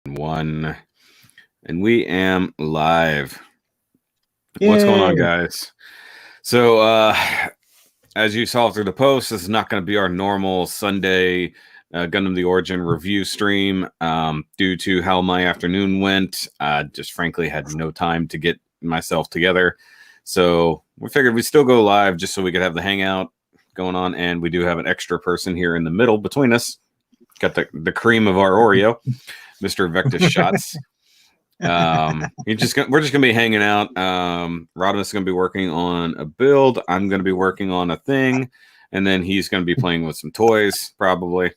One, and we am live. Yay. What's going on, guys? So, as you saw through the post, this is not going to be our normal Sunday Gundam the Origin review stream due to how my afternoon went. I just frankly had no time to get myself together. So we figured we'd still go live just so we could have the hangout going on. And we do have an extra person here in the middle between us. Got the cream of our Oreo, Mr. Vectus Shots. We're just gonna be hanging out. Rodimus is gonna be working on a build. I'm gonna be working on a thing, and then he's gonna be playing with some toys, probably.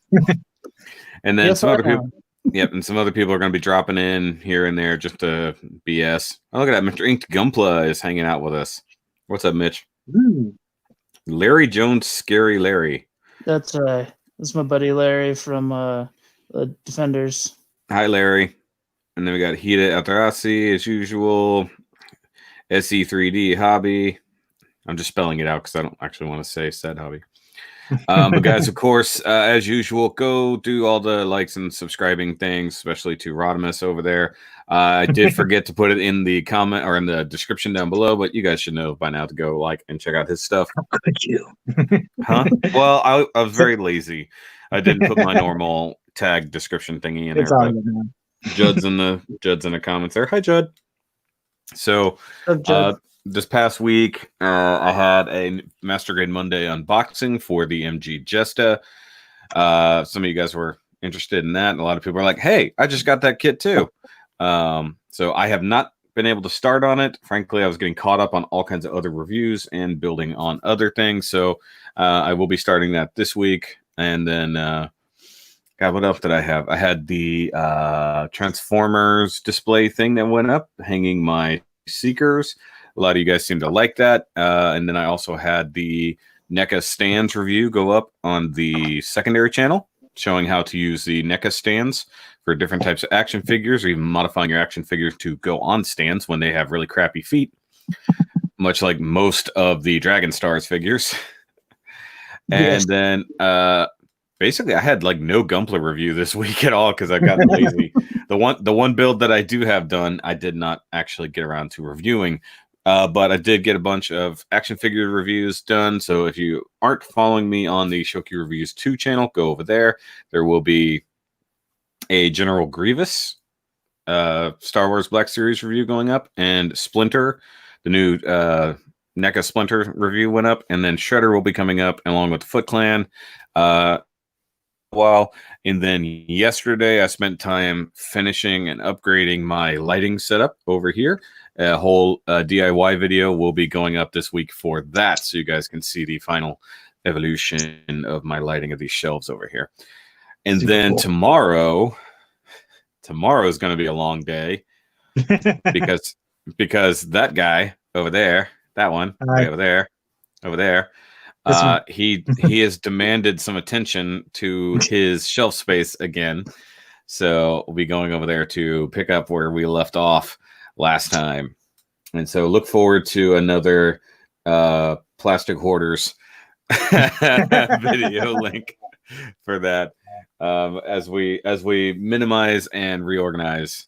And then some other people, and some other people are gonna be dropping in here and there just to BS. Oh, look at that, Mr. Inked Gunpla is hanging out with us. What's up, Mitch? Ooh. Larry Jones, Scary Larry. That's my buddy Larry from the Defenders. Hi, Larry. And then we got Hida Atarasi, as usual. SE3D Hobby. I'm just spelling it out because I don't actually want to say said hobby. But guys, of course, as usual, go do all the likes and subscribing things, especially to Rodimus over there. I did forget to put it in the comment or in the description down below, but you guys should know by now to go like and check out his stuff. How could you? Huh? Well, I was very lazy. I didn't put my normal tag description thingy in there. Judd's in the comments there. Hi, Judd. So this past week, I had a Master Grade Monday unboxing for the MG Jesta. Some of you guys were interested in that, and a lot of people are like, "Hey, I just got that kit too." So I have not been able to start on it. Frankly, I was getting caught up on all kinds of other reviews and building on other things. So I will be starting that this week, and then. God, what else did I have? I had the Transformers display thing that went up, hanging my Seekers. A lot of you guys seem to like that. And then I also had the NECA stands review go up on the secondary channel, showing how to use the NECA stands for different types of action figures, or even modifying your action figures to go on stands when they have really crappy feet, much like most of the Dragon Stars figures. And then... basically, I had like no Gunpla review this week at all because I got lazy. The one build that I do have done, I did not actually get around to reviewing, but I did get a bunch of action figure reviews done. So if you aren't following me on the Shoky Reviews 2 channel, go over there. There will be a General Grievous Star Wars Black Series review going up, and Splinter, the new NECA Splinter review went up, and then Shredder will be coming up along with the Foot Clan. And then yesterday I spent time finishing and upgrading my lighting setup over here. A whole DIY video will be going up this week for that, so you guys can see the final evolution of my lighting of these shelves over here. And super then cool. Tomorrow is going to be a long day because that guy over there, that one right over there. He has demanded some attention to his shelf space again, so we'll be going over there to pick up where we left off last time, and so look forward to another Plastic Hoarders video link for that as we minimize and reorganize.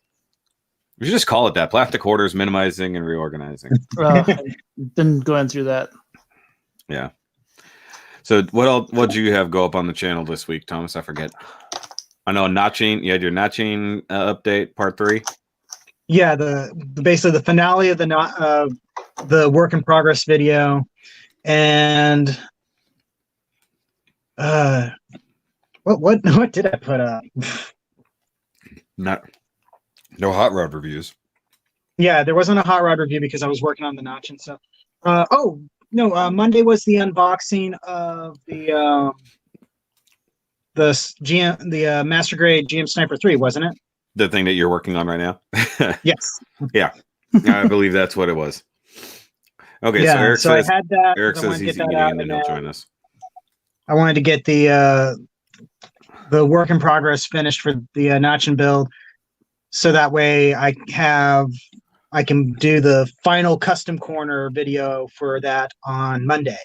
We should just call it that: Plastic Hoarders minimizing and reorganizing. Been going through that. Yeah. So what do you have go up on the channel this week, Thomas? I forget. I know notching. You had your notching update part 3. Yeah, basically the finale of the work in progress video, and what did I put up? No hot rod reviews. Yeah, there wasn't a hot rod review because I was working on the notch and stuff. No, Monday was the unboxing of the Master Grade GM Sniper 3, wasn't it? The thing that you're working on right now? Yes. Yeah, I believe that's what it was. Okay, yeah, so Eric says, I had that. Eric says he's eating and then he'll join us. I wanted to get the work in progress finished for the notch and build, so that way I can do the final custom corner video for that on Monday.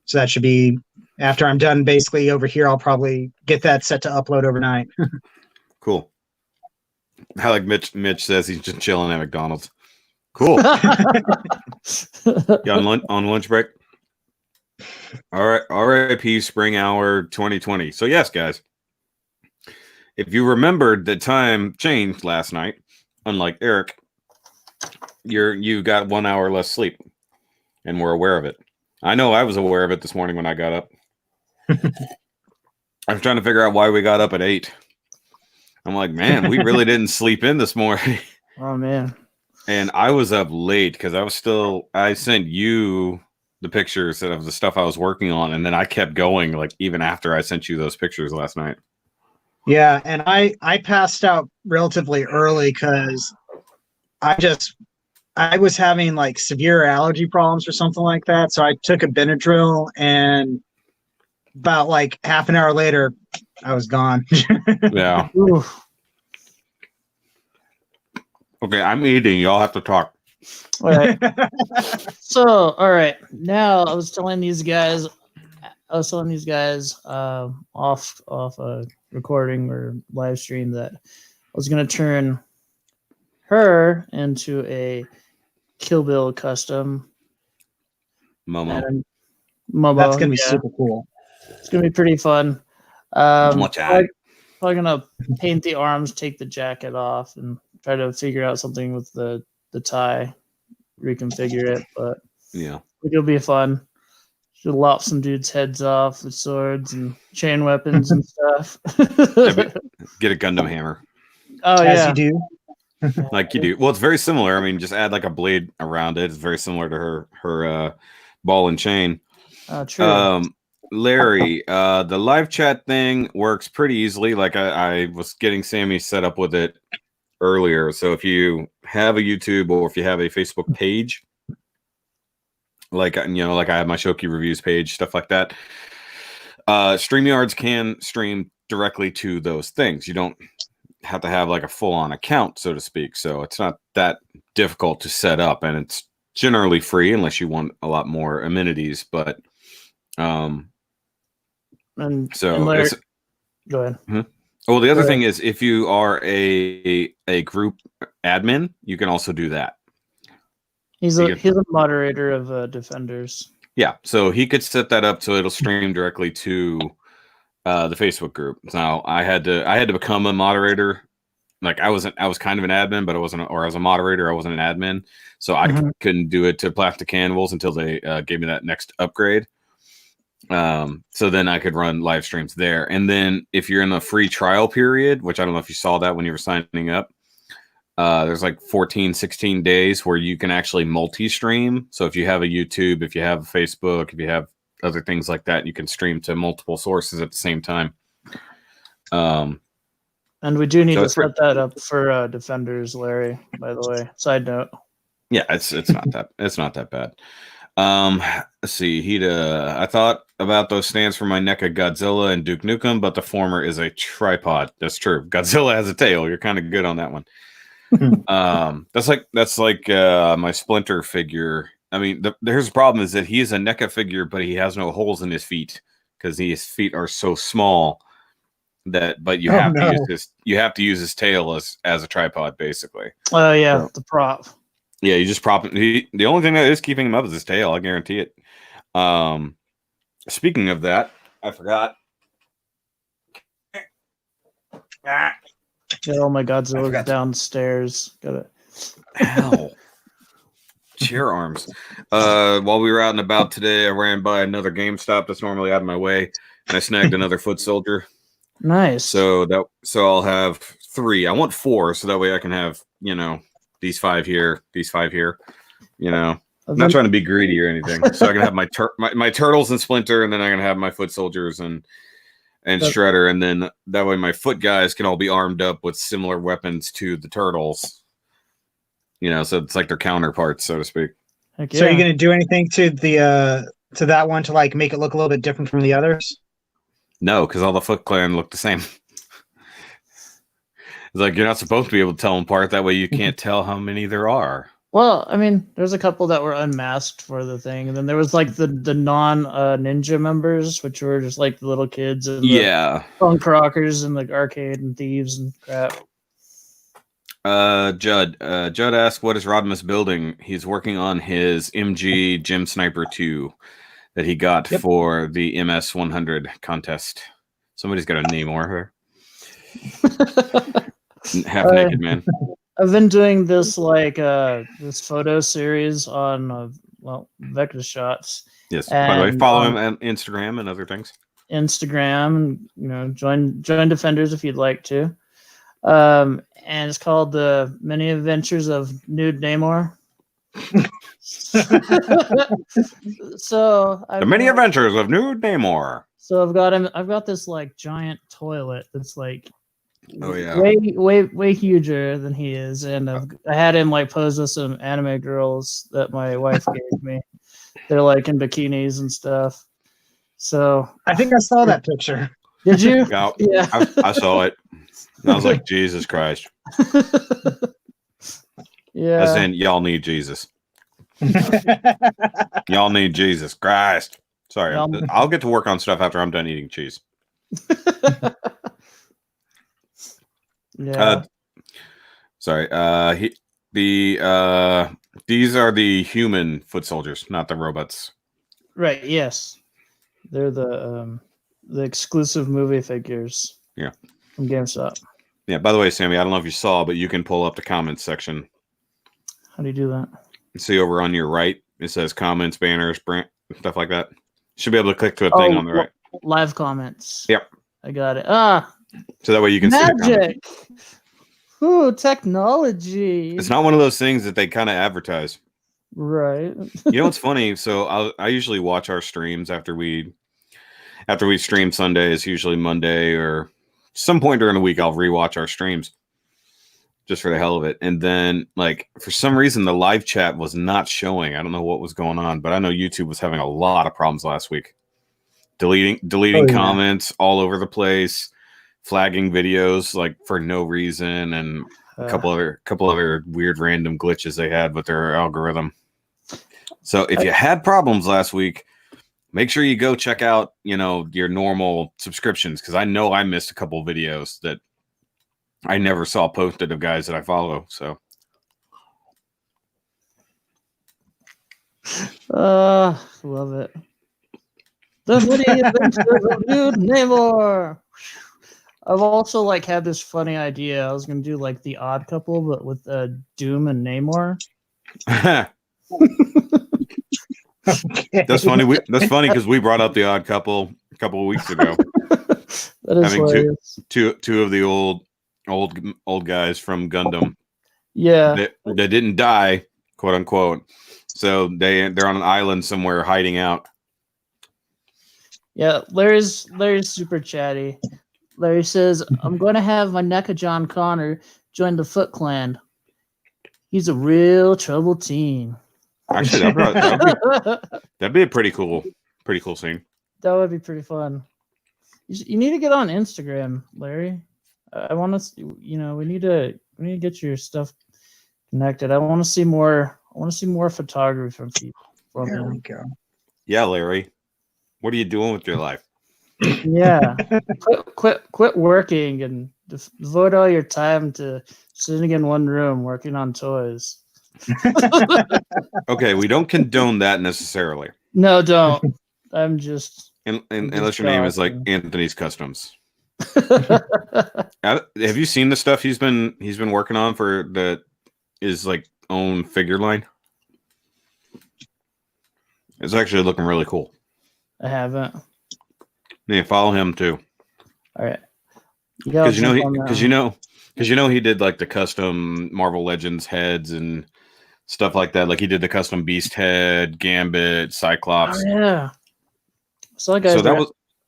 So that should be after I'm done basically over here. I'll probably get that set to upload overnight. Cool. I like Mitch says he's just chilling at McDonald's. Cool. You on lunch break? All right. RIP Spring Hour 2020. So yes, guys. If you remembered the time changed last night, unlike Eric, you got 1 hour less sleep, and we're aware of it. I know I was aware of it this morning when I got up. I was trying to figure out why we got up at 8. I'm like, man, we really didn't sleep in this morning. Oh man. And I was up late because I sent you the pictures of the stuff I was working on, and then I kept going like even after I sent you those pictures last night. Yeah, and I passed out relatively early because I was having like severe allergy problems or something like that. So I took a Benadryl, and about like half an hour later, I was gone. Yeah. Okay, I'm eating. Y'all have to talk. All right. So, all right. Now I was telling these guys off a recording or live stream that I was gonna turn her into a Kill Bill custom. Momo. That's gonna be super cool. It's gonna be pretty fun. Probably gonna paint the arms, take the jacket off, and try to figure out something with the tie, reconfigure it. But yeah, it'll be fun. Should lop some dudes' heads off with swords and chain weapons and stuff. Get a Gundam hammer. Oh As yeah, you do. Like you do. Well, it's very similar. I mean, just add like a blade around it. It's very similar to her ball and chain. True. Larry, the live chat thing works pretty easily. Like I was getting Sammy set up with it earlier. So if you have a YouTube or if you have a Facebook page, like I have my Shoky reviews page, stuff like that. StreamYards can stream directly to those things. You don't have to have like a full-on account, so to speak. So it's not that difficult to set up, and it's generally free unless you want a lot more amenities. But Larry, go ahead. Well, the other thing is if you are a group admin, you can also do that. He's a moderator of Defenders. Yeah, so he could set that up so it'll stream directly to the Facebook group. Now I had to become a moderator. Like I was kind of an admin, but I wasn't, or as a moderator, I wasn't an admin. So I couldn't do it to Plastic Cannibals until they gave me that next upgrade. So then I could run live streams there. And then if you're in the free trial period, which I don't know if you saw that when you were signing up, there's like 14, 16 days where you can actually multi-stream. So if you have a YouTube, if you have a Facebook, if you have other things like that, you can stream to multiple sources at the same time. And we do need to set that up for Defenders, Larry, by the way. Side note. Yeah, it's not that bad. Let's see. I thought about those stands for my NECA Godzilla and Duke Nukem, but the former is a tripod. That's true. Godzilla has a tail. You're kind of good on that one. That's like my Splinter figure. I mean, here's the problem is that he is a NECA figure, but he has no holes in his feet because his feet are so small but you have to use his tail as a tripod, basically. Oh yeah, the prop. Yeah, you just prop him. The only thing that is keeping him up is his tail. I guarantee it. Speaking of that, I forgot. Got all my Godzilla downstairs. Got it. Ow. Chair arms. While we were out and about today, I ran by another GameStop that's normally out of my way, and I snagged another foot soldier. Nice. So I'll have 3. I want 4, so that way I can have these 5 here, these 5 here. I'm not trying to be greedy or anything. So I can have my turtles and Splinter, and then I can have my foot soldiers and Shredder, and then that way my foot guys can all be armed up with similar weapons to the turtles. So it's like their counterparts, so to speak. Yeah. So are you going to do anything to to that one to like make it look a little bit different from the others? No, because all the Foot Clan look the same. It's like you're not supposed to be able to tell them apart. That way you can't tell how many there are. Well, I mean, there's a couple that were unmasked for the thing, and then there was like the non ninja members, which were just like the little kids and the punk rockers and like arcade and thieves and crap. Judd asked, what is Rodimus building? He's working on his MG Gym Sniper 2 that he got for the MS 100 contest. Somebody's got a name or her. Half naked man. I've been doing this this photo series on Vector Shots. Yes. By the way, follow him on Instagram and other things. Instagram, join Defenders if you'd like to. And it's called The Many Adventures of Nude Namor. So The Many Adventures of Nude Namor. So I've got this like giant toilet that's like way huger than he is, and I had him like pose with some anime girls that my wife gave me. They're like in bikinis and stuff. So I think I saw that picture. Did you? Yeah, I saw it. And I was like, Jesus Christ. Yeah. As in, y'all need Jesus. Y'all need Jesus Christ. Sorry, I'll get to work on stuff after I'm done eating cheese. Yeah. Sorry. These are the human foot soldiers, not the robots. Right. Yes, they're the exclusive movie figures. Yeah. From GameStop. Yeah. By the way, Sammy, I don't know if you saw, but you can pull up the comments section. How do you do that? See over on your right, it says comments, banners, stuff like that. Should be able to click to a thing on the right. Live comments. Yep. I got it. So that way you can see the comments. Ooh, technology. It's not one of those things that they kind of advertise. Right. You know what's funny? So I usually watch our streams after we stream Sundays, usually Monday or some point during the week. I'll rewatch our streams just for the hell of it. And then, like, for some reason, the live chat was not showing. I don't know what was going on, but I know YouTube was having a lot of problems last week. Deleting comments all over the place, flagging videos like for no reason, and a couple other weird random glitches they had with their algorithm. So if you had problems last week, make sure you go check out, your normal subscriptions, because I know I missed a couple of videos that I never saw posted of guys that I follow. So love it. The Many Adventures of Nude Namor. I've also had this funny idea. I was gonna do like the Odd Couple, but with Doom and Namor. Okay. That's funny. That's funny because we brought up the Odd Couple a couple of weeks ago. That is having two of the old guys from Gundam. Yeah, they didn't die, quote unquote. So they're on an island somewhere hiding out. Yeah, Larry's super chatty. Larry says, "I'm going to have my NECA John Connor join the Foot Clan. He's a real troubled teen." Actually, that'd be a pretty cool scene. That would be pretty fun. You need to get on Instagram, Larry. I want to, we need to get your stuff connected. I want to see more. I want to see more photography from people. There we go. Yeah, Larry. What are you doing with your life? Yeah, quit working and devote all your time to sitting in one room working on toys. Okay, we don't condone that necessarily. No, don't. I'm just. Unless your name is like Anthony's Customs. Have you seen the stuff he's been working on for his own figure line? It's actually looking really cool. I haven't. Yeah, follow him too. All right. Because you know he did like the custom Marvel Legends heads and stuff like that. Like he did the custom Beast head, Gambit, Cyclops. Oh, yeah.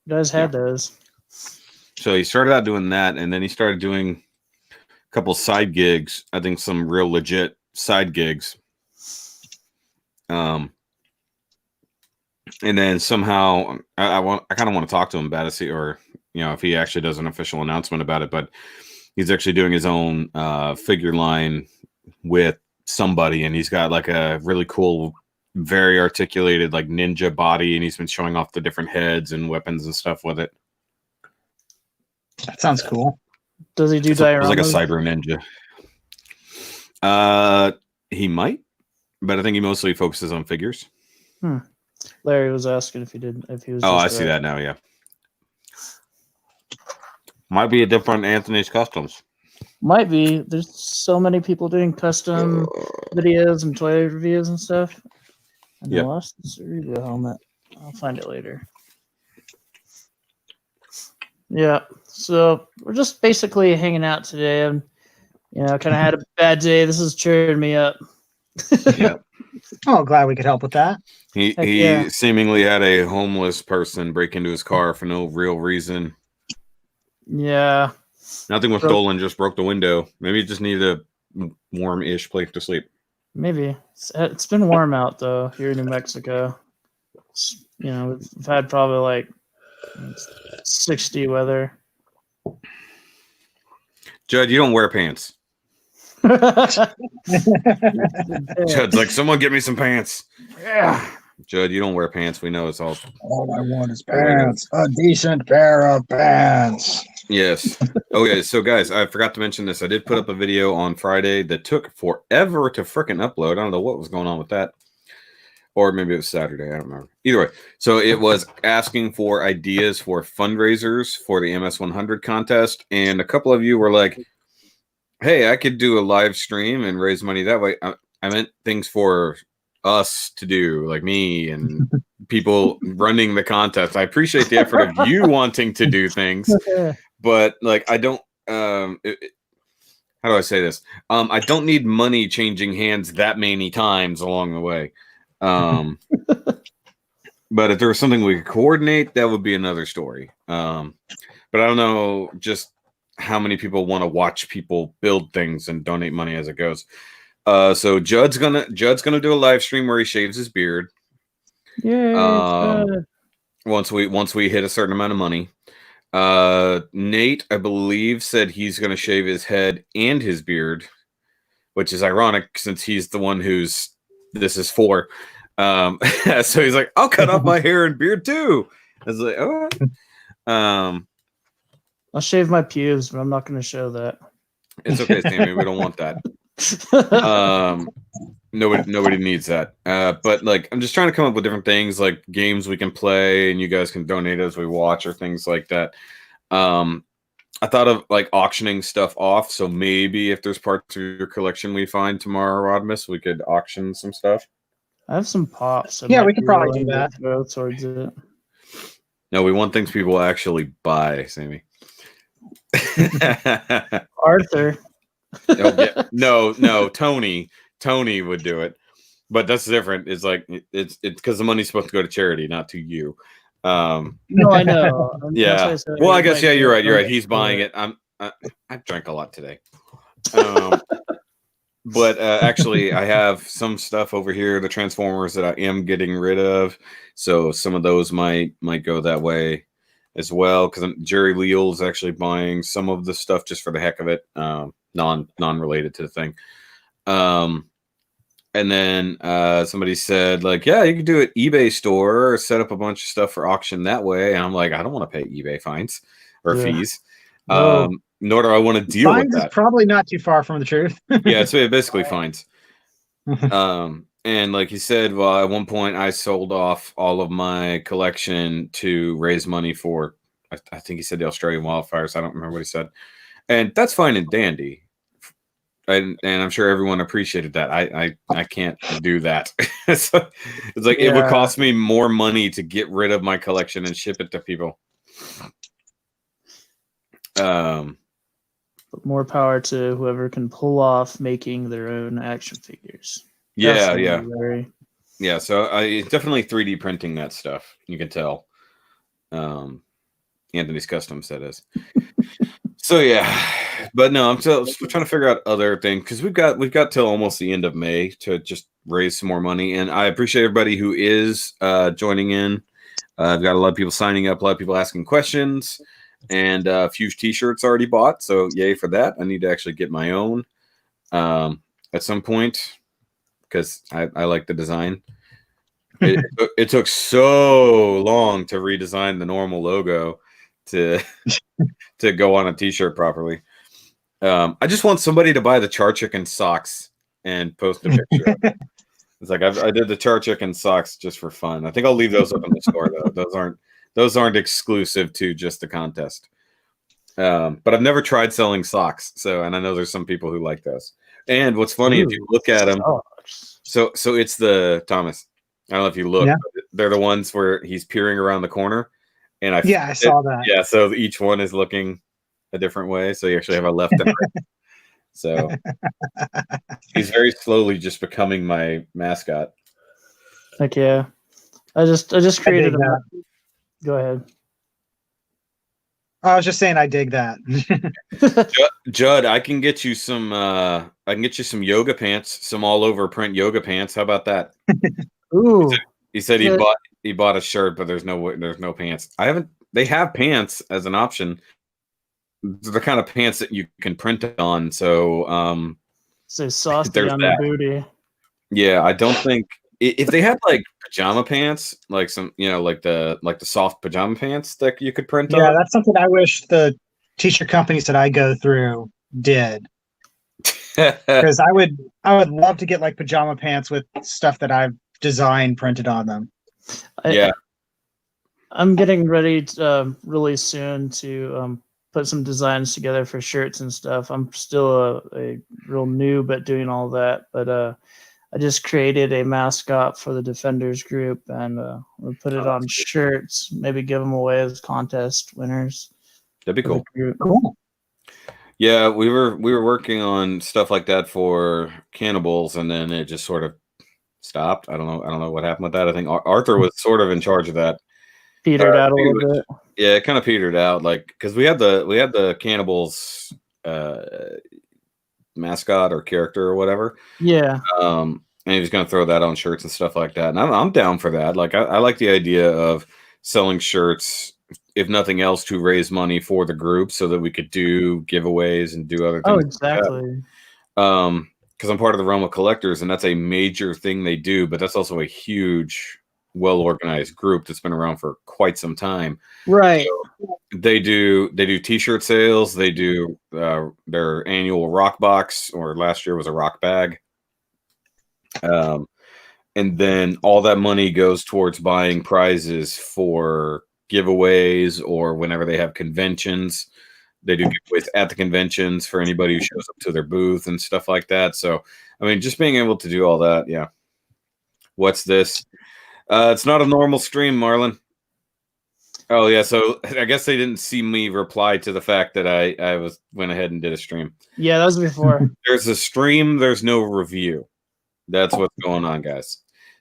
Guys had those. So he started out doing that, and then he started doing a couple side gigs. I think some real legit side gigs. And then somehow I kind of want to talk to him about it, see, or if he actually does an official announcement about it. But he's actually doing his own figure line with somebody, and he's got like a really cool, very articulated like ninja body, and he's been showing off the different heads and weapons and stuff with it. That sounds cool. Does he do dioramas? dioramas? Like a cyber ninja. He might, but I think he mostly focuses on figures. Larry was asking if he was. Oh, I see that now. Yeah, might be a different Anthony's Customs. Might be. There's so many people doing custom videos and toy reviews and stuff. And I lost the Cerebro helmet. I'll find it later. Yeah, so we're just basically hanging out today, and kind of had a bad day. This is cheering me up. Yeah. Oh, glad we could help with that. He seemingly had a homeless person break into his car for no real reason. Yeah. Nothing was stolen, just broke the window. Maybe he just needed a warm-ish place to sleep. Maybe. It's been warm out, though, here in New Mexico. We've had probably like 60 weather. Judd, you don't wear pants. Judd's like, someone get me some pants. Yeah. Judd, you don't wear pants. We know it's all I want is pants. A decent pair of pants. Yes. Okay, so guys, I forgot to mention this. I did put up a video on Friday that took forever to frickin' upload. I don't know what was going on with that. Or maybe it was Saturday. I don't remember. Either way. So it was asking for ideas for fundraisers for the MS100 contest. And a couple of you were like, hey, I could do a live stream and raise money that way. I meant things for us to do, like me and people running the contest. I appreciate the effort of you wanting to do things. But like, I don't, how do I say this? I don't need money changing hands that many times along the way. But if there was something we could coordinate, that would be another story. But I don't know just how many people want to watch people build things and donate money as it goes. So Judd's gonna do a live stream where he shaves his beard. Yeah. Once we hit a certain amount of money. Nate, I believe, said he's going to shave his head and his beard, which is ironic since he's the one who's this is for. So he's like, I'll cut off my hair and beard too. I was like, all right. I'll shave my pubes, but I'm not going to show that. It's okay, Sammy. We don't want that. Nobody needs that. But like, I'm just trying to come up with different things, like games we can play, and you guys can donate as we watch or things like that. I thought of like auctioning stuff off. So maybe if there's parts of your collection we find tomorrow, Rodimus, we could auction some stuff. I have some pops. Yeah, we could probably do that. Throw towards it. No, we want things people actually buy, Sammy. Arthur. No, Tony would do it, but that's different. It's like it's because the money's supposed to go to charity, not to you. No, I know. Yeah. Well, I guess you're right. He's buying it. I drank a lot today. But actually, I have some stuff over here, the Transformers that I am getting rid of. So some of those might go that way as well. Because Jerry Leal is actually buying some of the stuff just for the heck of it, non-related to the thing. And then somebody said, like, yeah, you could do an eBay store or set up a bunch of stuff for auction that way. And I'm like, I don't want to pay eBay fines or fees. No. Nor do I want to deal with that. Fines is probably not too far from the truth. Yeah, it's basically fines. And like he said, well, at one point I sold off all of my collection to raise money for, I think he said the Australian wildfires. I don't remember what he said. And that's fine and dandy. And I'm sure everyone appreciated that. I can't do that. So it's like, it would cost me more money to get rid of my collection and ship it to people. But more power to whoever can pull off making their own action figures. Yeah. Yeah, so it's definitely 3D printing that stuff. You can tell. Anthony's Customs, that is. So yeah, but no, I'm still trying to figure out other things because we've got till almost the end of May to just raise some more money, and I appreciate everybody who is joining in. I've got a lot of people signing up, a lot of people asking questions, and a few T-shirts already bought. So yay for that! I need to actually get my own at some point because I like the design. It took so long to redesign the normal logo to go on a T-shirt properly. I just want somebody to buy the Char Chicken socks and post a picture of it. It's like I did the char chicken socks just for fun. I think I'll leave those up in the store though. Those aren't exclusive to just the contest. But I've never tried selling socks, and I know there's some people who like those. And what's funny, if you look at them, so it's the Thomas. I don't know if you look. But they're the ones where he's peering around the corner, and I saw that. Yeah, so each one is looking a different way. So you actually have a left and right. So he's very slowly just becoming my mascot. Heck yeah! I just created a. Go ahead. I was just saying I dig that. Judd, I can get you some yoga pants, some all over print yoga pants. How about that? Ooh. He said he bought a shirt, but there's no pants. They have pants as an option. They're the kind of pants that you can print on, so saucy on the booty. Yeah, I don't think if they had like pajama pants, like some, like the soft pajama pants that you could print on. Yeah, that's something I wish the t-shirt companies that I go through did. Because I would love to get like pajama pants with stuff that I've designed printed on them. I'm getting ready to, really soon to put some designs together for shirts and stuff. I'm still a real noob at doing all that, but I just created a mascot for the Defenders group, and we'll put it on shirts. Maybe give them away as contest winners. That'd be cool. Cool. Yeah, we were working on stuff like that for Cannibals, and then it just sort of stopped. I don't know what happened with that. I think Arthur was sort of in charge of that. Petered out a little bit. Yeah, it kind of petered out, like, because we had the Cannibals mascot or character or whatever. Yeah. And he was going to throw that on shirts and stuff like that. And I'm down for that. Like, I like the idea of selling shirts, if nothing else, to raise money for the group so that we could do giveaways and do other things. Oh, exactly. Because I'm part of the realm of collectors, and that's a major thing they do, but that's also a huge, well-organized group that's been around for quite some time. Right. So they do t-shirt sales. They do their annual rock box, or last year was a rock bag. And then all that money goes towards buying prizes for giveaways, or whenever they have conventions, they do giveaways at the conventions for anybody who shows up to their booth and stuff like that. So, I mean, just being able to do all that. Yeah. What's this? It's not a normal stream, Marlon. Oh yeah. So I guess they didn't see me reply to the fact that I went ahead and did a stream. Yeah, that was before. There's a stream. There's no review. That's what's going on, guys.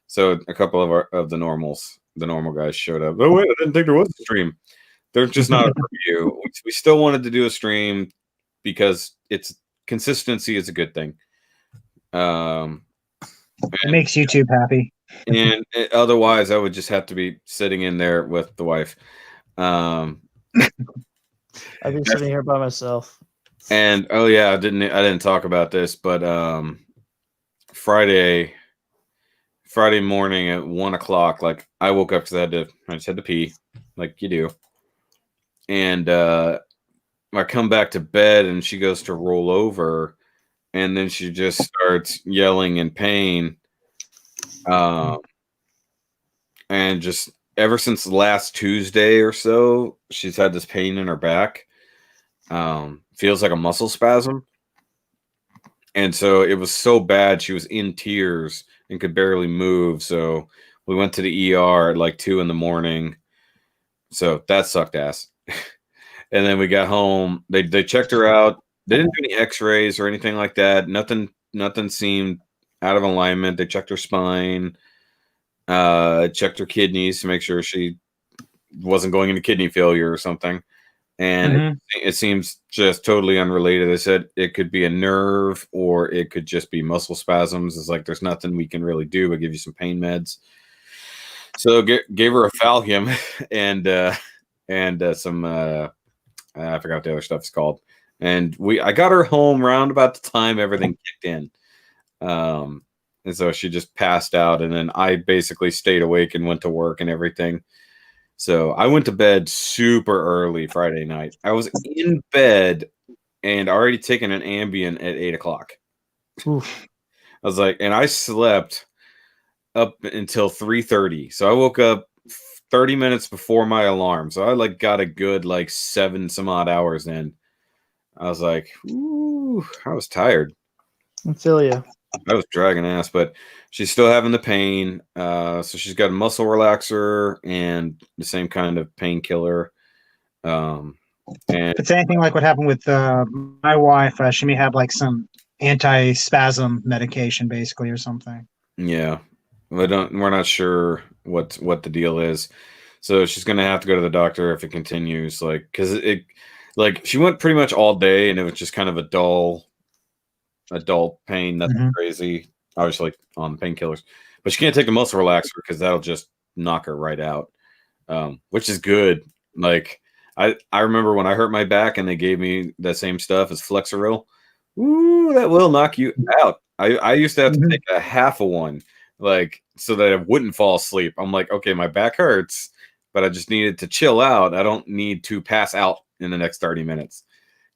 So a couple of the normal guys showed up. Oh wait, I didn't think there was a stream. There's just not a review. We still wanted to do a stream because consistency is a good thing. It makes YouTube happy. And otherwise, I would just have to be sitting in there with the wife. I'd be sitting here by myself. And oh yeah, I didn't talk about this, but Friday morning at 1:00, like, I woke up because I just had to pee, like you do. And I come back to bed, and she goes to roll over, and then she just starts yelling in pain. And just ever since last Tuesday or so, she's had this pain in her back. Feels like a muscle spasm. And so it was so bad, she was in tears and could barely move. So we went to the ER at like 2 a.m. So that sucked ass. And then we got home. They checked her out. They didn't do any x-rays or anything like that. Nothing seemed out of alignment. They checked her spine, checked her kidneys to make sure she wasn't going into kidney failure or something. And it seems just totally unrelated. They said it could be a nerve, or it could just be muscle spasms. It's like, there's nothing we can really do but give you some pain meds. So gave her a Valium and some I forgot what the other stuff's called. And I got her home around about the time everything kicked in. And so she just passed out, and then I basically stayed awake and went to work and everything. So I went to bed super early Friday night. I was in bed and already taken an Ambien at 8:00. I was like, and I slept up until 3:30. So I woke up 30 minutes before my alarm. So I like got a good like 7 some odd hours in. I was like, ooh, I was tired. I feel you. I was dragging ass, but she's still having the pain. So she's got a muscle relaxer and the same kind of painkiller. And if it's anything like what happened with my wife, she may have like some anti-spasm medication, basically, or something. yeah, we're not sure what the deal is. So she's gonna have to go to the doctor if it continues, like, because it, like, she went pretty much all day, and it was just kind of a dull pain, nothing crazy. Obviously on painkillers, but she can't take the muscle relaxer because that'll just knock her right out. Which is good. Like I remember when I hurt my back and they gave me the same stuff as Flexeril. Ooh, that will knock you out. I used to have to take a half of one, like, so that I wouldn't fall asleep. I'm like, okay, my back hurts, but I just needed to chill out. I don't need to pass out in the next 30 minutes.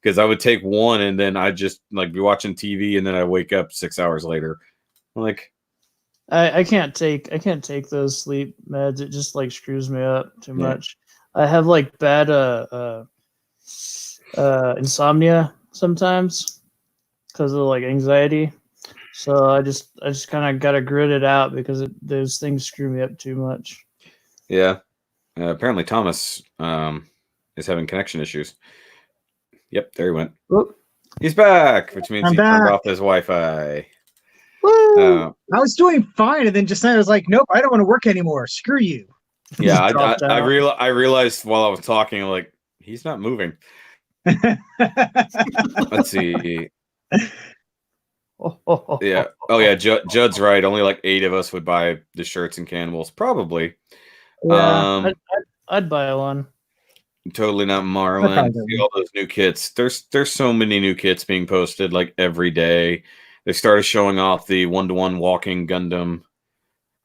Because I would take one and then I just like be watching TV and then I wake up 6 hours later. I'm like, I can't take those sleep meds. It just like screws me up too much. I have like bad insomnia sometimes because of like anxiety. So I just kind of gotta grit it out because those things screw me up too much. yeah. Apparently Thomas is having connection issues. Yep, there he went. Whoop. He's back, which means I'm he back. turned off his Wi-Fi. Woo! I was doing fine, and then just then I was like, "Nope, I don't want to work anymore. Screw you." Yeah, I realized while I was talking, like, he's not moving. Let's see. Yeah. Oh yeah, Judd's right. Only like 8 of us would buy the shirts and cannibals, probably. Yeah, I'd buy one. Totally not Marlin. See all those new kits. There's so many new kits being posted like every day. They started showing off the 1-to-1 walking Gundam,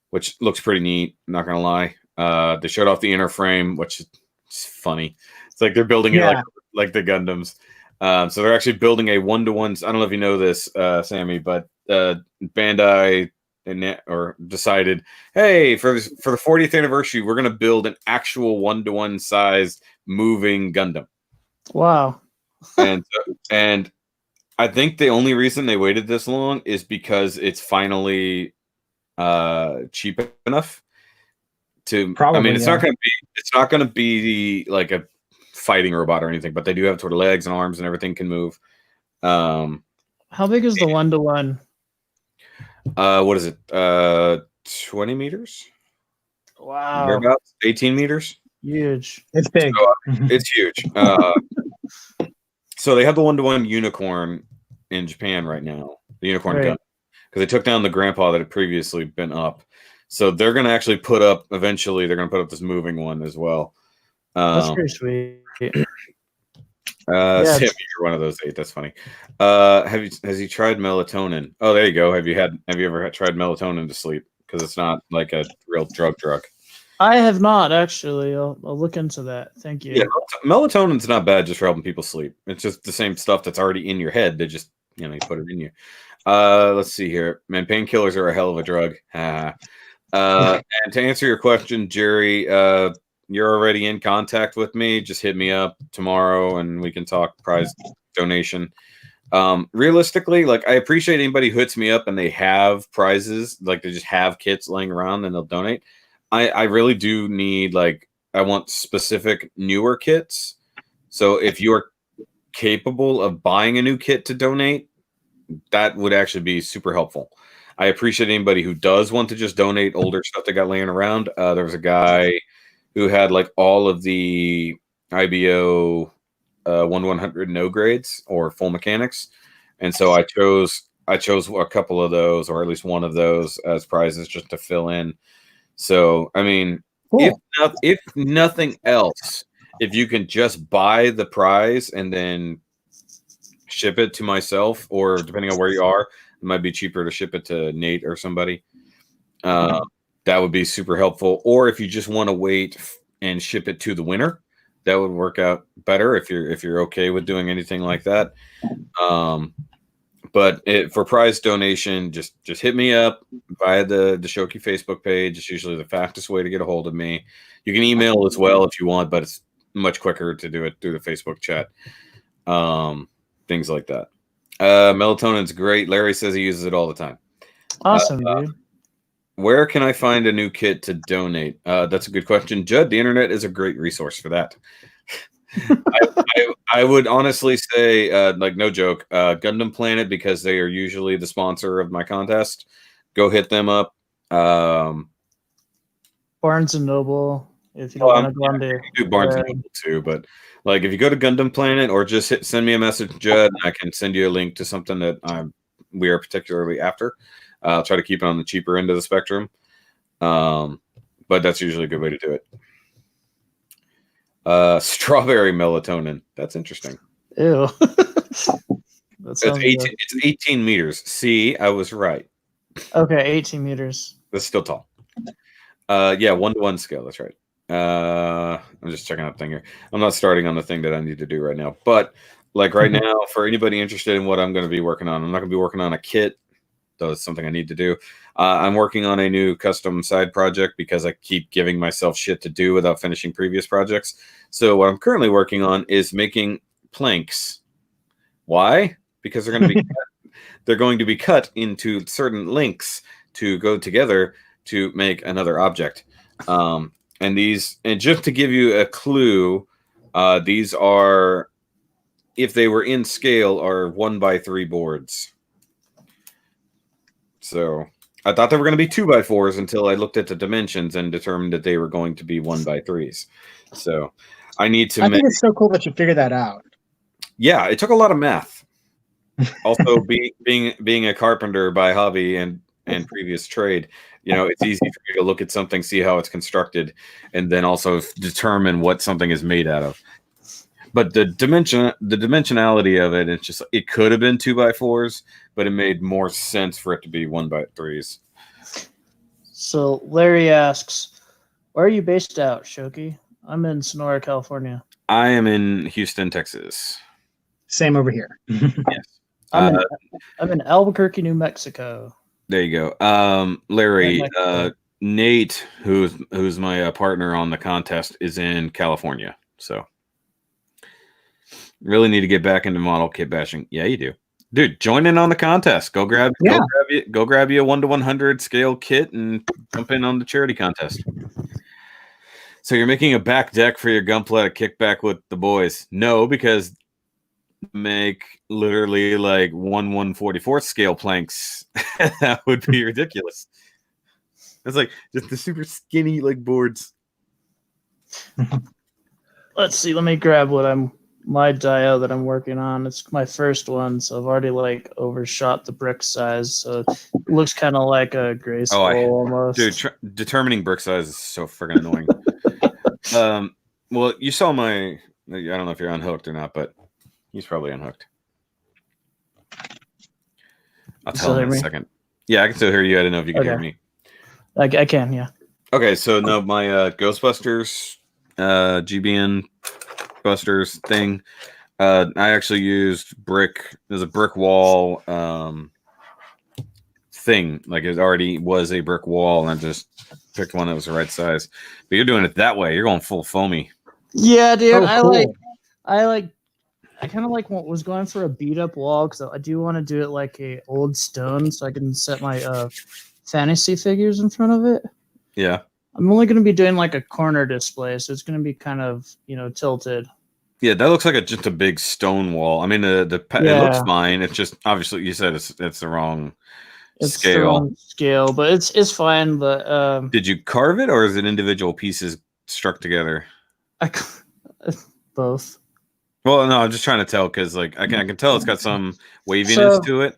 which looks pretty neat. Not gonna lie. They showed off the inner frame, which is funny. It's like they're building it like the Gundams. So they're actually building a 1-to-1. I don't know if you know this, Sammy, but Bandai decided, hey, for the 40th anniversary, we're gonna build an actual 1-to-1 sized moving Gundam. Wow. and I think the only reason they waited this long is because it's finally cheap enough to. Probably, I mean, it's not gonna be like a fighting robot or anything, but they do have sort of legs and arms and everything can move. How big is the 1-to-1? What is it? 20 meters? Wow. They're about 18 meters. Huge. It's big. So, it's huge. So they have the 1-to-1 unicorn in Japan right now. The unicorn gun. Because they took down the grandpa that had previously been up. So they're going to actually eventually they're going to put up this moving one as well. That's pretty sweet. Sam, you're one of those 8. That's funny. Has he tried melatonin? Oh, there you go. Have you ever tried melatonin to sleep? Because it's not like a real drug. I have not actually. I'll look into that. Thank you. Yeah, melatonin's not bad just for helping people sleep. It's just the same stuff that's already in your head. They just you put it in you. Let's see here. Man, painkillers are a hell of a drug. And to answer your question, Jerry, you're already in contact with me. Just hit me up tomorrow and we can talk prize donation. Realistically, like, I appreciate anybody who hits me up and they have prizes, like they just have kits laying around and they'll donate. I really do need, like, I want specific newer kits. So if you're capable of buying a new kit to donate, that would actually be super helpful. I appreciate anybody who does want to just donate older stuff that got laying around. There was a guy who had like all of the IBO 1/100 no grades or full mechanics, and so I chose a couple of those, or at least one of those, as prizes just to fill in. So I mean, cool. if nothing else, if you can just buy the prize and then ship it to myself, or depending on where you are, it might be cheaper to ship it to Nate or somebody. That would be super helpful. Or if you just want to wait and ship it to the winner, that would work out better if you're okay with doing anything like that. But for prize donation, just hit me up via the Shoky Facebook page. It's usually the fastest way to get a hold of me. You can email as well if you want, but it's much quicker to do it through the Facebook chat. Things like that. Melatonin's great. Larry says he uses it all the time. Awesome, dude. Where can I find a new kit to donate? That's a good question. Judd, the internet is a great resource for that. I would honestly say, like, no joke, Gundam Planet, because they are usually the sponsor of my contest. Go hit them up. Barnes and Noble, if you don't want to go on there. Do Barnes and Noble too, but like if you go to Gundam Planet or just send me a message, Judd, I can send you a link to something that we are particularly after. I'll try to keep it on the cheaper end of the spectrum, but that's usually a good way to do it. Strawberry melatonin. That's interesting. Ew. It's 18 meters. See, I was right. Okay, 18 meters. That's still tall. Yeah, 1-to-1 scale. That's right. I'm just checking out the thing here. I'm not starting on the thing that I need to do right now. But like right now, for anybody interested in what I'm going to be working on, I'm not going to be working on a kit. Though it's something I need to do. I'm working on a new custom side project because I keep giving myself shit to do without finishing previous projects. So what I'm currently working on is making planks. Why? Because they're going to be cut into certain links to go together to make another object. And just to give you a clue, these are, if they were in scale, are 1x3 boards. So I thought they were going to be 2x4s until I looked at the dimensions and determined that they were going to be 1x3s. So I need to. I think it's so cool that you figured that out. Yeah, it took a lot of math. Also, being a carpenter by hobby and previous trade, it's easy for you to look at something, see how it's constructed, and then also determine what something is made out of. But the dimensionality of it, it could have been 2x4s, but it made more sense for it to be 1x3s. So Larry asks, where are you based out, Shoky? I'm in Sonora, California. I am in Houston, Texas. Same over here. Yes. I'm in Albuquerque, New Mexico. There you go. Larry, Nate, who's my partner on the contest, is in California. So really need to get back into model kit bashing. Yeah, you do. Dude, join in on the contest. Go grab you a 1-to-100 scale kit and jump in on the charity contest. So you're making a back deck for your gunpla to kickback with the boys. No, because make literally like 1/144th scale planks. That would be ridiculous. It's like just the super skinny like boards. Let's see. Let me grab my dio that I'm working on. It's my first one, so I've already like overshot the brick size, so it looks kind of like a gray skull almost. Dude, determining brick size is so freaking annoying. Well, you saw I don't know if you're unhooked or not, but he's probably unhooked. I'll tell him in a second. Yeah, I can still hear you. I didn't know if you could hear me. I can, yeah. Okay, so no, my Ghostbusters GBN Busters thing. I actually used brick. There's a brick wall thing. Like it already was a brick wall, and I just picked one that was the right size. But you're doing it that way. You're going full foamy. Yeah, dude. Oh, cool. I kind of like what was going for a beat up wall because I do want to do it like a old stone, so I can set my fantasy figures in front of it. Yeah. I'm only going to be doing like a corner display, so it's going to be kind of tilted. Yeah, that looks like just a big stone wall. I mean, it looks fine. It's just obviously you said it's the wrong scale. The wrong scale, but it's fine. But did you carve it, or is it individual pieces struck together? Both. Well, no, I'm just trying to tell because like I can tell it's got some waviness to it.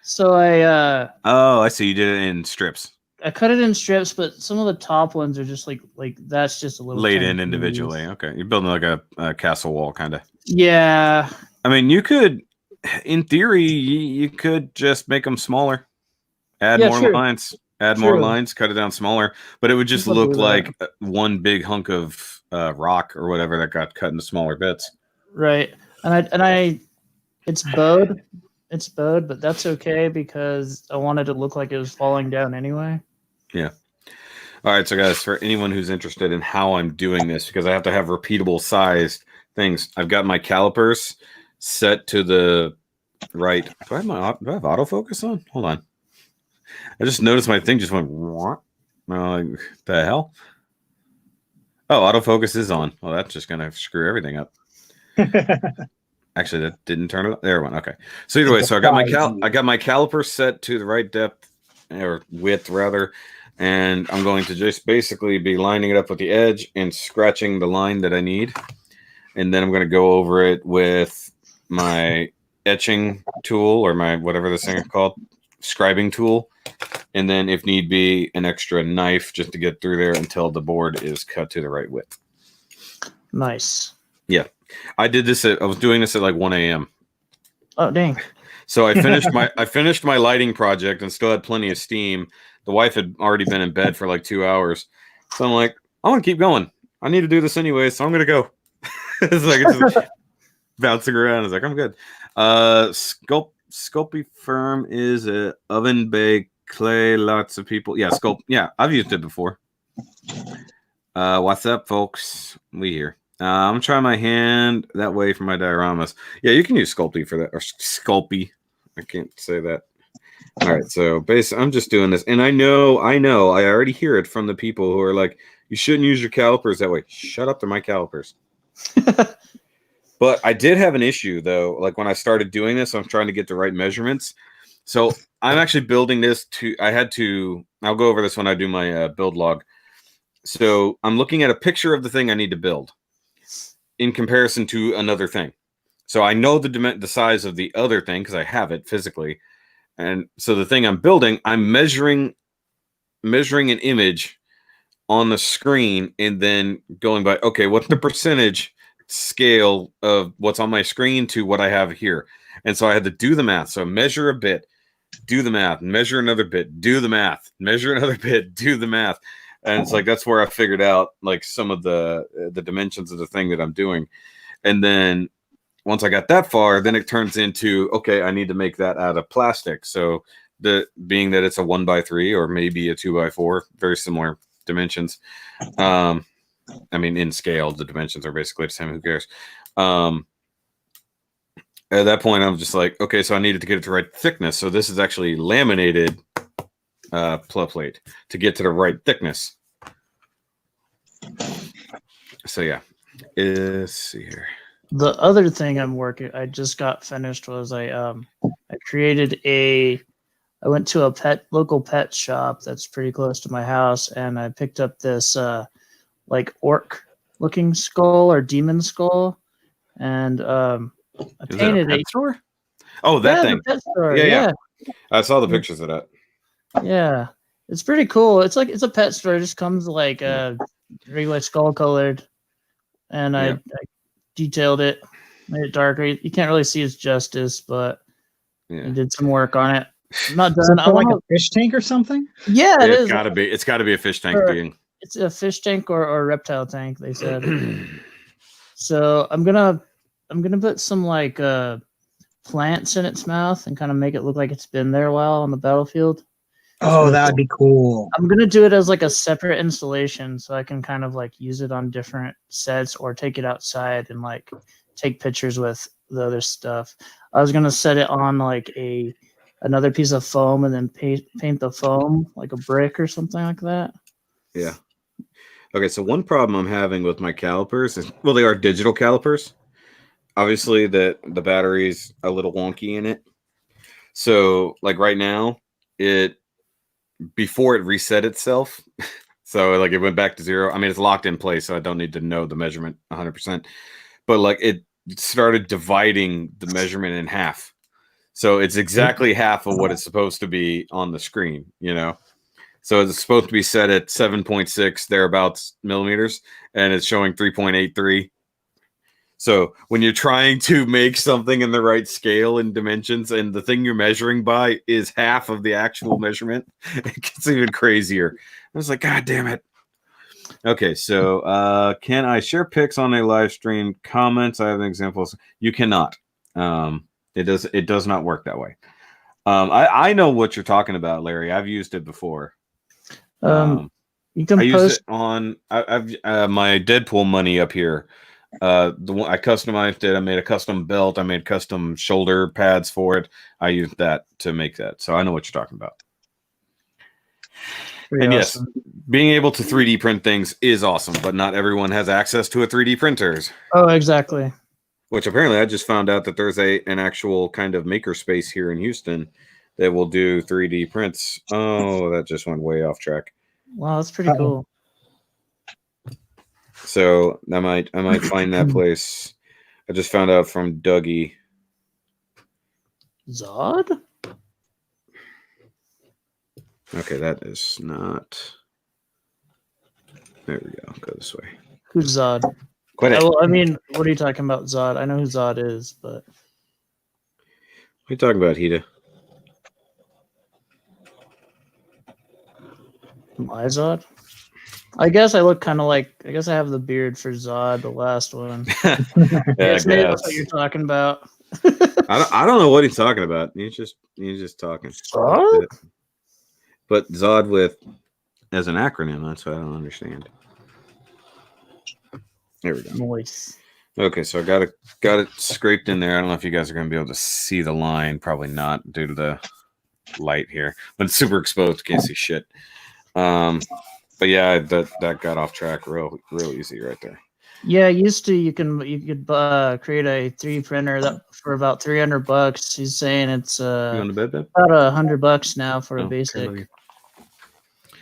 So I see. You did it in strips. I cut it in strips, but some of the top ones are just like that's just a little laid in individually. Piece. Okay, you're building like a castle wall, kind of. Yeah. I mean, you could, in theory, you could just make them smaller, add more lines, more lines, cut it down smaller, but it would just look like one big hunk of rock or whatever that got cut into smaller bits. Right, and I, it's bowed its bowed, but that's okay because I wanted to look like it was falling down anyway. Yeah. All right, so guys, for anyone who's interested in how I'm doing this, because I have to have repeatable sized things, I've got my calipers set to the right. Do I have autofocus on? Hold on. I just noticed my thing just went. Like, the hell? Oh, autofocus is on. Well, that's just gonna screw everything up. Actually, that didn't turn it. There it went. Okay. So either way, so I got my caliper set to the right depth or width rather, and I'm going to just basically be lining it up with the edge and scratching the line that I need, and then I'm going to go over it with my etching tool or my whatever this thing is called, scribing tool, and then if need be, an extra knife just to get through there until the board is cut to the right width. Nice. Yeah. I did this I was doing this at like 1 a.m. Oh dang. So I finished my lighting project and still had plenty of steam. The wife had already been in bed for like 2 hours. So I'm like, I want to keep going. I need to do this anyway, so I'm gonna go. It's like it's just bouncing around. It's like I'm good. Sculpey Firm is a oven baked clay. Lots of people. Yeah, Yeah, I've used it before. What's up, folks? We here. I'm trying my hand that way for my dioramas. Yeah, you can use Sculpey for that, or Sculpey. I can't say that. All right, so basically, I'm just doing this, and I know, I already hear it from the people who are like, you shouldn't use your calipers that way. Shut up, they're my calipers. But I did have an issue, though. Like when I started doing this, I'm trying to get the right measurements. So I'm actually building this I'll go over this when I do my build log. So I'm looking at a picture of the thing I need to build in comparison to another thing. So I know the size of the other thing because I have it physically. And so the thing I'm building, I'm measuring an image on the screen and then going by, okay, what's the percentage scale of what's on my screen to what I have here? And so I had to do the math. So measure a bit, do the math, measure another bit, do the math, measure another bit, do the math. And it's like, that's where I figured out like some of the dimensions of the thing that I'm doing. And then once I got that far, then it turns into, okay, I need to make that out of plastic. So being that it's a 1x3 or maybe a 2x4, very similar dimensions. I mean, in scale, the dimensions are basically the same. Who cares? At that point, I'm just like, okay, so I needed to get it to the right thickness. So this is actually laminated plate to get to the right thickness. So yeah, let's see here. The other thing I just got finished was I created I went to a local pet shop that's pretty close to my house, and I picked up this like orc looking skull or demon skull, and I painted a pet store? Oh, that thing. The pet store. Yeah. I saw the pictures of that. Yeah, it's pretty cool. It's a pet store. It just comes like regular skull colored, and I detailed it, made it darker. You can't really see its justice, but I did some work on it. I'm not done. I like a fish tank or something. Yeah, it is. It's gotta be a fish tank thing. It's a fish tank or a reptile tank, they said. So I'm gonna put some like plants in its mouth and kind of make it look like it's been there a while on the battlefield. Oh, that would be cool. I'm gonna do it as like a separate installation, so I can kind of like use it on different sets or take it outside and like take pictures with the other stuff. I was gonna set it on like another piece of foam and then paint the foam like a brick or something like that. Yeah. Okay, so one problem I'm having with my calipers is, well, they are digital calipers. Obviously, the battery's a little wonky in it. So, like right now, before it reset itself, so like it went back to 0. I mean, it's locked in place, so I don't need to know the measurement 100%. But like it started dividing the measurement in half. So it's exactly half of what it's supposed to be on the screen, you know? So it's supposed to be set at 7.6 thereabouts millimeters, and it's showing 3.83. So when you're trying to make something in the right scale and dimensions, and the thing you're measuring by is half of the actual measurement, it gets even crazier. I was like, God damn it. Okay, so can I share pics on a live stream? Comments, I have an example. You cannot. It does not work that way. I know what you're talking about, Larry. I've used it before. You can I use post it on I've my Deadpool money up here. The one I customized it. I made a custom belt. I made custom shoulder pads for it. I used that to make that. So I know what you're talking about. pretty And awesome. yes, being able to 3D print things is awesome, but not everyone has access to a 3D printers. Oh, exactly. Which apparently I just found out that there's an actual kind of maker space here in Houston that will do 3D prints. Oh, that just went way off track. Wow, that's pretty cool. So I might find that place. I just found out from Dougie. Zod? Okay, that is not. There we go. Go this way. Who's Zod? Quit it. Well, I mean, what are you talking about, Zod? I know who Zod is, but What are you talking about, Hida? my Zod? I guess I look kind of like. I guess I have the beard for Zod, the last one. Yeah, Yes, maybe that's what you're talking about. I don't know what he's talking about. He's just talking. Zod? But Zod with as an acronym. That's what I don't understand. There we go. Nice. Okay, so I got it scraped in there. I don't know if you guys are going to be able to see the line. Probably not due to the light here, but it's super exposed. Can't see shit. But yeah, that got off track real easy right there. Yeah, used to you could create a 3D printer that for about $300. He's saying it's You on the bed, Ben? about $100 now for a basic. Okay.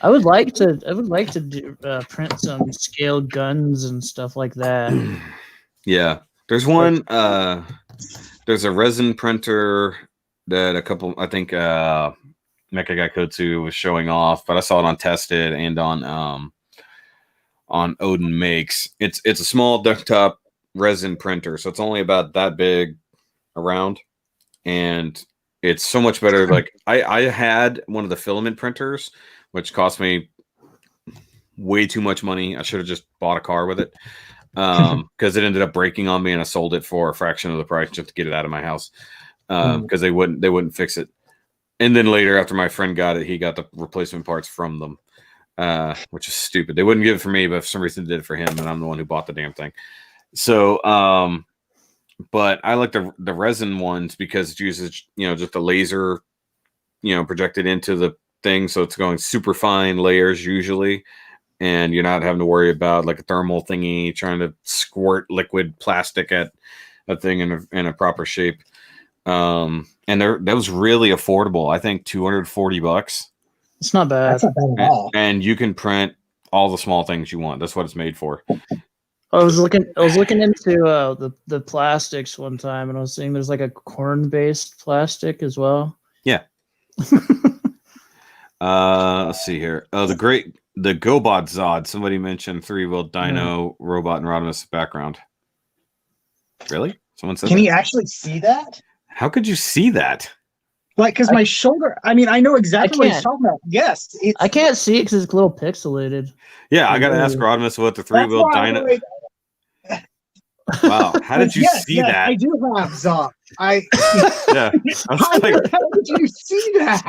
I would like to do, print some scaled guns and stuff like that. Yeah, there's one. There's a resin printer that a couple. I think Mecha Guy Kotsu was showing off, but I saw it on Tested and on Odin Makes. It's a small desktop resin printer, so it's only about that big around, and it's so much better. Like I had one of the filament printers, which cost me way too much money. I should have just bought a car with it because it ended up breaking on me, and I sold it for a fraction of the price just to get it out of my house because they wouldn't fix it. And then later, after my friend got it, he got the replacement parts from them, which is stupid. They wouldn't give it for me, but for some reason they did it for him, and I'm the one who bought the damn thing. So, but I like the resin ones because it uses just a laser, projected into the thing, so it's going super fine layers usually, and you're not having to worry about like a thermal thingy trying to squirt liquid plastic at a thing in a proper shape. And that was really affordable. I think $240. It's not bad. That's not bad at all. And you can print all the small things you want. That's what it's made for. I was looking into the plastics one time, and I was seeing there's like a corn-based plastic as well. Yeah. Let's see here. Oh, the GoBot Zod. Somebody mentioned 3-wheel Dino robot and Rodimus background. Really? Someone said. Can that? you actually see that? How could you see that? Like, because my shoulder. I mean, I know exactly what he's talking about. Yes, I can't see it because it's a little pixelated. Yeah, I got to ask Rodimus what the 3-wheel Dino. Wow, how did you see that? I do have Zod. Yeah. How did you see that?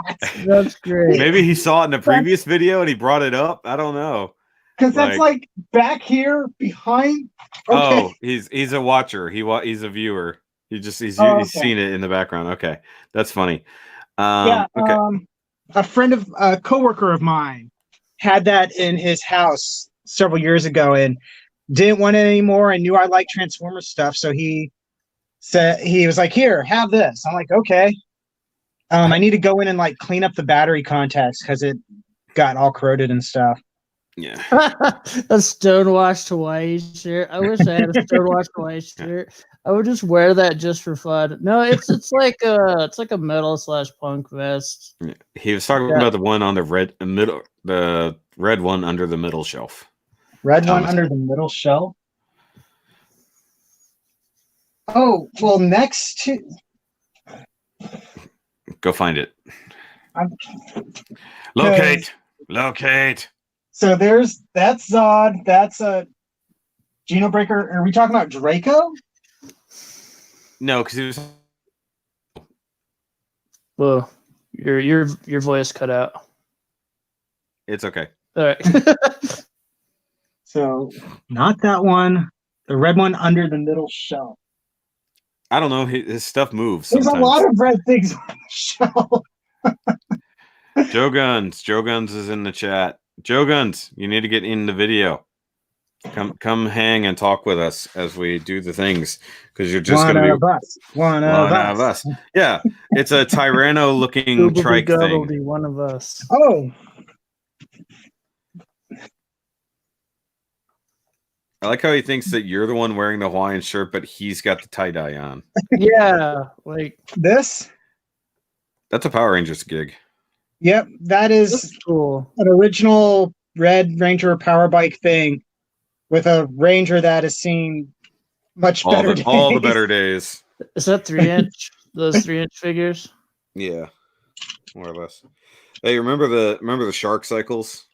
That's great. Maybe he saw it in the previous video and he brought it up. I don't know. Because that's like back here behind. Okay. Oh, he's a watcher. He's a viewer. He's seen it in the background. Okay, that's funny. Okay. A friend of a coworker of mine had that in his house several years ago and didn't want it anymore. I knew I liked Transformers stuff, so he was like, "Here, have this." I'm like, "Okay." I need to go in and like clean up the battery contacts because it got all corroded and stuff. Yeah. A stonewashed Hawaii shirt. I wish I had a stonewashed Hawaii shirt. I would just wear that just for fun. No, it's like a metal/punk vest. He was talking about the one on the the red one under the middle shelf. Red one under the middle shelf. Oh, well, next to. Go find it. Locate. So that's Zod. That's a Genobreaker. Are we talking about Draco? No, because he was Whoa, your voice cut out. It's okay. All right. So, not that one. The red one under the middle shelf. I don't know. His stuff moves. There's Sometimes. a lot of red things on the shelf. Joe Guns. Joe Guns is in the chat. Joe Guns, you need to get in the video. Come hang and talk with us as we do the things, because you're just going to be one of us. Yeah, it's a Tyranno looking trike thing. One of us. Oh, I like how he thinks that you're the one wearing the Hawaiian shirt, but he's got the tie dye on. Yeah, like this. That's a Power Rangers gig. Yep, that is cool. An original Red Ranger power bike thing with a Ranger that has seen much better days. All the better days. Is that 3-inch? Those 3-inch figures? Yeah, more or less. Hey, remember the shark cycles?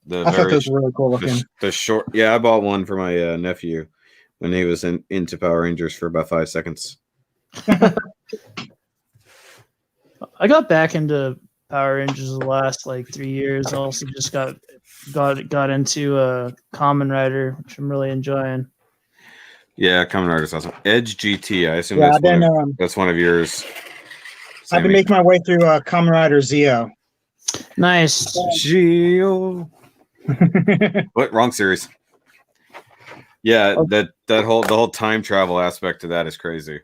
I thought those were really cool looking. The short, yeah, I bought one for my nephew when he was into Power Rangers for about 5 seconds. I got back into Power Rangers the last like 3 years. I also just got into Kamen Rider, which I'm really enjoying. Yeah, Kamen Rider's awesome. Edge GT, I assume that's one of yours. I've been making my way through Kamen Rider Zeo. Nice. Zeo. What? Wrong series. Yeah, the whole time travel aspect to that is crazy.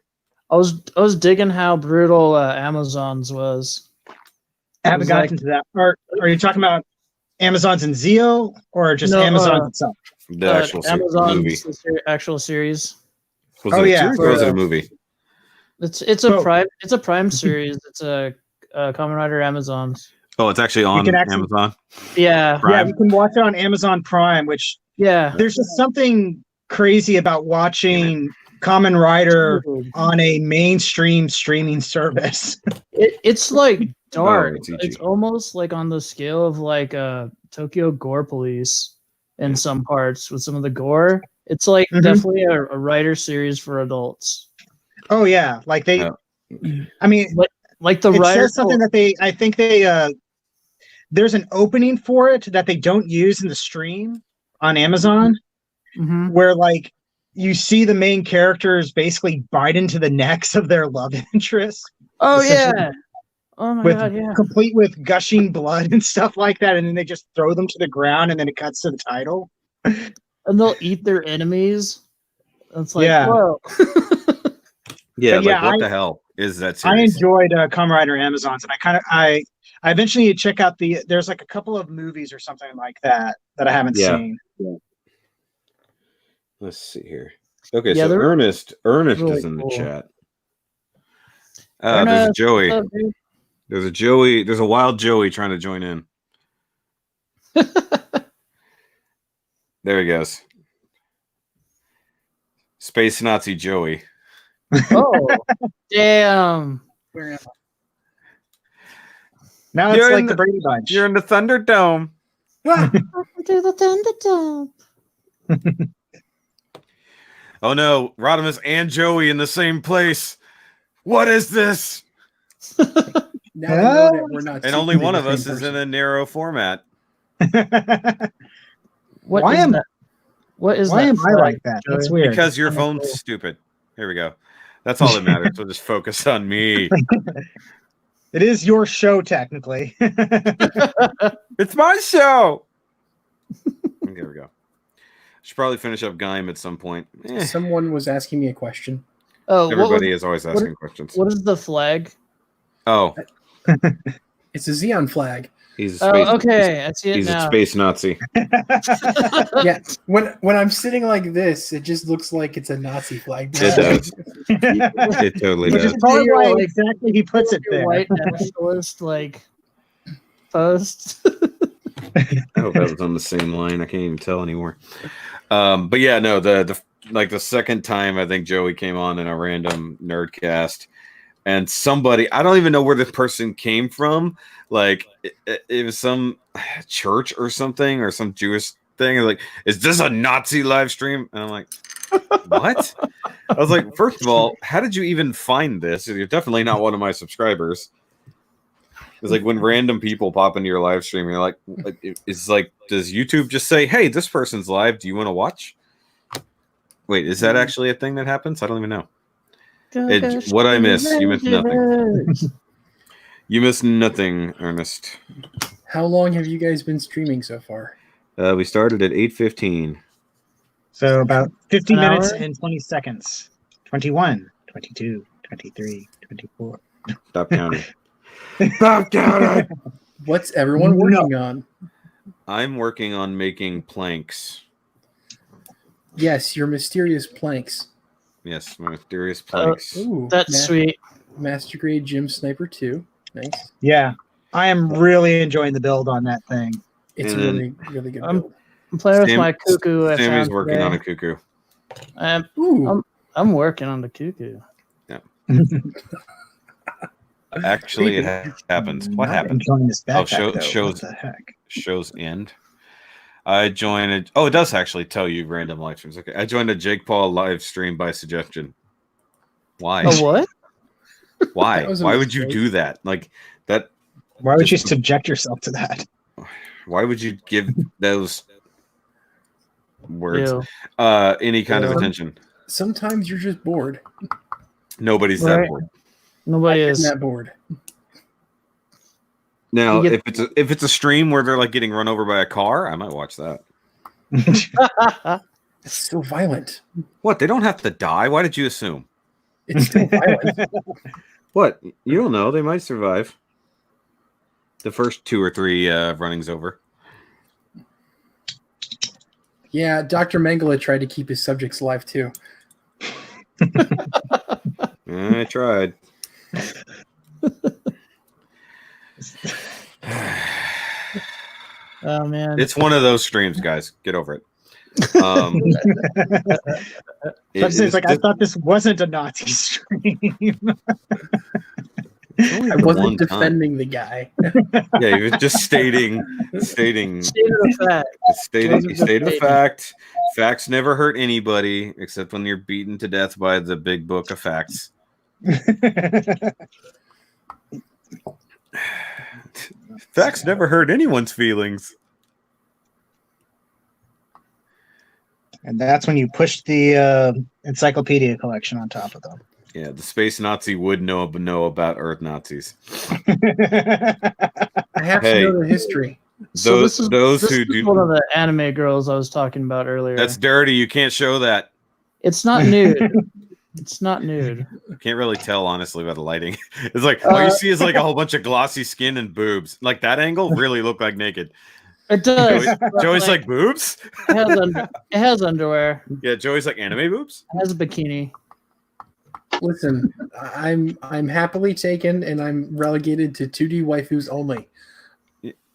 I was digging how brutal Amazon's was. I haven't gotten to that. Are you talking about Amazon's and Zeo, or just Amazon itself? The actual movie. Actual series. Was it a series or was it a movie? It's a Prime series. It's a Kamen Rider Amazon's. Oh, it's actually on Amazon. Yeah, Prime. Yeah, you can watch it on Amazon Prime. Which there's just something crazy about watching Kamen Rider on a mainstream streaming service. It's like dark. It's almost like on the scale of like Tokyo Gore Police in some parts with some of the gore. It's like definitely a writer series for adults. Oh yeah, like they. I mean, like the writer says something that I think there's an opening for it that they don't use in the stream on Amazon, where like you see the main characters basically bite into the necks of their love interest. Oh yeah. Oh my god, yeah. Complete with gushing blood and stuff like that, and then they just throw them to the ground, and then it cuts to the title. And they'll eat their enemies. It's like, whoa. What the hell is that series? I enjoyed Kamen Rider Amazons, and I eventually need to check out there's like a couple of movies or something like that I haven't seen. Yeah. Let's see here. Okay, so Ernest really is in the chat. There's a Joey. There's a Joey. There's a wild Joey trying to join in. There he goes. Space Nazi Joey. Oh, damn. Now it's like the Brady Bunch. You're in the Thunderdome. To the Thunderdome. Oh no, Rodimus and Joey in the same place. What is this? Now we know that we're not. And only one of us is in a narrow format. Why am I like that? That's weird. Because your phone's stupid. Here we go. That's all that matters. So just focus on me. It is your show, technically. It's my show. There we go. Should probably finish up Gaim at some point. Someone was asking me a question. Oh, everybody is always asking questions. What is the flag? Oh, it's a Xeon flag. He's a space, okay. I see it he's now. a space Nazi. Yeah, when I'm sitting like this, it just looks like it's a Nazi flag. It does. It totally does. Which is probably why exactly he puts it there. White nationalist post. I hope that was on the same line. I can't even tell anymore. But yeah, no, the second time I think Joey came on in a random nerdcast, and somebody, I don't even know where the person came from. Like it was some church or something or some Jewish thing. Like, is this a Nazi live stream? And I'm like, what? I was like, first of all, how did you even find this? You're definitely not one of my subscribers. It's like when random people pop into your live stream, you're like, it's like, does YouTube just say, "Hey, this person's live. Do you want to watch?" Wait, is that actually a thing that happens? I don't even know. What I miss? You missed nothing. You missed nothing, Ernest. How long have you guys been streaming so far? We started at 8:15. So about 50 An minutes hour? and 20 seconds. 21, 22, 23, 24. Stop counting. Stop counting. What's everyone working on? I'm working on making planks. Yes, your mysterious planks. Yes, my mysterious planks. Ooh, That's sweet. Master Grade Gym Sniper 2. Nice. Yeah, I am really enjoying the build on that thing. It's And a then- really, really good I'm- build. I'm playing with Sam- my cuckoo. I Sammy's found working today. on a cuckoo. Ooh, I'm working on the cuckoo. Actually, it happens. What Not happened? enjoying this backpack, show- though. shows- What the heck? Show's end. I joined it. Oh, it does actually tell you random live streams. Okay, I joined a Jake Paul live stream by suggestion. Why? A what? Why? That was a Why would you mistake. do that? Like that? Why would you Just- subject yourself to that? Why would you give those words Ew. any kind of Yeah. attention? sometimes you're just bored. Nobody's that Right. bored. Nobody I'm is. that bored. Now, You get- if it's a stream where they're like getting run over by a car, I might watch that. It's still violent. What? They don't have to die. Why did you assume? It's still violent. What? You don't know. They might survive. The first 2 or 3 runnings over. Yeah, Dr. Mengele tried to keep his subjects alive too. I tried. Oh man. It's one of those streams, guys. Get over it. It's like I thought this wasn't a Nazi stream. I wasn't defending the guy. Yeah, he was just stating State of the fact. state of fact. Facts never hurt anybody except when you're beaten to death by the big book of facts. Facts never hurt anyone's feelings. And that's when you push the encyclopedia collection on top of them. Yeah, the space Nazi would know about Earth Nazis. I have Hey. to know the history. So Those this who is do one of the anime girls I was talking about earlier. that's dirty. You can't show that. It's not nude. It's not nude. Can't really tell honestly by the lighting. It's like all you see is like a whole bunch of glossy skin and boobs. Like that angle really looked like naked. It does. but, Joey's like boobs. it has underwear. Yeah, Joey's like anime boobs. It has a bikini. Listen, I'm happily taken, and I'm relegated to 2D waifus only.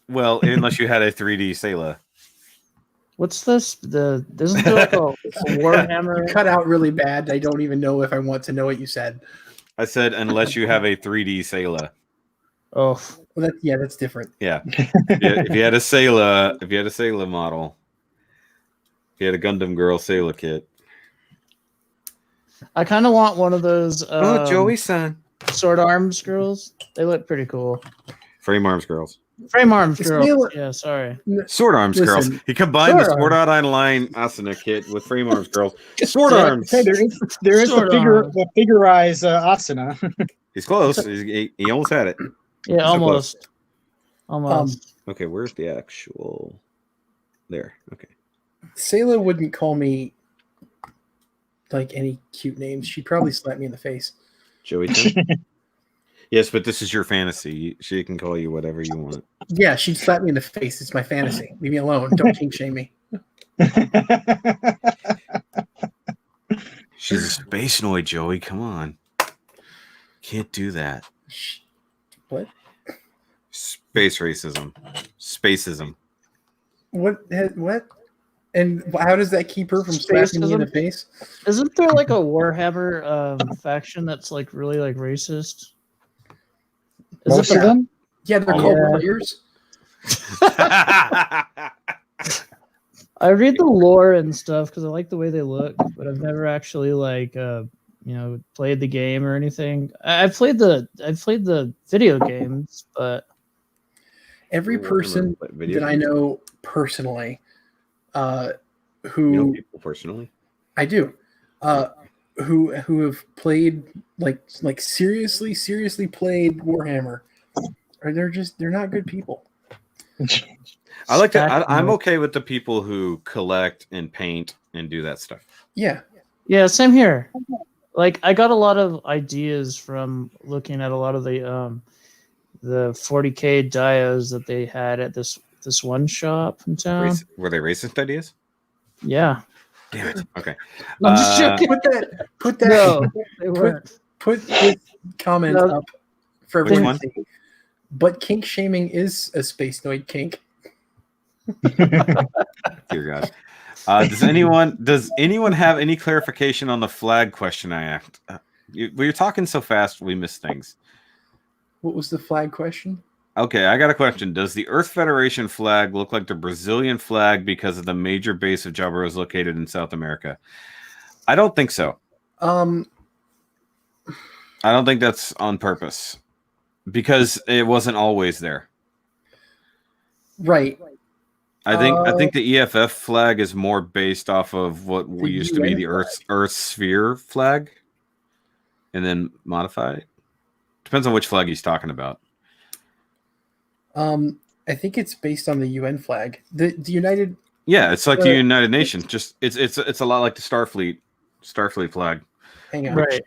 Well, unless you had a 3D Sayla. What's this? Isn't there like a Warhammer? Cut out really bad. I don't even know if I want to know what you said. I said unless you have a 3D Sayla. Oh, Well, that's different. Yeah. If you had a Sayla model, if you had a Gundam Girl Sayla kit. I kind of want one of those. San. Sword Arms girls. They look pretty cool. Frame Arms Girls. Frame Arms It's girls. real- Yeah, sorry. Sword Arms Listen, Girls. He combined the Sword Sword Art Online Asuna kit with Frame Arms Girls. Sword Yeah. Arms. Hey, there is Sort the figurized asana. He's close. He almost had it. Yeah, So almost. Almost. Okay, where's the actual? There. Okay. Sayla wouldn't call me like any cute names. She'd probably slap me in the face. Joey. Tim? Yes, but this is your fantasy. She can call you whatever you want. Yeah, she'd slap me in the face. It's my fantasy. Leave me alone. Don't kink shame me. She's a space noid, Joey. Come on. Can't do that. What? Space racism. Spacism. What? And how does that keep her from slapping me in the face? Isn't there like a Warhammer faction that's like really like racist? Is Most it of the, them? Yeah, they're Yeah. called warriors. I read the lore and stuff because I like the way they look, but I've never actually like played the game or anything. I've played the video games, but Every person that I know personally, who you know people personally, I do, who have played like seriously played Warhammer, or they're not good people. I like to. I'm okay with the people who collect and paint and do that stuff. Yeah. Yeah, same here. Like I got a lot of ideas from looking at a lot of the 40K dios that they had at this one shop in town. Were they racist ideas? Yeah. Damn it. Okay. I'm just joking. Put that. No, they weren't. Put this comment up for everyone to see. But kink shaming is a space noid kink. Dear God. Does anyone have any clarification on the flag question I asked? We were talking so fast we missed things. What was the flag question? Okay, I got a question. Does the Earth Federation flag look like the Brazilian flag because of the major base of Jabra is located in South America? I don't think so. I don't think that's on purpose because it wasn't always there. Right. I think the EFF flag is more based off of what we used to be the Earth sphere flag, and then modified. Depends on which flag he's talking about. I think it's based on the UN flag. The United. Yeah, it's like the United Nations. Just it's a lot like the Starfleet flag. Hang on. Right.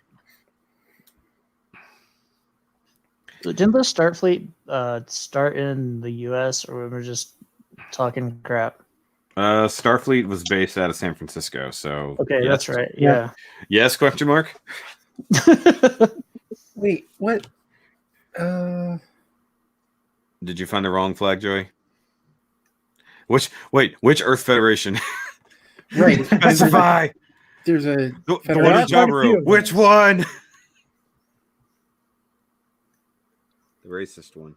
Didn't the Starfleet start in the U.S. or we're just talking crap? Starfleet was based out of San Francisco, so okay, yes. That's right. Yeah. Yes? Question mark. Wait, what? Did you find the wrong flag, Joey? Which Earth Federation? Right. Specify. There's a the one in Jabro. Which one? The racist one.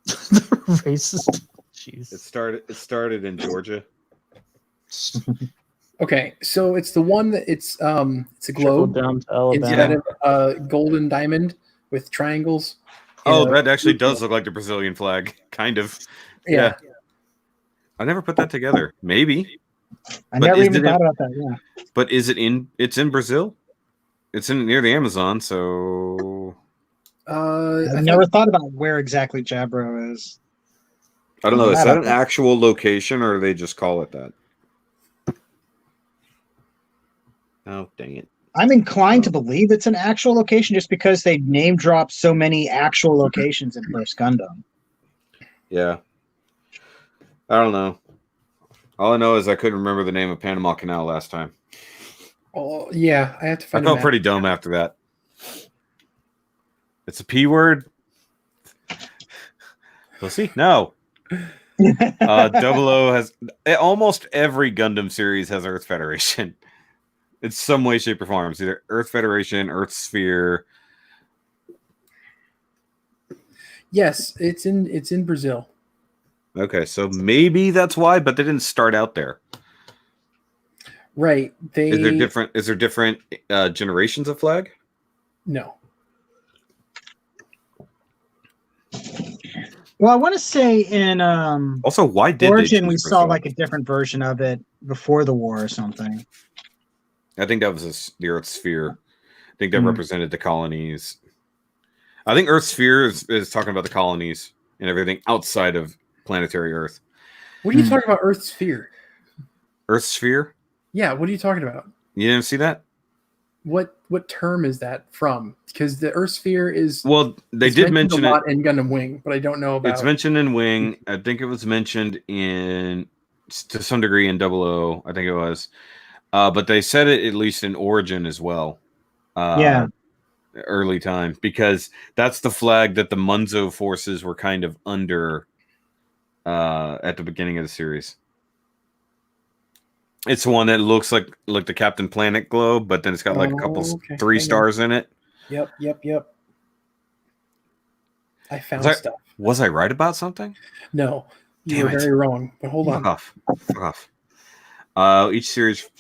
The racist. Jeez. It started in Georgia. Okay, so it's the one that it's a globe down to Alabama. instead of a golden diamond with triangles. Oh, that actually does look like the Brazilian flag, kind of. Yeah. I never put that together. Maybe. I never even thought about that. Yeah. But is it in? It's in Brazil. It's in near the Amazon. So. I've never thought about where exactly Jabro is. I don't know. Is that an actual location, or do they just call it that? Oh, dang it. I'm inclined to believe it's an actual location just because they name dropped so many actual locations in First Gundam. Yeah. I don't know. All I know is I couldn't remember the name of Panama Canal last time. Oh, yeah. I have to find I felt pretty dumb after that. It's a P word. We'll see. No. 00 has almost every Gundam series has Earth Federation. It's some way, shape, or form. It's either Earth Federation, Earth Sphere. Yes, it's in Brazil. Okay, so maybe that's why, but they didn't start out there. Right. Is there different generations of flag? No. Well, I want to say in also, why did Origin we saw like a different version of it before the war or something. I think that was the Earth Sphere. I think that represented the colonies. I think Earth Sphere is talking about the colonies and everything outside of planetary Earth. What are you talking about, Earth Sphere? Earth Sphere? Yeah, what are you talking about? You didn't see that? What term is that from? Because the Earth Sphere is they did mention a lot in Gundam Wing, but I don't know about. It's mentioned in Wing. I think it was mentioned to some degree in 00. I think it was, but they said it at least in Origin as well. Early time, because that's the flag that the Munzo forces were kind of under at the beginning of the series. It's the one that looks like the Captain Planet globe, but then it's got like a couple 3 stars in it. Yep. I found stuff. Was I right about something? No, you were very wrong. But hold on. Fuck off. Each series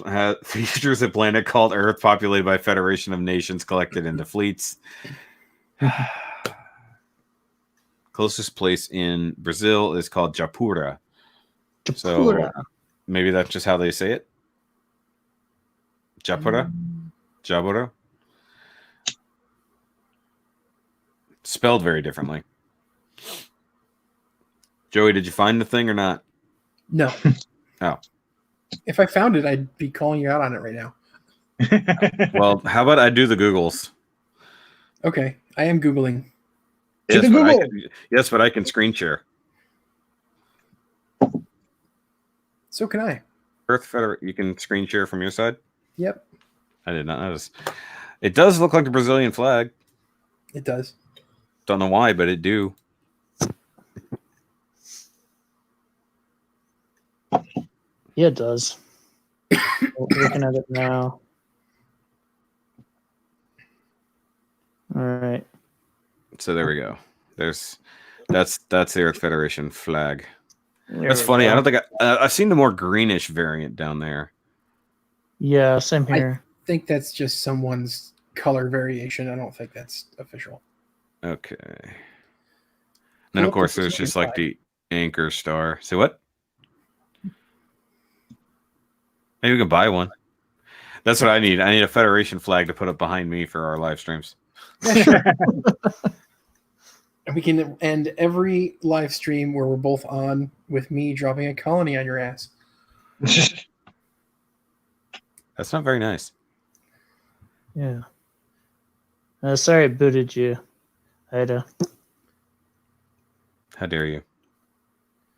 features a planet called Earth, populated by a federation of nations collected into fleets. closest place in Brazil is called Japura. Japura. So maybe that's just how they say it. Japura? Japura? Spelled very differently. Joey, did you find the thing or not? No. Oh. If I found it, I'd be calling you out on it right now. Well, how about I do the Googles? Okay, I am Googling. Yes, but I can screen share. So can I. Earth Federation, you can screen share from your side? Yep. I did not notice. It does look like the Brazilian flag. It does. Don't know why, but it do. Yeah, it does. Looking at it now. All right. So there we go. That's the Earth Federation flag. There That's we funny. go. I don't think I've seen the more greenish variant down there. Yeah, same here. I think that's just someone's color variation. I don't think that's official. Okay. Then of course there's just like the anchor star. Say what? Maybe we can buy one. That's what I need. I need a Federation flag to put up behind me for our live streams. Yeah, sure. And we can end every live stream where we're both on with me dropping a colony on your ass. That's not very nice. Yeah. Sorry, I booted you. How dare you?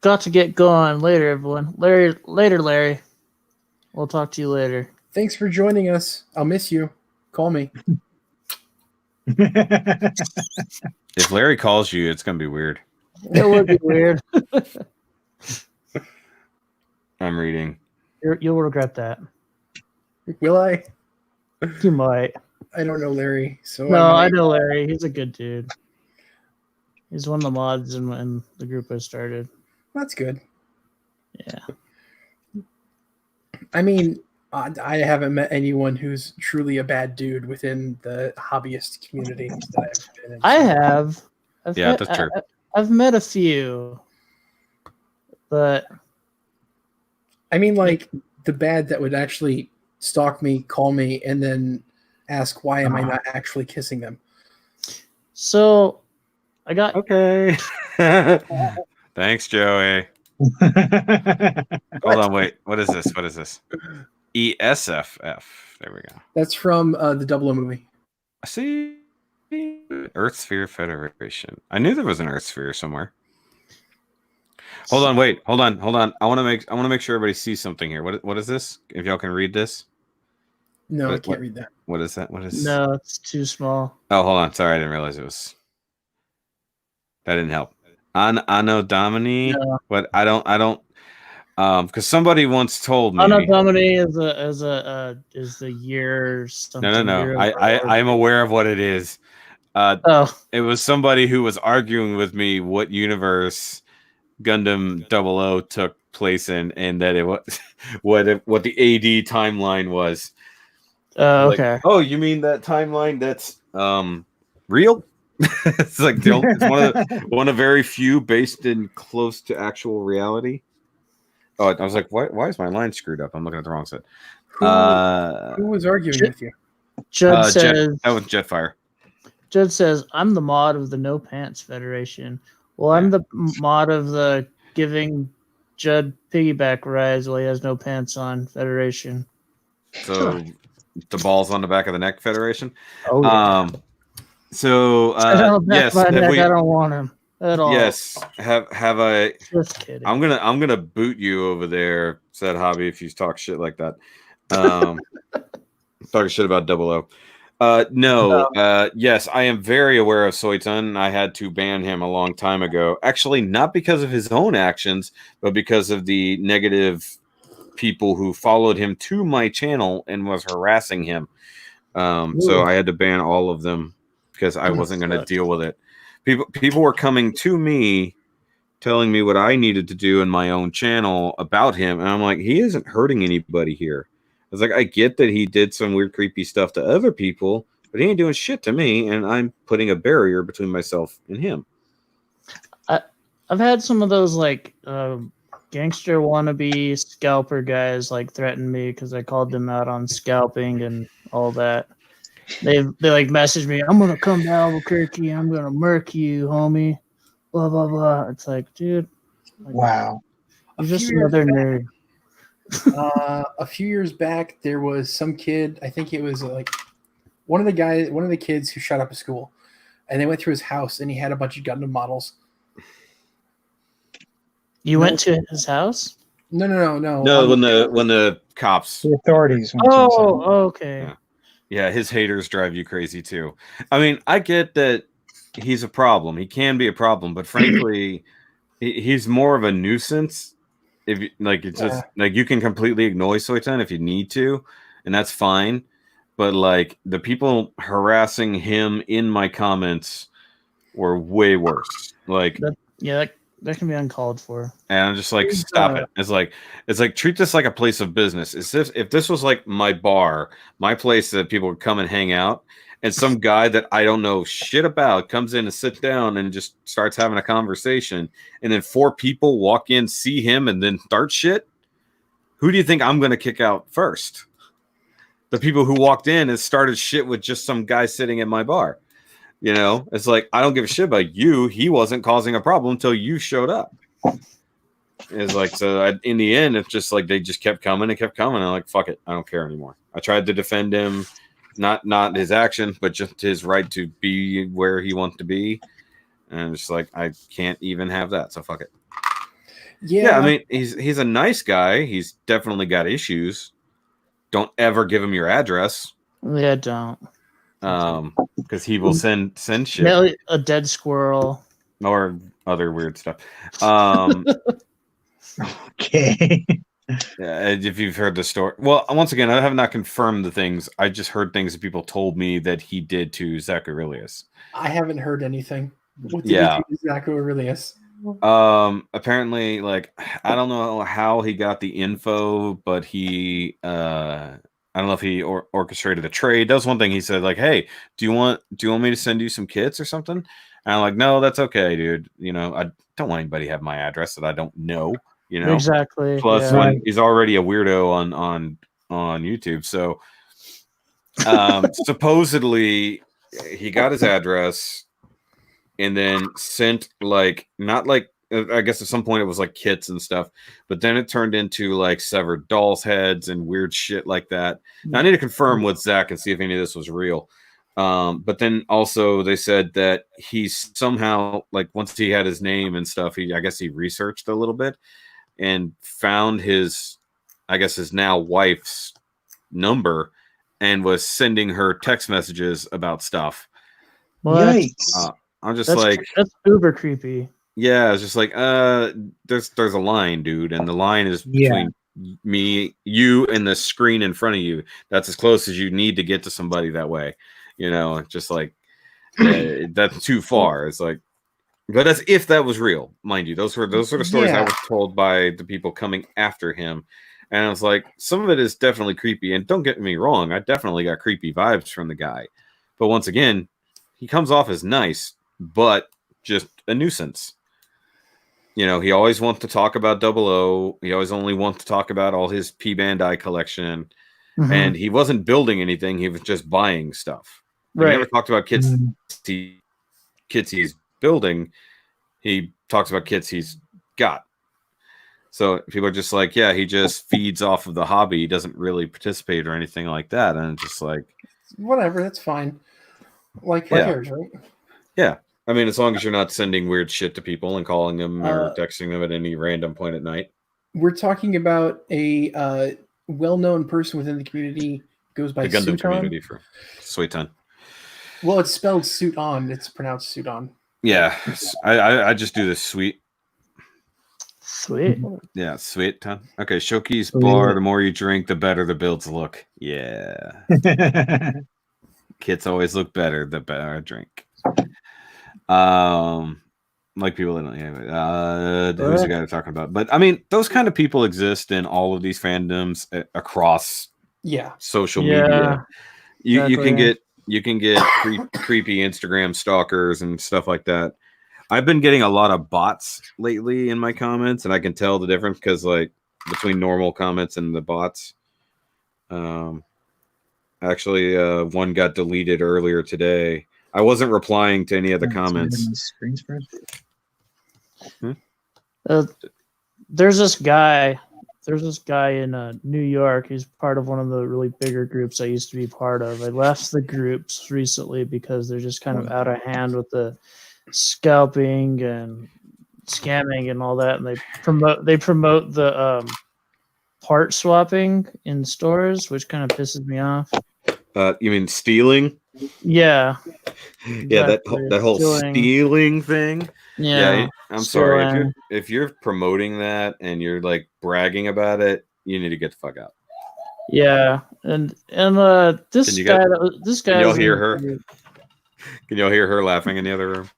Got to get going. Later, everyone. Larry. We'll talk to you later. Thanks for joining us. I'll miss you. Call me. If Larry calls you, it's gonna be weird. It would be weird. I'm reading. You'll regret that. Will I? You might. I don't know Larry. So No, I know Larry. He's a good dude. He's one of the mods in the group I started. That's good. Yeah. I mean, I haven't met anyone who's truly a bad dude within the hobbyist community that I've been in. I have. That's true. I've met a few, but I mean, like the bad that would actually stalk me, call me, and then ask why am I not actually kissing them. So I got okay. Thanks, Joey. Hold on, wait. What is this? ESFF. There we go. That's from the Double O movie. I see. Earth Sphere Federation. I knew there was an Earth Sphere somewhere. Hold on. I want to make sure everybody sees something here. What is this? If y'all can read this. No, I can't read that. What is that? No, it's too small. Oh, hold on. Sorry, I didn't realize it was. That didn't help. Anno Domini, no. But I don't. Because somebody once told me Anno Domini is the year something. No. I'm aware of what it is. It was somebody who was arguing with me what universe Gundam 00 took place in, and that it was what the AD timeline was. Okay. Like, oh, you mean that timeline that's real? It's like it's one of very few based in close to actual reality. Oh, I was like, why is my line screwed up? I'm looking at the wrong side. Who was arguing with you? Judd says that was Jetfire. Judd says, I'm the mod of the No Pants Federation. Well, I'm the mod of the giving Judd piggyback rides while he has no pants on Federation. So the balls on the back of the neck Federation. Oh, yeah. So yes, I don't want him at all. Yes, have I? Just kidding. I'm gonna boot you over there, said Hobby, if you talk shit like that. Talking shit about 00. Yes, I am very aware of Soitun. I had to ban him a long time ago. Actually, not because of his own actions, but because of the negative people who followed him to my channel and was harassing him. So I had to ban all of them because I wasn't going to deal with it. People were coming to me telling me what I needed to do in my own channel about him. And I'm like, he isn't hurting anybody here. I was like, I get that he did some weird, creepy stuff to other people, but he ain't doing shit to me. And I'm putting a barrier between myself and him. I've had some of those like gangster wannabe scalper guys like threaten me because I called them out on scalping and all that. They like messaged me, I'm gonna come to Albuquerque, I'm gonna murk you, homie. Blah blah blah. It's like, dude, like, Wow. you're just another nerd. A few years back, there was some kid. I think it was like one of the kids who shot up a school, and they went through his house, and he had a bunch of Gundam models. You went to his house? No. No, when the cops, The authorities. went to Oh, okay. yeah, his haters drive you crazy too. I mean, I get that he's a problem. He can be a problem, but frankly, he's more of a nuisance. If you, like, it's just like you can completely ignore Soitan if you need to, and that's fine. But like the people harassing him in my comments were way worse. Like, that can be uncalled for. and I'm just like, stop it. It's like treat this like a place of business. If this was like my bar, my place that people would come and hang out, and some guy that I don't know shit about comes in and sits down and just starts having a conversation, and then 4 people walk in, see him, and then start shit, who do you think I'm going to kick out first? The people who walked in and started shit with just some guy sitting at my bar. You know, it's like, I don't give a shit about you. He wasn't causing a problem until you showed up. It's like, so in the end, it's just like they just kept coming and kept coming. I'm like, fuck it, I don't care anymore. I tried to defend him. Not his action, but just his right to be where he wants to be. And I'm just like, I can't even have that. So fuck it. Yeah, I mean, he's a nice guy. He's definitely got issues. Don't ever give him your address. Yeah, don't. Because he will send shit. Yeah, a dead squirrel. Or other weird stuff. Okay. Yeah, if you've heard the story. Well, once again, I have not confirmed the things. I just heard things that people told me that he did to Zach Aurelius. I haven't heard anything. What did he do to Zach Aurelius? Apparently, like, I don't know how he got the info, but he I don't know if he orchestrated a trade. That was one thing he said, like, hey, do you want me to send you some kits or something? And I'm like, no, that's okay, dude. You know, I don't want anybody to have my address that I don't know. You know, exactly. Plus, when he's already a weirdo on YouTube, so supposedly he got his address and then sent not like I guess at some point it was like kits and stuff, but then it turned into like severed dolls' heads and weird shit like that. Now, I need to confirm with Zach and see if any of this was real. But then also they said that he's somehow, like, once he had his name and stuff, I guess he researched a little bit and found his now wife's number and was sending her text messages about stuff. Yikes. I'm just that's uber creepy. Yeah, it's just like there's a line, dude, and the line is between me, you, and the screen in front of you. That's as close as you need to get to somebody that way. You know, just like that's too far. It's like, but that's if that was real, mind you. Those were the stories I was told by the people coming after him, and I was like, some of it is definitely creepy. And don't get me wrong, I definitely got creepy vibes from the guy, but once again, he comes off as nice, but just a nuisance. You know, he always wants to talk about 00. He always only wants to talk about all his P Bandai collection, and he wasn't building anything. He was just buying stuff. He never talked about kits he's building. He talks about kits he's got. So people are just like, yeah, he just feeds off of the hobby. He doesn't really participate or anything like that. And it's just like, whatever, that's fine. Like, who cares, right? Yeah. I mean, as long as you're not sending weird shit to people and calling them or texting them at any random point at night. We're talking about a well-known person within the community, goes by the Gundam Suiton. Community for Suiton. Well, it's spelled Suiton. It's pronounced Suiton. Yeah, I just do this sweet. Sweet. Yeah, sweet ton. Okay, Shoky's bar. The more you drink, the better the builds look. Yeah. Kits always look better the better I drink. Like people that don't. Who's the guy they're talking about? But I mean, those kind of people exist in all of these fandoms across. Social media. You can get creepy Instagram stalkers and stuff like that. I've been getting a lot of bots lately in my comments, and I can tell the difference because like between normal comments and the bots. Actually, one got deleted earlier today. I wasn't replying to any of the comments. There's this guy in New York. He's part of one of the really bigger groups I used to be part of. I left the groups recently because they're just kind of out of hand with the scalping and scamming and all that. And they promote the part swapping in stores, which kind of pisses me off. You mean stealing? Yeah. Yeah, that whole stealing thing. Yeah, I'm sorry. If you're promoting that and you're like bragging about it, you need to get the fuck out. Yeah, and this guy. Can y'all hear her? Can y'all hear her laughing in the other room?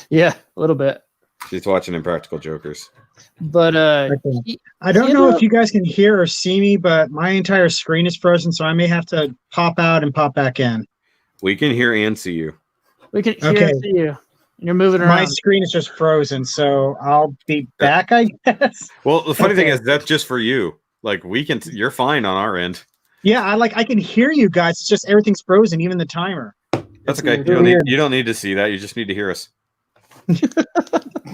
Yeah, a little bit. She's watching Impractical Jokers. But I don't know if you guys can hear or see me, but my entire screen is frozen, so I may have to pop out and pop back in. We can hear and see you. We can hear and see you. You're moving around. My screen is just frozen, so I'll be back, I guess. Well, the funny thing is that's just for you. Like you're fine on our end. Yeah, I can hear you guys. It's just everything's frozen, even the timer. That's okay. You don't need to see that. You just need to hear us.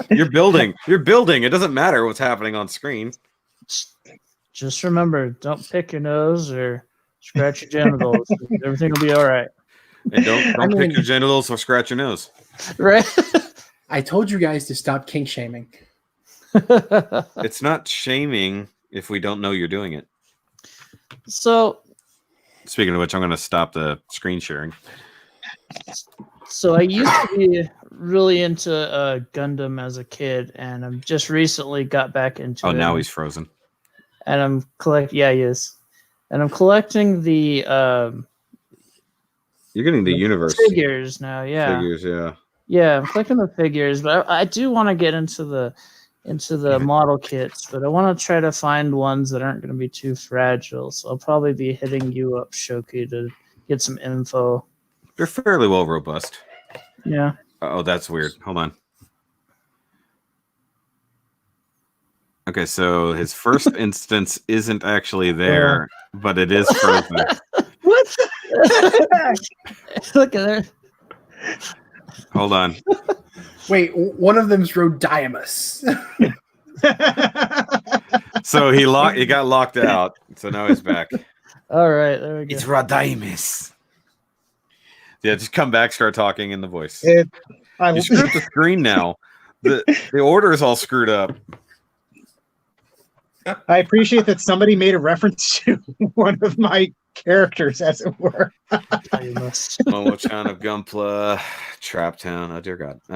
You're building. It doesn't matter what's happening on screen. Just remember, don't pick your nose or scratch your genitals. Everything will be all right. And don't pick your genitals or scratch your nose. Right. I told you guys to stop kink shaming. It's not shaming if we don't know you're doing it. So, speaking of which, I'm going to stop the screen sharing. So I used to be really into Gundam as a kid, and I'm just recently got back into it. Oh, now he's frozen. And I'm he is. And I'm collecting the you're getting the universe figures now, yeah. Figures, yeah. Yeah, I'm collecting the figures, but I do want to get into the model kits, but I want to try to find ones that aren't going to be too fragile. So I'll probably be hitting you up, Shoky, to get some info. They're fairly well robust. Yeah. Oh, that's weird. Hold on. Okay, so his first instance isn't actually there, but it is frozen. What? Look at her. Hold on. Wait, one of them's Rodimus. So he got locked out. So now he's back. All right, there we go. It's Rodimus. Yeah, just come back, start talking in the voice. You screwed up the screen now. The order is all screwed up. I appreciate that somebody made a reference to one of my characters, as it were. Momo-chan of Gunpla, Trap Town. Oh dear God. Do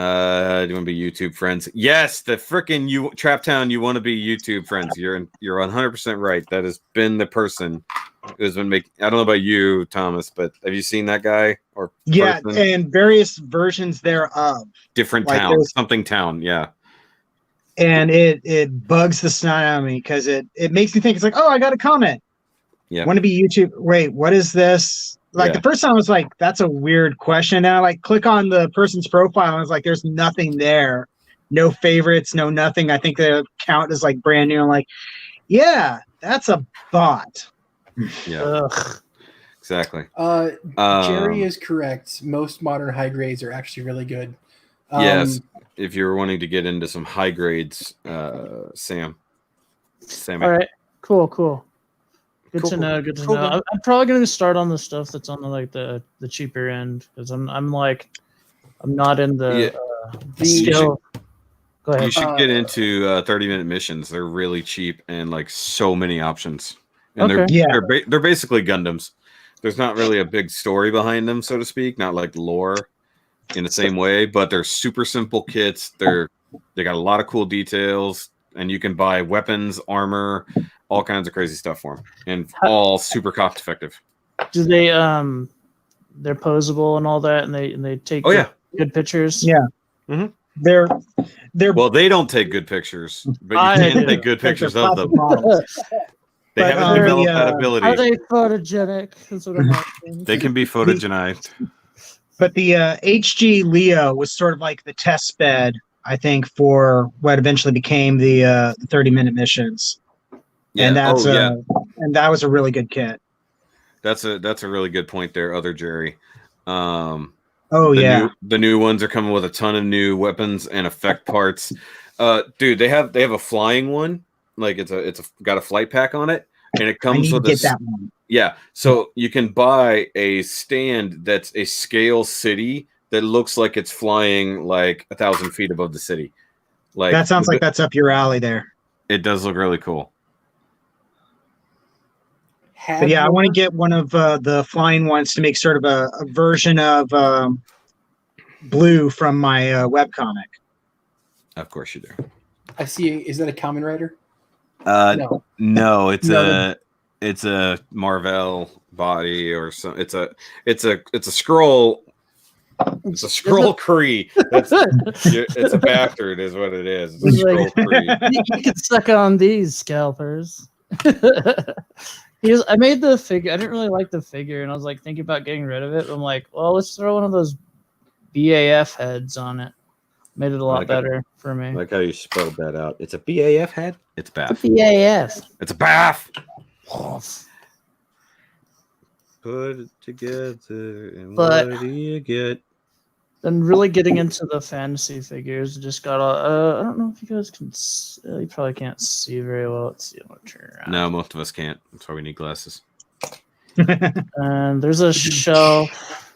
you want to be YouTube friends? Yes, the frickin' Trap Town. You want to be YouTube friends? You're 100% right. That has been the person who's been making. I don't know about you, Thomas, but have you seen that guy or? Yeah, person? and various versions thereof. Different town, something town. Yeah. And it bugs the snot out of me because it makes me think it's like, oh, I got a comment. Yeah. Want to be YouTube? Wait, what is this? Like the first time I was like, that's a weird question. And I like click on the person's profile and I was like, there's nothing there. No favorites, no nothing. I think the account is like brand new. I'm like, yeah, that's a bot. Yeah. Ugh. Exactly. Jerry is correct. Most modern high grades are actually really good. Yes. If you're wanting to get into some high grades, Sammy. All right. Cool. Good to know. I'm probably going to start on the stuff that's on the cheaper end because I'm not in the skill. Go ahead. You should get into 30-minute missions. They're really cheap and like so many options. And they're basically Gundams. There's not really a big story behind them, so to speak. Not like lore in the same way, but they're super simple kits. They got a lot of cool details, and you can buy weapons, armor, all kinds of crazy stuff for them, and all super cost effective. Do they they're posable and all that, and they take good pictures? Yeah. Mm-hmm. They're well, they don't take good pictures, but you can take good pictures of them. They haven't developed that ability. Are they photogenic? That's what I'm asking. They can be photogenic. But the HG Leo was sort of like the test bed, I think, for what eventually became the 30-minute missions. Yeah. And that's yeah. And that was a really good kit. That's a really good point there, other Jerry. The new ones are coming with a ton of new weapons and effect parts. Dude, they have a flying one, like it's got a flight pack on it, and it comes with that one. Yeah, so you can buy a stand that's a scale city that looks like it's flying like 1,000 feet above the city. Like that sounds like that's up your alley there. It does look really cool. But yeah, I want to get one of the flying ones to make sort of a version of Blue from my webcomic. Of course you do. I see. Is that a Kamen Rider? No, it's a Marvel body or something. It's a scroll. It's a scroll Kree. It's a bastard, is what it is. It's a scroll Kree. You can suck on these scalpers. I made the figure. I didn't really like the figure, and I was like thinking about getting rid of it. But I'm like, well, let's throw one of those BAF heads on it. Made it a lot better for me. I like how you spelled that out. It's a BAF head? It's BAF. BAF. It's a BAF. Put it together, and what do you get? Then really getting into the fantasy figures, just got I don't know if you guys can. You probably can't see very well. Let's see. I'm gonna turn around. No, most of us can't. That's why we need glasses. And there's a shelf.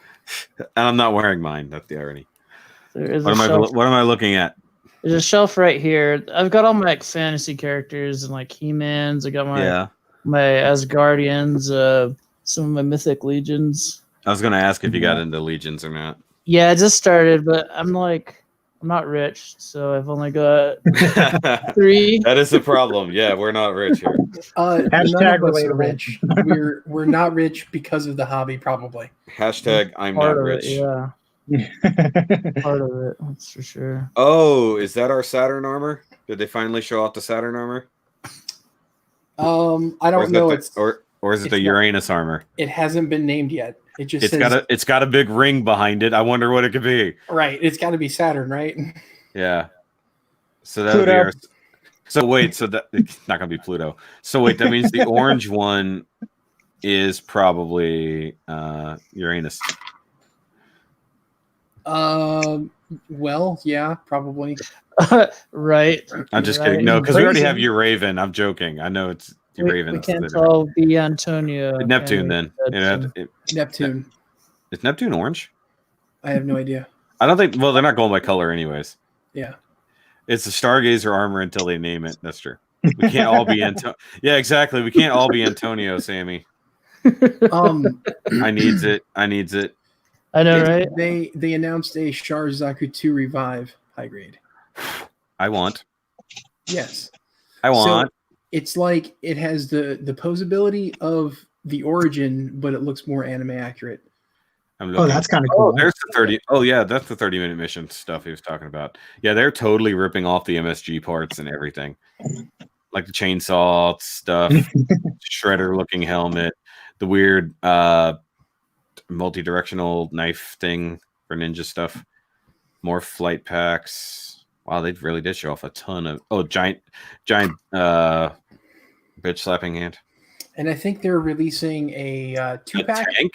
And I'm not wearing mine. That's the irony. There is what am I looking at? There's a shelf right here. I've got all my like fantasy characters and like He-Mans. I got my Asgardians, some of my mythic legions. I was gonna ask if you got into legions or not. Yeah, I just started, but I'm not rich, so I've only got 3. That is the problem. Yeah, we're not rich here. Hashtag related rich. We're not rich because of the hobby, probably. Hashtag I'm not rich. Yeah. Part of it, that's for sure. Oh, is that our Saturn armor? Did they finally show off the Saturn armor? I don't know. Or is it the Uranus armor? It hasn't been named yet. It's got a big ring behind it. I wonder what it could be. Right. It's got to be Saturn, right? Yeah. So that would be our. So wait. So that it's not gonna be Pluto. So wait. That means the orange one is probably Uranus. Well, yeah, probably. Right. I'm just kidding. No, because we already have Uraven. I'm joking. I know it's Uraven. We can't all be Antonio. Neptune then. Neptune. Is Neptune orange? I have no idea. I don't think. Well, they're not going by color, anyways. Yeah. It's the Stargazer armor until they name it. That's true. We can't all be Antonio. Yeah, exactly. We can't all be Antonio, Sammy. I needs it. I know, right? They announced a Char Zaku 2 Revive high grade. I want. Yes. I want. So it's like it has the posability of the Origin, but it looks more anime accurate. That's kind of cool. There's the 30. Oh yeah, that's the 30-minute mission stuff he was talking about. Yeah, they're totally ripping off the MSG parts and everything, like the chainsaw stuff, shredder-looking helmet, the weird multi-directional knife thing for ninja stuff, more flight packs. Wow, they really did show off a ton of giant bitch slapping hand. And I think they're releasing a 2-pack. Tank.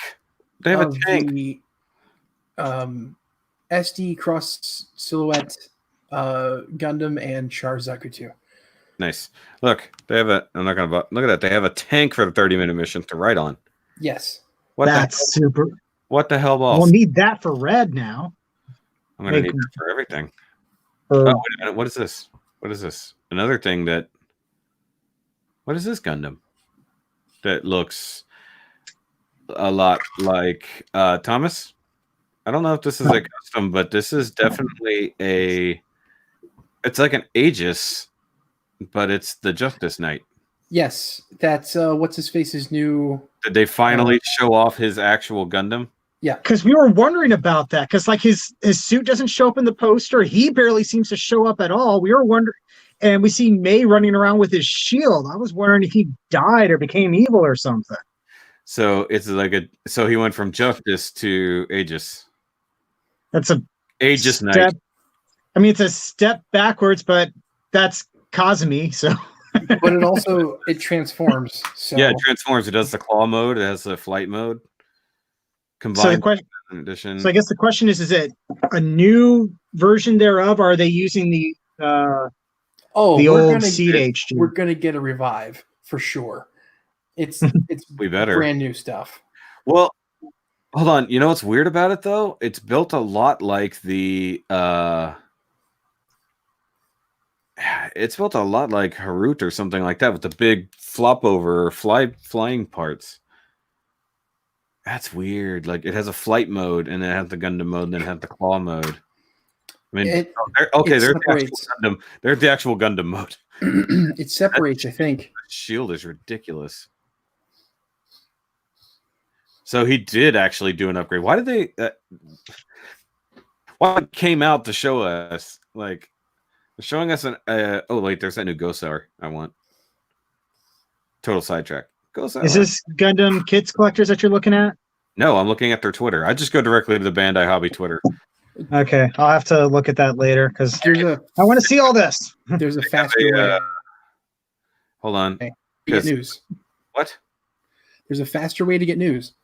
They have a tank. The SD Cross Silhouette Gundam and Char Zaku 2. Nice. Look, they have a. I'm not gonna. Look at that. They have a tank for the 30-minute mission to ride on. Yes. That's super. What the hell, boss? We'll need that for red now. I'm gonna need that for everything. Oh, wait a minute. What is this? What is this? Another thing that. What is this Gundam? That looks a lot like Thomas. I don't know if this is a custom, but this is definitely it's like an Aegis, but it's the Justice Knight. Yes, that's what's his face's new. Did they finally show off his actual Gundam? Yeah, because we were wondering about that. Because like his suit doesn't show up in the poster, he barely seems to show up at all. We were wondering, and we see May running around with his shield. I was wondering if he died or became evil or something. So it's like so he went from Justice to Aegis. That's a Aegis step. Knight. I mean, it's a step backwards, but that's Kazumi. So, But it transforms. So Yeah, it transforms. It does the claw mode. It has the flight mode. so the Combined question. edition. So I guess the question is it a new version thereof? Or are they using the we're old gonna Seed get, HG? we're gonna get a revive for sure. It's We better. brand new stuff. Well, hold on. You know what's weird about it though? It's built a lot like the it's built a lot like Harut or something like that with the big flop over flying parts. That's weird. Like it has a flight mode and then it has the Gundam mode and then it has the claw mode. I mean, there's the actual Gundam mode. It separates, I think. Shield is ridiculous. So he did actually do an upgrade. Why did they? Why it came out to show us? Like, they're showing us an. Oh wait, there's that new Ghost Hour I want. Total sidetrack. Ghost Hour. Is this Gundam Kits Collectors that you're looking at? No, I'm looking at their Twitter. I just go directly to the Bandai Hobby Twitter. Okay, I'll have to look at that later because I want to see all this. There's a faster way. Hold on. To get news. What? There's a faster way to get news.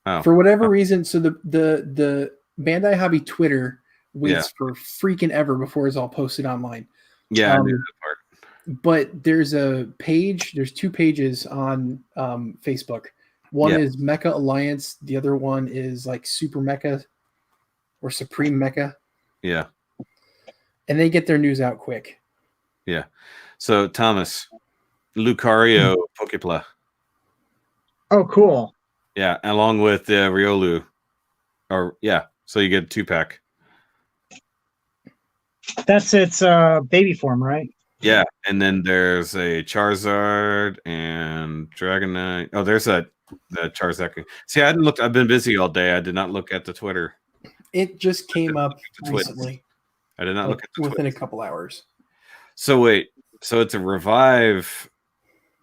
Oh. For whatever reason, so the Bandai Hobby Twitter waits for freaking ever before it's all posted online. Yeah, I knew that part. But there's a page. There's 2 pages on Facebook. One is Mecha Alliance. The other one is like Super Mecha or Supreme Mecha. Yeah. And they get their news out quick. Yeah. So Thomas, Lucario Pokepla. Oh, cool. Yeah, along with Riolu. So you get a 2-pack. That's its baby form, right? Yeah, and then there's a Charizard and Dragonite. Oh, there's the Charizard. See, I hadn't looked. I've been busy all day. I did not look at the Twitter. It just came up recently. I did not look at the within Twitter. a couple hours. So wait, so it's a revive.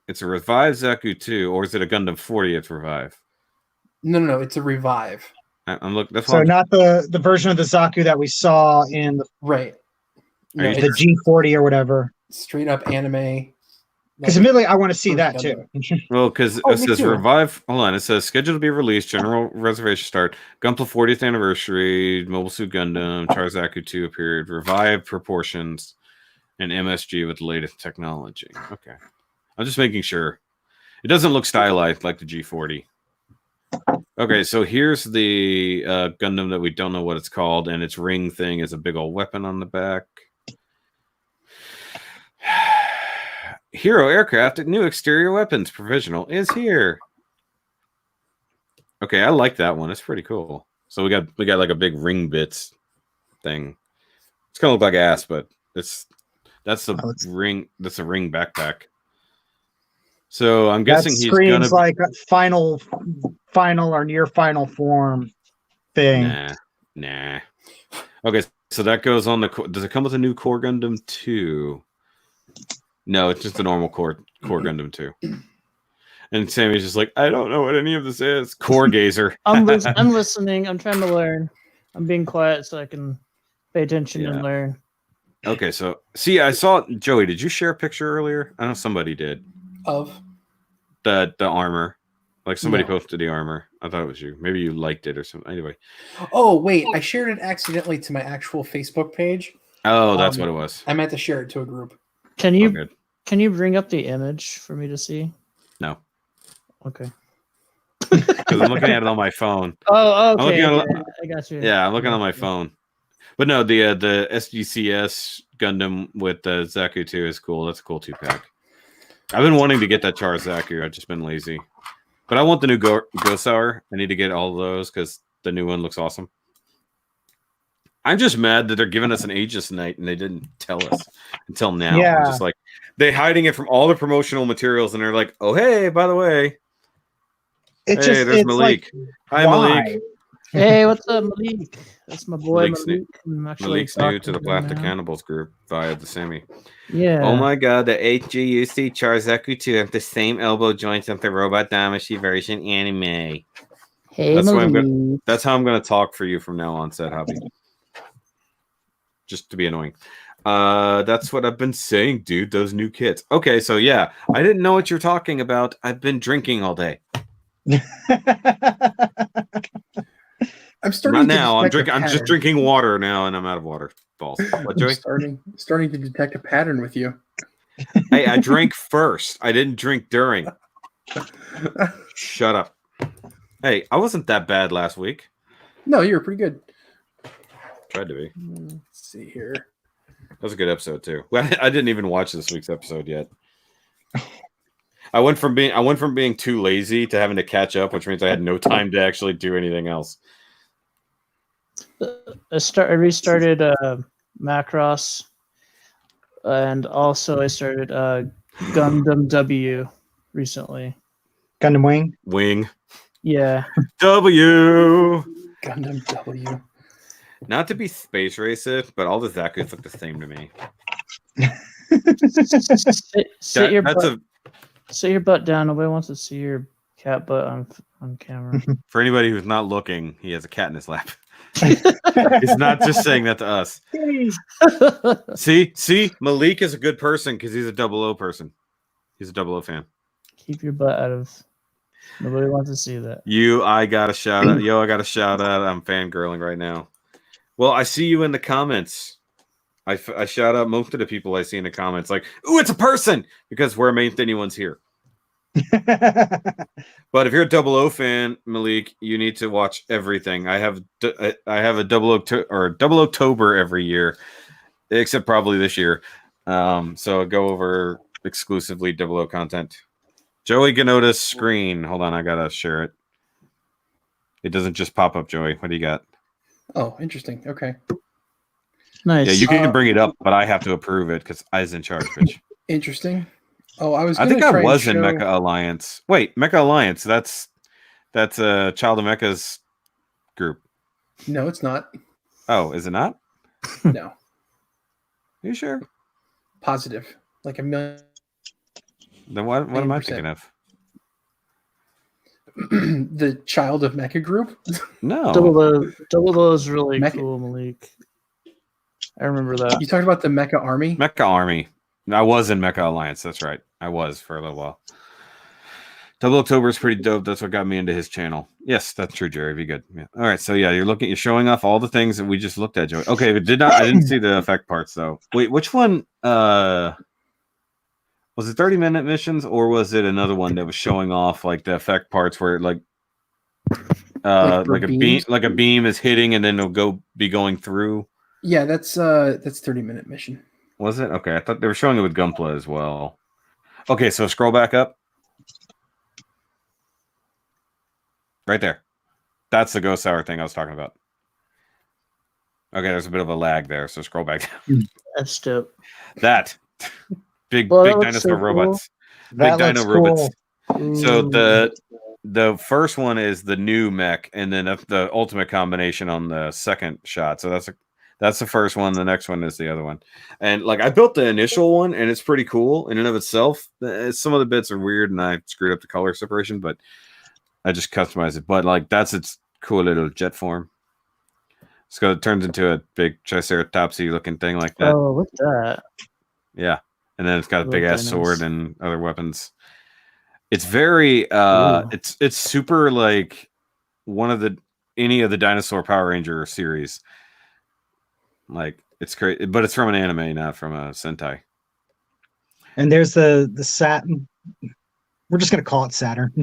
It's a revive Zaku 2, or is it a Gundam 40th revive? No, it's a revive. I'm looking. That's so not the version of the Zaku that we saw in the No, the G40 or whatever. Straight up anime. Because admittedly, I want to see that too. Well, because it says revive. Hold on, it says scheduled to be released. General reservation start. Gunpla 40th anniversary. Mobile Suit Gundam. Charizard 2 appeared. Revive proportions. And MSG with the latest technology. Okay, I'm just making sure. It doesn't look stylized like the G40. Okay, so here's the Gundam that we don't know what it's called, and its ring thing is a big old weapon on the back. Hero aircraft and new exterior weapons provisional is here. Okay, I like that one. It's pretty cool. So we got like a big ring bits thing. It's gonna look like ass, but that's the ring. That's a ring backpack. So I'm guessing he's gonna like a final or near final form thing. Nah. Okay, so that goes on the. Does it come with a new Core Gundam 2? No, it's just a normal Core Gundam 2. And Sammy's just like, I don't know what any of this is. Core Gazer. I'm listening. I'm trying to learn. I'm being quiet so I can pay attention and learn. Okay, so see, I saw Joey. Did you share a picture earlier? I know somebody did. Of the armor. Like somebody posted the armor. I thought it was you. Maybe you liked it or something. Anyway. Oh, wait. I shared it accidentally to my actual Facebook page. Oh, that's what it was. I meant to share it to a group. Can you bring up the image for me to see? No. Okay. Because I'm looking at it on my phone. Oh, okay. I got you. Yeah, I'm looking on my phone. But no, the SGCS Gundam with the Zaku 2 is cool. That's a cool 2-pack. I've been wanting to get that Charizard. I've just been lazy. But I want the new Ghost Hour. I need to get all of those because the new one looks awesome. I'm just mad that they're giving us an Aegis Knight and they didn't tell us until now. Yeah. I'm just like, they're hiding it from all the promotional materials and they're like, oh, hey, by the way. There's Malik. Like, hi, Malik. Hey, what's up, Malik? That's my boy, Malik's new to the Black Cannibals group via the Semi. Yeah. Oh my god, the HGUC Charizard 2 have the same elbow joints of the Robot Damacy version anime. Hey, That's why Malik. That's how I'm gonna talk for you from now on, said Hobby. Just to be annoying. That's what I've been saying, dude. Those new kits. Okay, so yeah, I didn't know what you're talking about. I've been drinking all day. I'm starting Not to now. I'm detect a drinking. I'm just pattern. drinking water now, and I'm out of water. Balls. What, Joey? Starting to detect a pattern with you. Hey, I drank first. I didn't drink during. Shut up. Hey, I wasn't that bad last week. No, you were pretty good. Tried to be. Let's see here. That was a good episode too. Well, I didn't even watch this week's episode yet. I went from being too lazy to having to catch up, which means I had no time to actually do anything else. I restarted Macross, and also I started Gundam W recently. Gundam Wing. Yeah. W. Gundam W. Not to be space racist, but all the Zaku's look the same to me. Sit your butt down. Nobody wants to see your cat butt on camera. For anybody who's not looking, he has a cat in his lap. He's not just saying that to us. See, Malik is a good person because he's a 00 person. He's a 00 fan. Keep your butt out of. Nobody wants to see that. I got a shout out. I got a shout out. I'm fangirling right now. Well, I see you in the comments. I shout out most of the people I see in the comments, like, "Ooh, it's a person," because we're main anyone's here. But if you're a 00 fan, Malik, you need to watch everything. I have a double October every year, except probably this year. So go over exclusively 00 content. Joey Ganota's screen. Hold on, I gotta share it. It doesn't just pop up, Joey. What do you got? Oh, interesting. Okay. Nice. Yeah, you can bring it up, but I have to approve it because I's in charge, bitch. Interesting. Oh, I think I was in Mecha Alliance. Wait, Mecha Alliance. That's a Child of Mecha's group. No, it's not. Oh, is it not? No. Are you sure? Positive. Like a million. Then what am I thinking of? The Child of Mecha group? No. Double is really Mecha. cool, Malik. I remember that. You talked about the Mecha Army? Mecha Army. I was in Mecha Alliance. That's right. I was for a little while. 00 October is pretty dope. That's what got me into his channel. Yes, that's true, Jerry. Be good. Yeah. All right. So yeah, you're showing off all the things that we just looked at, Joey. Okay, but I didn't see the effect parts though. Wait, which one? Was it 30-minute missions or was it another one that was showing off like the effect parts where like a beam is hitting and then it'll be going through? Yeah, that's 30-minute mission. Was it? Okay, I thought they were showing it with Gunpla as well. Okay, so scroll back up. Right there. That's the Ghost Hour thing I was talking about. Okay, there's a bit of a lag there, so scroll back down. That's dope. That. Big That dinosaur so cool. robots. That Big dino looks robots. cool. So the first one is the new mech, and then the ultimate combination on the second shot. So that's the first one. The next one is the other one. And like I built the initial one, and it's pretty cool in and of itself. Some of the bits are weird, and I screwed up the color separation, but I just customized it. But like that's its cool little jet form. So it turns into a big triceratopsy looking thing like that. Oh, look at that. Yeah. And then it's got a big ass dinos. sword and other weapons. It's very it's super like any of the Dinosaur Power Ranger series. Like it's great, but it's from an anime, not from a Sentai. And there's the Saturn. We're just gonna call it Saturn.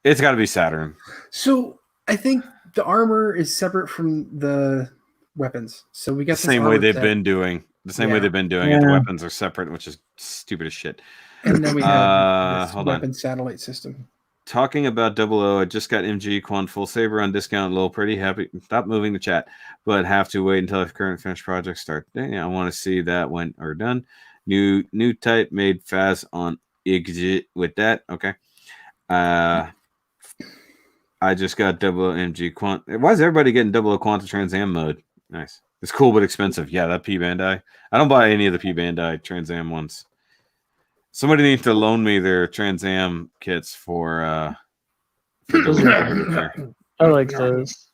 It's got to be Saturn. So I think the armor is separate from the weapons. So we got The same way they've been doing. The same way they've been doing it. The weapons are separate, which is stupid as shit. And then we have this hold weapon satellite system. Talking about 00, I just got MG Quant Full Saber on discount. Lol, pretty happy. Stop moving the chat, but have to wait until the current finished projects start. Yeah, I want to see that when or done. New type made fast on exit with that. Okay. I just got 00 MG Quant. Why is everybody getting 00 Quanta Trans Am mode? Nice. It's cool but expensive. Yeah, that P Bandai. I don't buy any of the P Bandai Trans Am ones. Somebody needs to loan me their Trans Am kits for I I like those.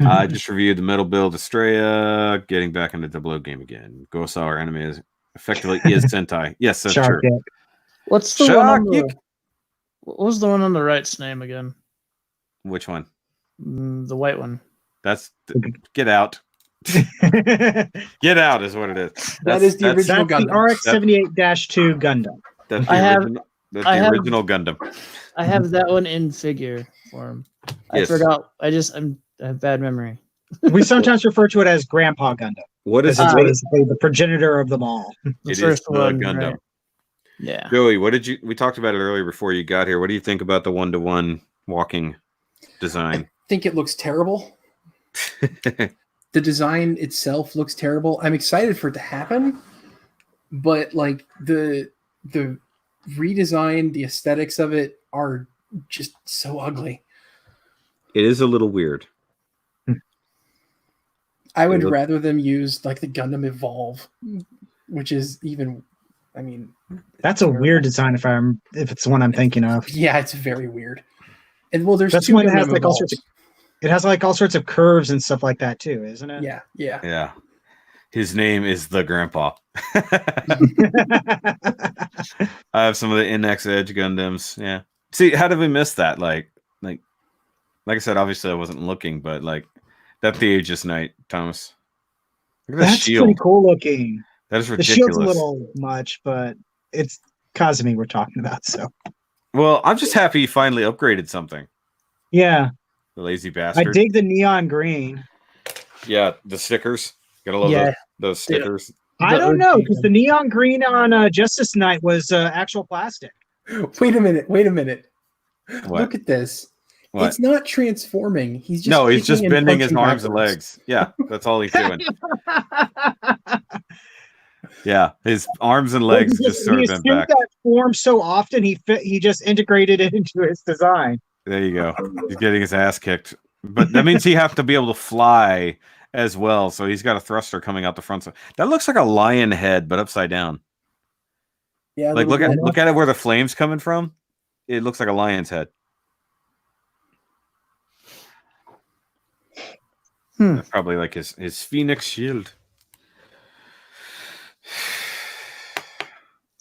I just reviewed the metal build Estrella, getting back into Double O game again. Ghost our enemy is effectively is Sentai. Yes, that's Shark true. Dick. What's the one on Shoky. what was the one on the right's name again? Which one? The white one. That's get out. Get out is what it is. That is the original That's the Gundam. RX-78-2 Gundam. That's I the have- original. That's I the have- original Gundam. I have that one in figure form. I Yes. forgot. I have bad memory. We sometimes refer to it as Grandpa Gundam, What is because it's it? basically the progenitor of them all. The It is first the one, Gundam. right? Yeah. Joey, what did you? We talked about it earlier before you got here. What do you think about the one-to-one walking design? I think it looks terrible. The design itself looks terrible. I'm excited for it to happen, but like the redesign, the aesthetics of it are just so ugly. It is a little weird. I would It look- rather them use like the Gundam Evolve, which is even. I mean, That's a weird design if it's the one I'm thinking of. yeah, it's very weird. And well, there's That's two one that has Gundam like all sorts Evolves. It has like all sorts of curves and stuff like that too, isn't it? Yeah, yeah. Yeah. His name is the Grandpa. I have some of the NX Edge Gundams. Yeah. See, how did we miss that? Like I said, obviously I wasn't looking, but like that the Aegis Knight, Thomas. Look at that That's shield. pretty cool looking. That is The ridiculous. shield's a little much, but it's Kazumi we're talking about. So Well, I'm just happy he finally upgraded something. yeah, The lazy I bastard. dig the neon green. Yeah, the stickers. Gotta love Yeah. those stickers. I The don't know OG because the neon green on Justice Knight was actual plastic. Wait a minute. What? Look at this. What? It's not transforming. He's just He's just kicking and bending his punching arms and backwards. legs. Yeah, that's all he's doing. Yeah, his arms and legs He just sort of bent assumed back. that form so often he just integrated it into his design. There you go. He's getting his ass kicked. But that means he has to be able to fly as well. So he's got a thruster coming out the front. That looks like a lion head, but upside down. Yeah, Like little guy. look at it where the flame's coming from. It looks like a lion's head. That's probably like his Phoenix shield.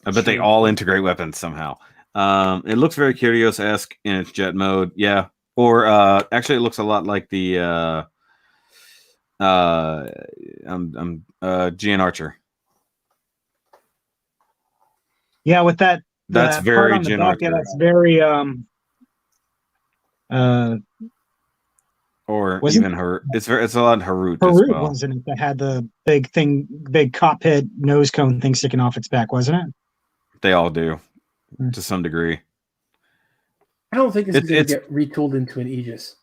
I bet they all integrate weapons somehow. It looks very Curios-esque in its jet mode. Yeah. Or actually it looks a lot like the GN Archer. Yeah, with that. That's that very part on the Gen back, yeah, Archer. that's very Or Wasn't- even her. It's a lot of Harut as Harut, well. wasn't it? That had the big cockpit nose cone thing sticking off its back, wasn't it? They all do Hmm. to some degree. I don't think this is going It's- to get retooled into an Aegis.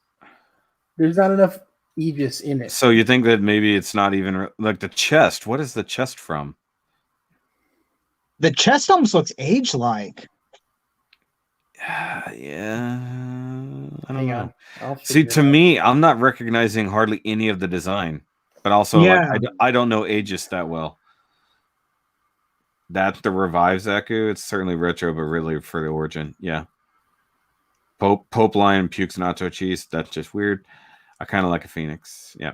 There's not enough Aegis in it. So you think that maybe it's not even like the chest? What is the chest from? The chest almost looks age-like. Yeah, I don't Hang know. on. I'll See, figure to it out. me, I'm not recognizing hardly any of the design, but also Yeah. like, I don't know Aegis that well. That the revive Zaku, it's certainly retro, but really for the origin, yeah. Pope Lion pukes nacho cheese. That's just weird. I kind of like a Phoenix. Yeah.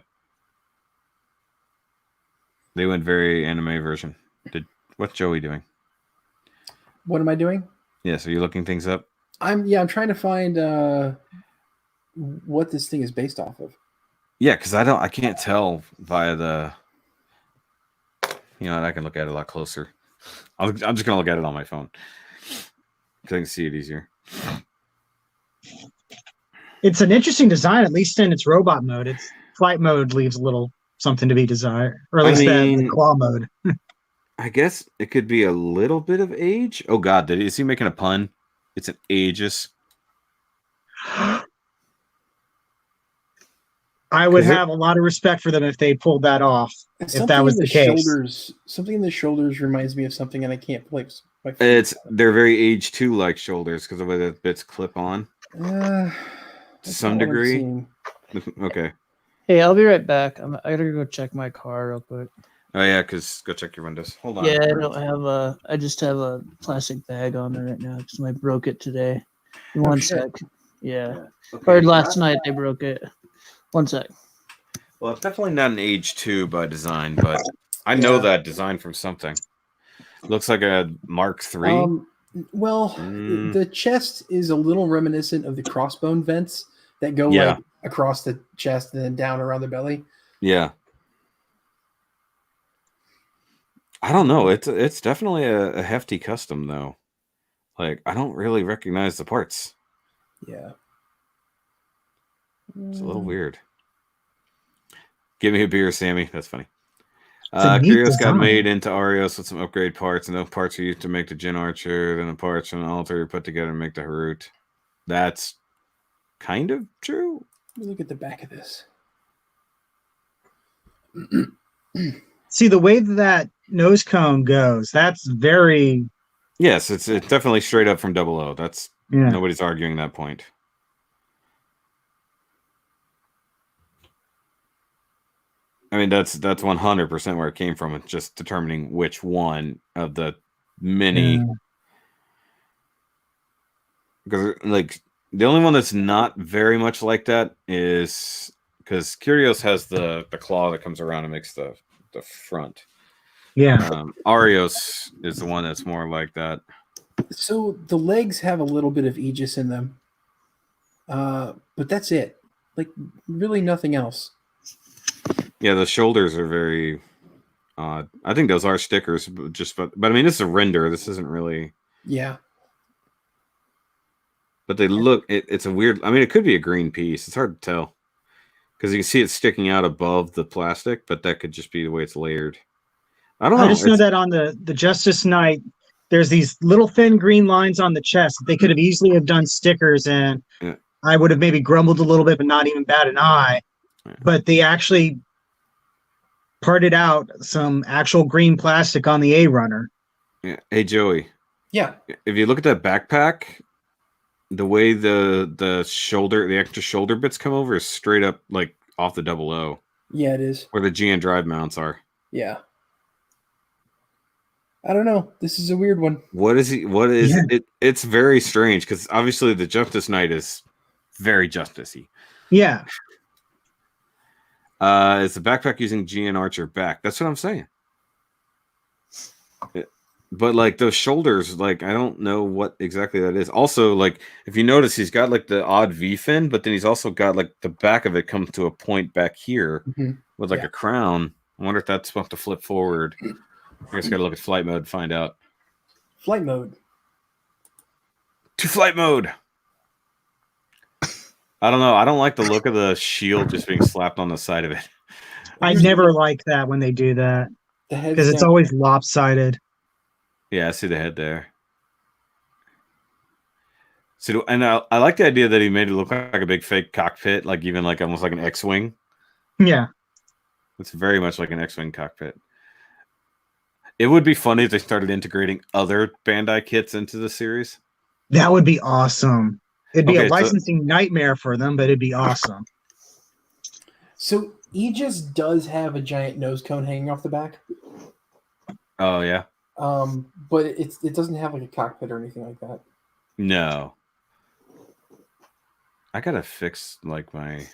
They went very anime version. What's Joey doing? What am I doing? Yeah, so you're looking things up. I'm trying to find what this thing is based off of. Yeah, because I can't tell via the. You know, I can look at it a lot closer. I'm just gonna look at it on my phone because I can see it easier. It's an interesting design, at least in its robot mode. Its flight mode leaves a little something to be desired, or at I least mean- the claw mode. I guess it could be a little bit of age. Oh God, is he making a pun? It's an Aegis. I would 'Cause it- have a lot of respect for them if they pulled that off. Something that was in the case. shoulders, something in the shoulders reminds me of something, and I can't place my finger. They're very Age 2 like shoulders because of the way the bits clip on Uh, to that's some not what I'm degree. seeing. Okay. Hey, I'll be right back. I gotta go check my car real quick. Oh yeah, because go check your windows. Hold on. Yeah, I don't have a. I just have a plastic bag on there right now because I broke it today. One shit. sec. Yeah. Okay, Or last night they broke it. One sec. Well, it's definitely not an age 2 by design, but I know that design from something. Looks like a Mark III. The chest is a little reminiscent of the crossbone vents that go like across the chest and then down around the belly. Yeah. I don't know. It's definitely a hefty custom though. Like I don't really recognize the parts. Yeah. It's a little weird. Give me a beer, Sammy. That's funny. a neat Curios got design. made into Arios with some upgrade parts, and those parts are used to make the Jin Archer, then the parts from the altar are put together and make the Harut. That's kind of true. Let me look at the back of this. See, the way that nose cone goes, that's very... Yes, it's definitely straight up from 00. That's nobody's arguing that point. I mean, that's 100% where it came from. It's just determining which one of the many. Because like the only one that's not very much like that is because Curios has the claw that comes around and makes the front. Yeah. Arios is the one that's more like that. So the legs have a little bit of Aegis in them. But that's it. Like really nothing else. Yeah, the shoulders are very odd. I think those are stickers, but I mean, this is a render. This isn't really. Yeah. But they look. It's a weird. I mean, it could be a green piece. It's hard to tell because you can see it sticking out above the plastic, but that could just be the way it's layered. I don't know. I just know that on the Justice Knight, there's these little thin green lines on the chest. They could have easily have done stickers, and I would have maybe grumbled a little bit, but not even bat an eye. Yeah. But they actually parted out some actual green plastic on the A runner. Yeah. Hey Joey. Yeah. If you look at that backpack, the way the shoulder, the extra shoulder bits come over is straight up like off the 00. Yeah, it is. Where the GN drive mounts are. Yeah. I don't know. This is a weird one. What is it? It's very strange because obviously the Justice Knight is very Justice-y. Yeah. Is the backpack using GN Archer back? That's what I'm saying. But like those shoulders, like I don't know what exactly that is. Also, like if you notice, he's got like the odd V fin, but then he's also got like the back of it comes to a point back here with like a crown. I wonder if that's supposed to flip forward. I guess I gotta look at flight mode to find out. Flight mode. To flight mode. I don't know. I don't like the look of the shield just being slapped on the side of it. I never like that when they do that because it's always lopsided. Yeah, I see the head there. So, and I like the idea that he made it look like a big fake cockpit, like even like almost like an X-wing. Yeah, it's very much like an X-wing cockpit. It would be funny if they started integrating other Bandai kits into the series. That would be awesome. It'd be a licensing nightmare for them, but it'd be awesome. So Aegis does have a giant nose cone hanging off the back. Oh yeah. But it doesn't have like a cockpit or anything like that. No. I gotta fix like my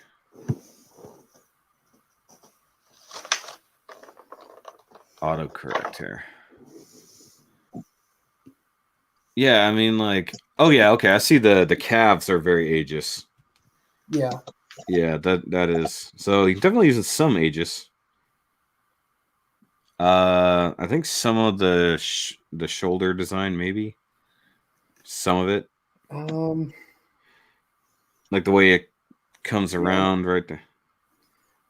autocorrect here. Yeah, I mean like yeah, okay. I see the calves are very Aegis. Yeah. Yeah, that is. So you can definitely use some Aegis. I think some of the shoulder design, maybe some of it, like the way it comes around right there.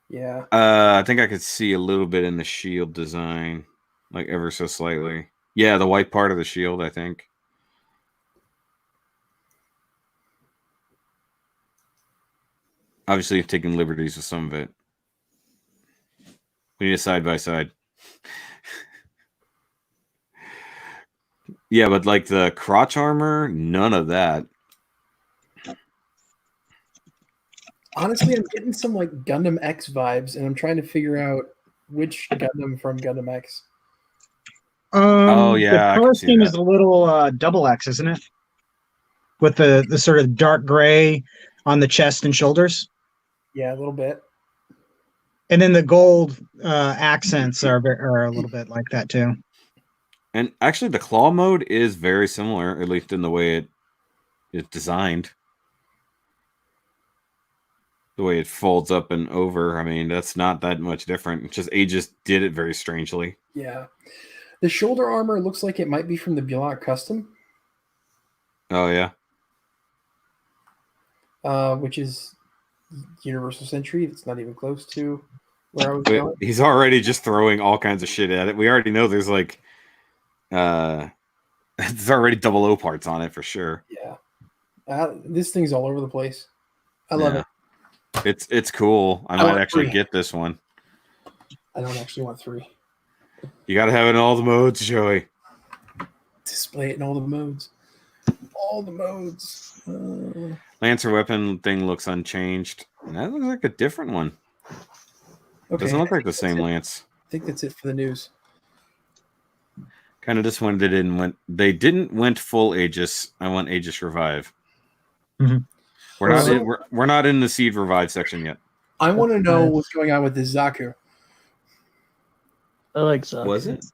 Yeah. I think I could see a little bit in the shield design, like ever so slightly. Yeah, the white part of the shield, I think. Obviously, taking liberties with some of it. We need a side by side. Yeah, but like the crotch armor, none of that. Honestly, I'm getting some like Gundam X vibes, and I'm trying to figure out which Gundam from Gundam X. Oh yeah, the color scheme is a little double X, isn't it? with the sort of dark gray on the chest and shoulders. Yeah, a little bit. And then the gold accents are a little bit like that too. And actually, the claw mode is very similar, at least in the way it is designed. The way it folds up and over. I mean, that's not that much different. It's just Aegis did it very strangely. Yeah. The shoulder armor looks like it might be from the Bullock Custom. Oh, yeah. Which is Universal Century. It's not even close to where I was going. He's already just throwing all kinds of shit at it. We already know there's like there's already 00 parts on it for sure. Yeah. This thing's all over the place. I love it. It's cool. I might actually get this one. I don't actually want 3. You gotta have it in all the modes, Joey. Display it in all the modes. All the modes. Lancer weapon thing looks unchanged. That looks like a different one. Okay. Doesn't look like the same lance. I think that's it for the news. Kind of disappointed they didn't went full Aegis. I want Aegis Revive. Mm-hmm. We're not in the Seed Revive section yet. I want to know what's going on with this Zaku. I like Zaku. Was it?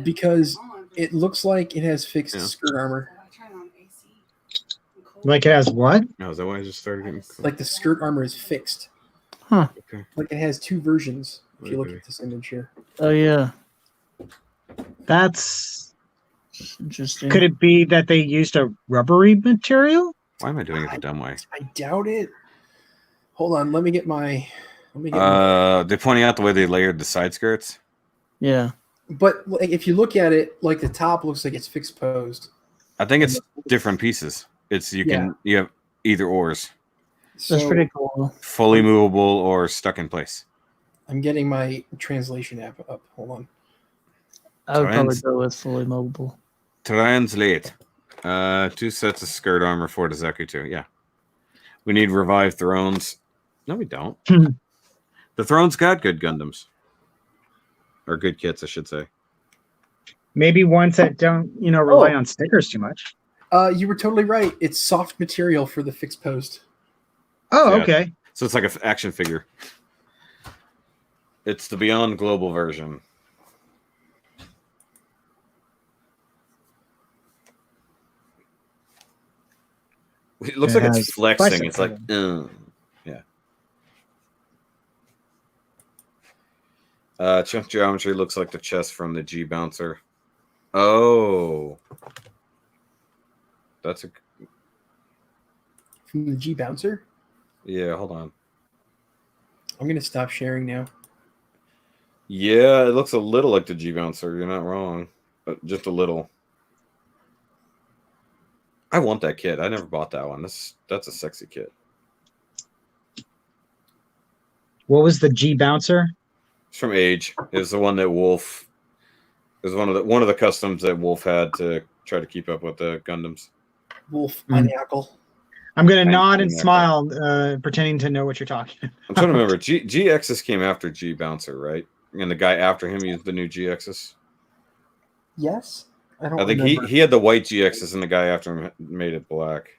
Because it looks like it has fixed skirt armor. Like it has what? No, is that why I just started getting... Like the skirt armor is fixed. Huh. Okay. Like it has 2 versions, if you look at this image here. Oh, yeah. That's interesting. Could it be that they used a rubbery material? Why am I doing it the dumb way? I doubt it. Hold on, let me get my... They're pointing out the way they layered the side skirts. Yeah. But like, if you look at it, like the top looks like it's fixed posed. I think it's different pieces. You have either ors. That's pretty cool. Fully movable or stuck in place. I'm getting my translation app up. Hold on. I would probably go with fully movable. Translate. 2 sets of skirt armor for the Zaku 2. Yeah. We need revived thrones. No, we don't. The thrones got good Gundams. Or good kits, I should say. Maybe ones that don't, rely on stickers too much. You were totally right. It's soft material for the fixed post. Oh, okay. So it's like an action figure. It's the Beyond Global version. It looks like it's flexing. It's like, yeah. Chunk geometry looks like the chest from the G Bouncer. Oh. That's from the G Bouncer? Yeah, hold on. I'm going to stop sharing now. Yeah, it looks a little like the G Bouncer. You're not wrong. But just a little. I want that kit. I never bought that one. That's a sexy kit. What was the G Bouncer? It's from Age. It was the one that Wolf. It was one of the customs that Wolf had to try to keep up with the Gundams. Wolf maniacal. I'm gonna nod and smile, pretending to know what you're talking about. I'm trying to remember. GXs came after G Bouncer, right? And the guy after him used the new GXs. Yes, I think he had the white GXs, and the guy after him made it black.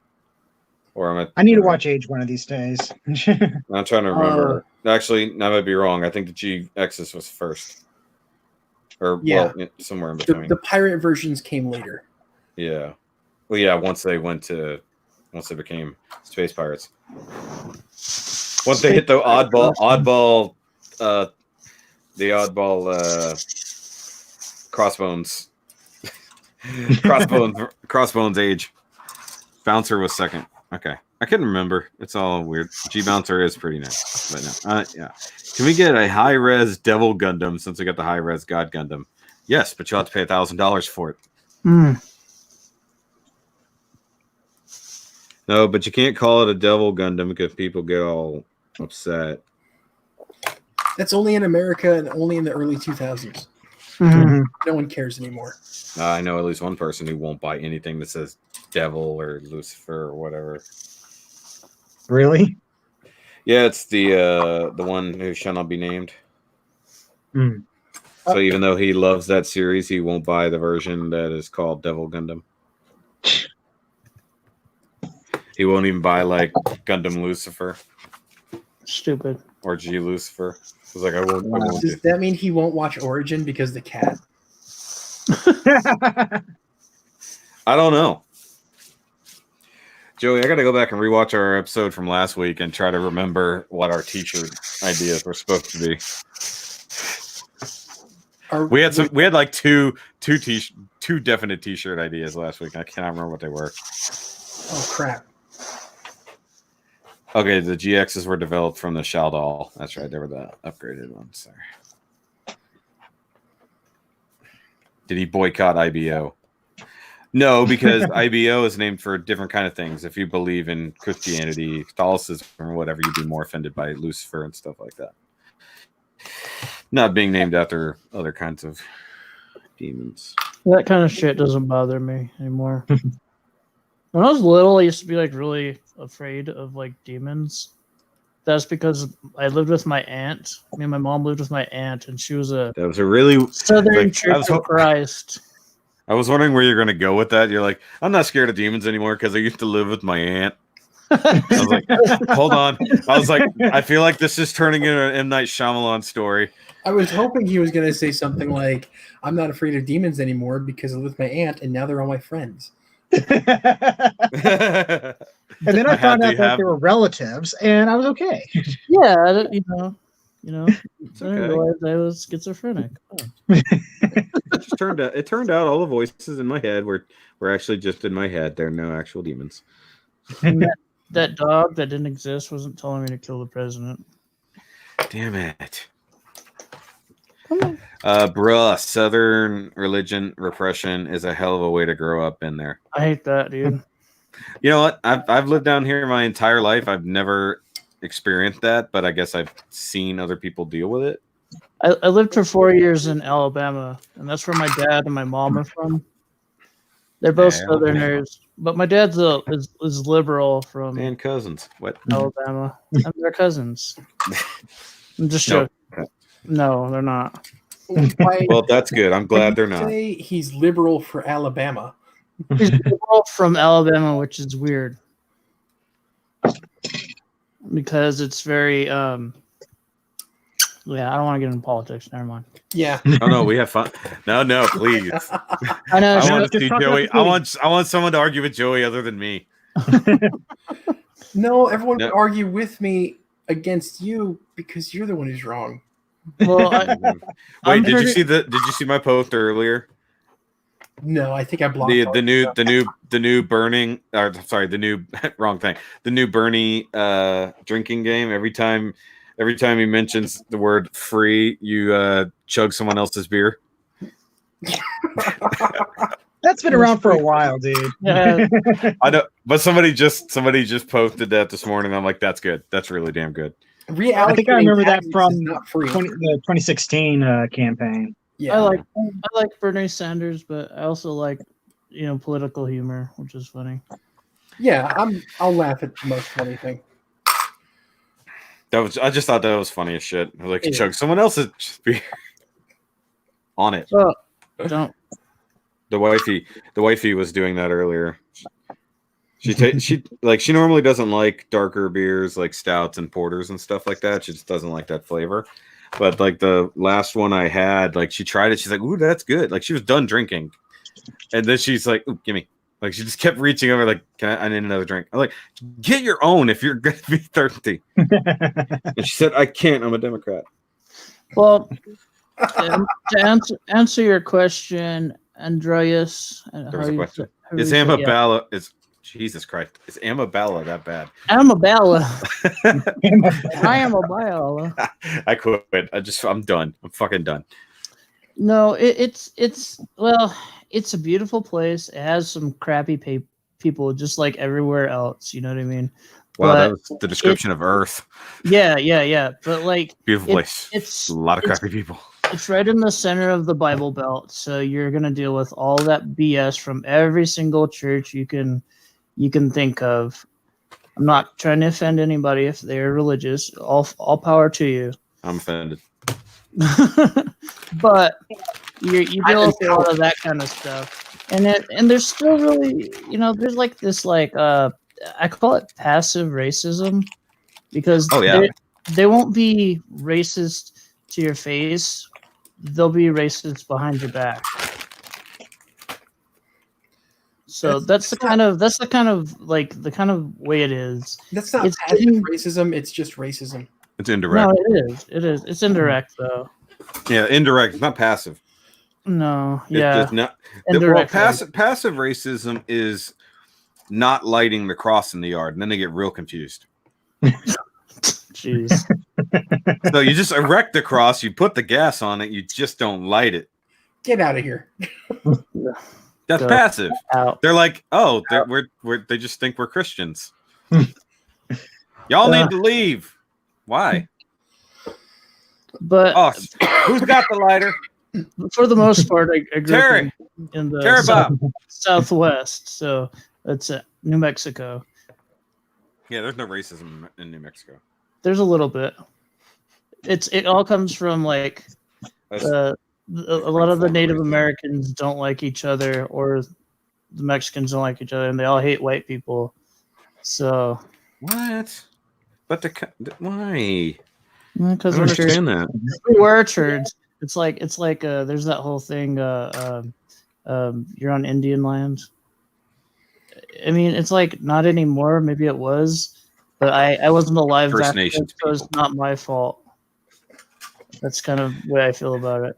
Or I need to watch Age one of these days. I'm trying to remember. Actually, I might be wrong. I think the GXs was first, or somewhere in between. The pirate versions came later. Yeah. Well, yeah. Once they became space pirates. Once they hit the oddball crossbones. Crossbones Age. Bouncer was second. Okay. I couldn't remember. It's all weird. G Bouncer is pretty nice. But no. Yeah. Can we get a high res Devil Gundam since we got the high res God Gundam? Yes, but you'll have to pay $1,000 for it. No, but you can't call it a Devil Gundam because people get all upset. That's only in America and only in the early 2000s. Mm-hmm. No one cares anymore. I know at least one person who won't buy anything that says Devil or Lucifer or whatever. Really? Yeah, it's the one who shall not be named. So even though he loves that series, he won't buy the version that is called Devil Gundam. He won't even buy like Gundam Lucifer Stupid. or G Lucifer. He's like, I won't Does that mean he won't watch Origin because the cat? I don't know. Joey, I got to go back and rewatch our episode from last week and try to remember what our t-shirt ideas were supposed to be. We had like two definite t-shirt ideas last week. I cannot remember what they were. Oh crap. Okay, the GXs were developed from the Shaldal. That's right, they were the upgraded ones there. Did he boycott IBO? No, because IBO is named for different kind of things. If you believe in Christianity, Catholicism, or whatever, you'd be more offended by Lucifer and stuff like that. Not being named after other kinds of demons. That kind of shit doesn't bother me anymore. When I was little, I used to be like really afraid of like demons. That's because I lived with my aunt. Me and my mom lived with my aunt, and she was that was a really Southern Church of Christ. I was wondering where you're going to go with that. You're like, I'm not scared of demons anymore because I used to live with my aunt. I was like, hold on. I was like, I feel like this is turning into an M. Night Shyamalan story. I was hoping he was going to say something like, I'm not afraid of demons anymore because I live with my aunt and now they're all my friends. And then I found out that they were relatives, and I was okay. Yeah, you know, It's I didn't realize I was schizophrenic. Oh. It turned out all the voices in my head were actually just in my head. They're no actual demons. That dog that didn't exist wasn't telling me to kill the president. Damn it. Bruh, Southern religion repression is a hell of a way to grow up in there. I hate that, dude. You know what? I've lived down here my entire life. I've never experienced that, but I guess I've seen other people deal with it. I lived for 4 years in Alabama, and that's where my dad and my mom are from. They're both Southerners, but my dad's is liberal from and cousins. What? Alabama, and they're cousins. I'm just joking. No, they're not. Well, that's good. I'm glad they're not. Say he's liberal for Alabama. He's liberal from Alabama, which is weird because it's very yeah, I don't want to get into politics. Never mind. Yeah. Oh no, we have fun. No, please. I know. I want to see Joey. I want someone to argue with Joey other than me. No, everyone would argue with me against you because you're the one who's wrong. Well, wait, did you see my post earlier? No, I think I blocked the new burning. Or sorry, the new wrong thing. The new Bernie drinking game. Every time he mentions the word free, you chug someone else's beer. That's been around for a while, dude. Yeah. I know, but somebody just posted that this morning. I'm like, that's good. That's really damn good. I think I remember that from the 2016 campaign. Yeah, I like Bernie Sanders, but I also like political humor, which is funny. Yeah, I'll laugh at the most funny thing. I just thought that was funny as shit. I was like, chug someone else's beer on it. Oh, don't. The wifey was doing that earlier. She normally doesn't like darker beers like stouts and porters and stuff like that. She just doesn't like that flavor. But like the last one I had, like she tried it. She's like, "Ooh, that's good." Like she was done drinking, and then she's like, "Ooh, gimme." Like she just kept reaching over, like, I need another drink. I'm like, get your own if you're gonna be thirsty. And she said, I can't. I'm a Democrat. Well, to answer your question, Andreas, There's a question. Is Amabella? Jesus Christ! Is Amabella that bad? Amabella. I am Amabella. I quit. I'm done. I'm fucking done. No, it's a beautiful place. It has some crappy people, just like everywhere else. You know what I mean? Wow, that was the description of Earth. Yeah. But like, beautiful place. It's a lot of crappy people. It's right in the center of the Bible Belt, so you're gonna deal with all that BS from every single church you can think of. I'm not trying to offend anybody if they're religious. All power to you. I'm offended. But you deal with a lot of that kind of stuff, and there's still really, there's like this I call it passive racism because Oh, yeah. they won't be racist to your face. They'll be racist behind your back. So that's the kind of way it is. That's not It's passive getting- racism. It's just racism. It's indirect. No, it is. It is. It's indirect though. Yeah, indirect. It's not passive. No, It's yeah. just not. Indirect. Passive racism is not lighting the cross in the yard, and then they get real confused. Jeez. So you just erect the cross, you put the gas on it, you just don't light it. Get out of here. That's Go passive. out. They're like, oh, they just think we're Christians. Y'all need to leave. Why? But Oh, who's got the lighter? for the most part, I grew Terry. up in the Terry Bob. Southwest, so it's New Mexico. Yeah, there's no racism in New Mexico. There's a little bit. It all comes from like That's- a lot of the Native Americans don't like each other, or the Mexicans don't like each other, and they all hate white people. So What? But why? because I don't understand that. we were turds. It's like there's that whole thing. You're on Indian land. I mean, it's like not anymore. Maybe it was, but I wasn't alive First back then, Nations so it's not my fault. That's kind of the way I feel about it.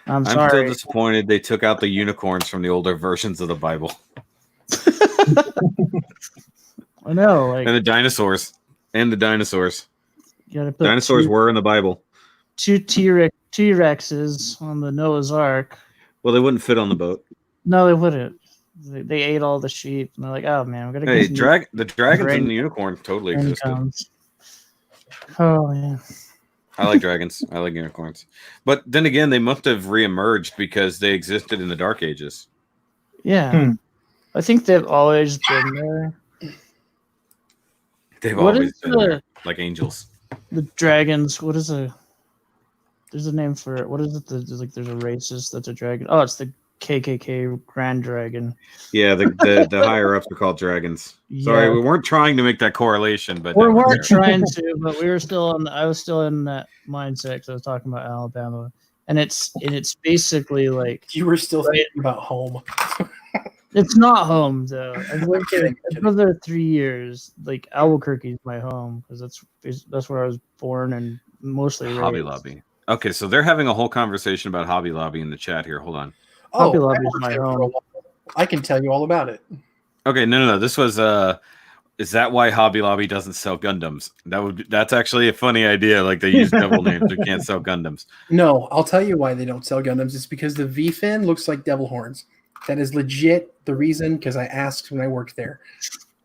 I'm still sorry. disappointed they took out the unicorns from the older versions of the Bible I know, like and the dinosaurs. you gotta put Dinosaurs were in the Bible. two T-Rexes on the Noah's Ark. Well, they wouldn't fit on the boat. No, they wouldn't. They ate all the sheep, and they're like, "Oh man, we're gonna Hey, get some the dragons brain- and the unicorn totally brain existed. comes." Oh yeah. I like dragons. I like unicorns. But then again, they must have reemerged because they existed in the Dark Ages. Yeah. I think they've always been there. They've What always is been there, like angels. the dragons? What is there's a name for it. What is it? There's a racist that's a dragon. Oh, it's the KKK Grand Dragon. Yeah, the higher ups are called dragons. Sorry, Yeah. we weren't trying to make that correlation, but We that was weren't there. trying to, but we were still on. I was still in that mindset because I was talking about Alabama, and it's basically like You were still Right. thinking about home. it's not home though. I've lived there. kidding, I've lived there 3 years. Like Albuquerque's my home because that's where I was born and mostly Hobby raised. Lobby. Okay, so they're having a whole conversation about Hobby Lobby in the chat here. Hold on. Hobby I Lobby's worked my there for a home. while. I can tell you all about it. Okay, no. This was is that why Hobby Lobby doesn't sell Gundams? That's actually a funny idea. Like they use double names, they can't sell Gundams. No, I'll tell you why they don't sell Gundams. It's because the V fin looks like devil horns. That is legit the reason, because I asked when I worked there.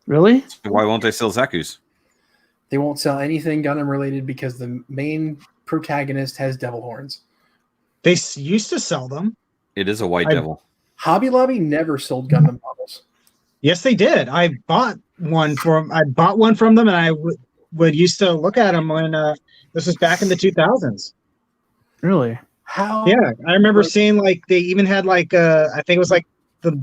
Really? Why won't they sell Zaku's? They won't sell anything Gundam related because the main protagonist has devil horns. They used to sell them. It is a white I- devil. Hobby Lobby never sold Gundam models. Yes, they did. I bought one from them, and I would used to look at them when this was back in the 2000s. Really? How? Yeah, I remember seeing like they even had like I think it was like the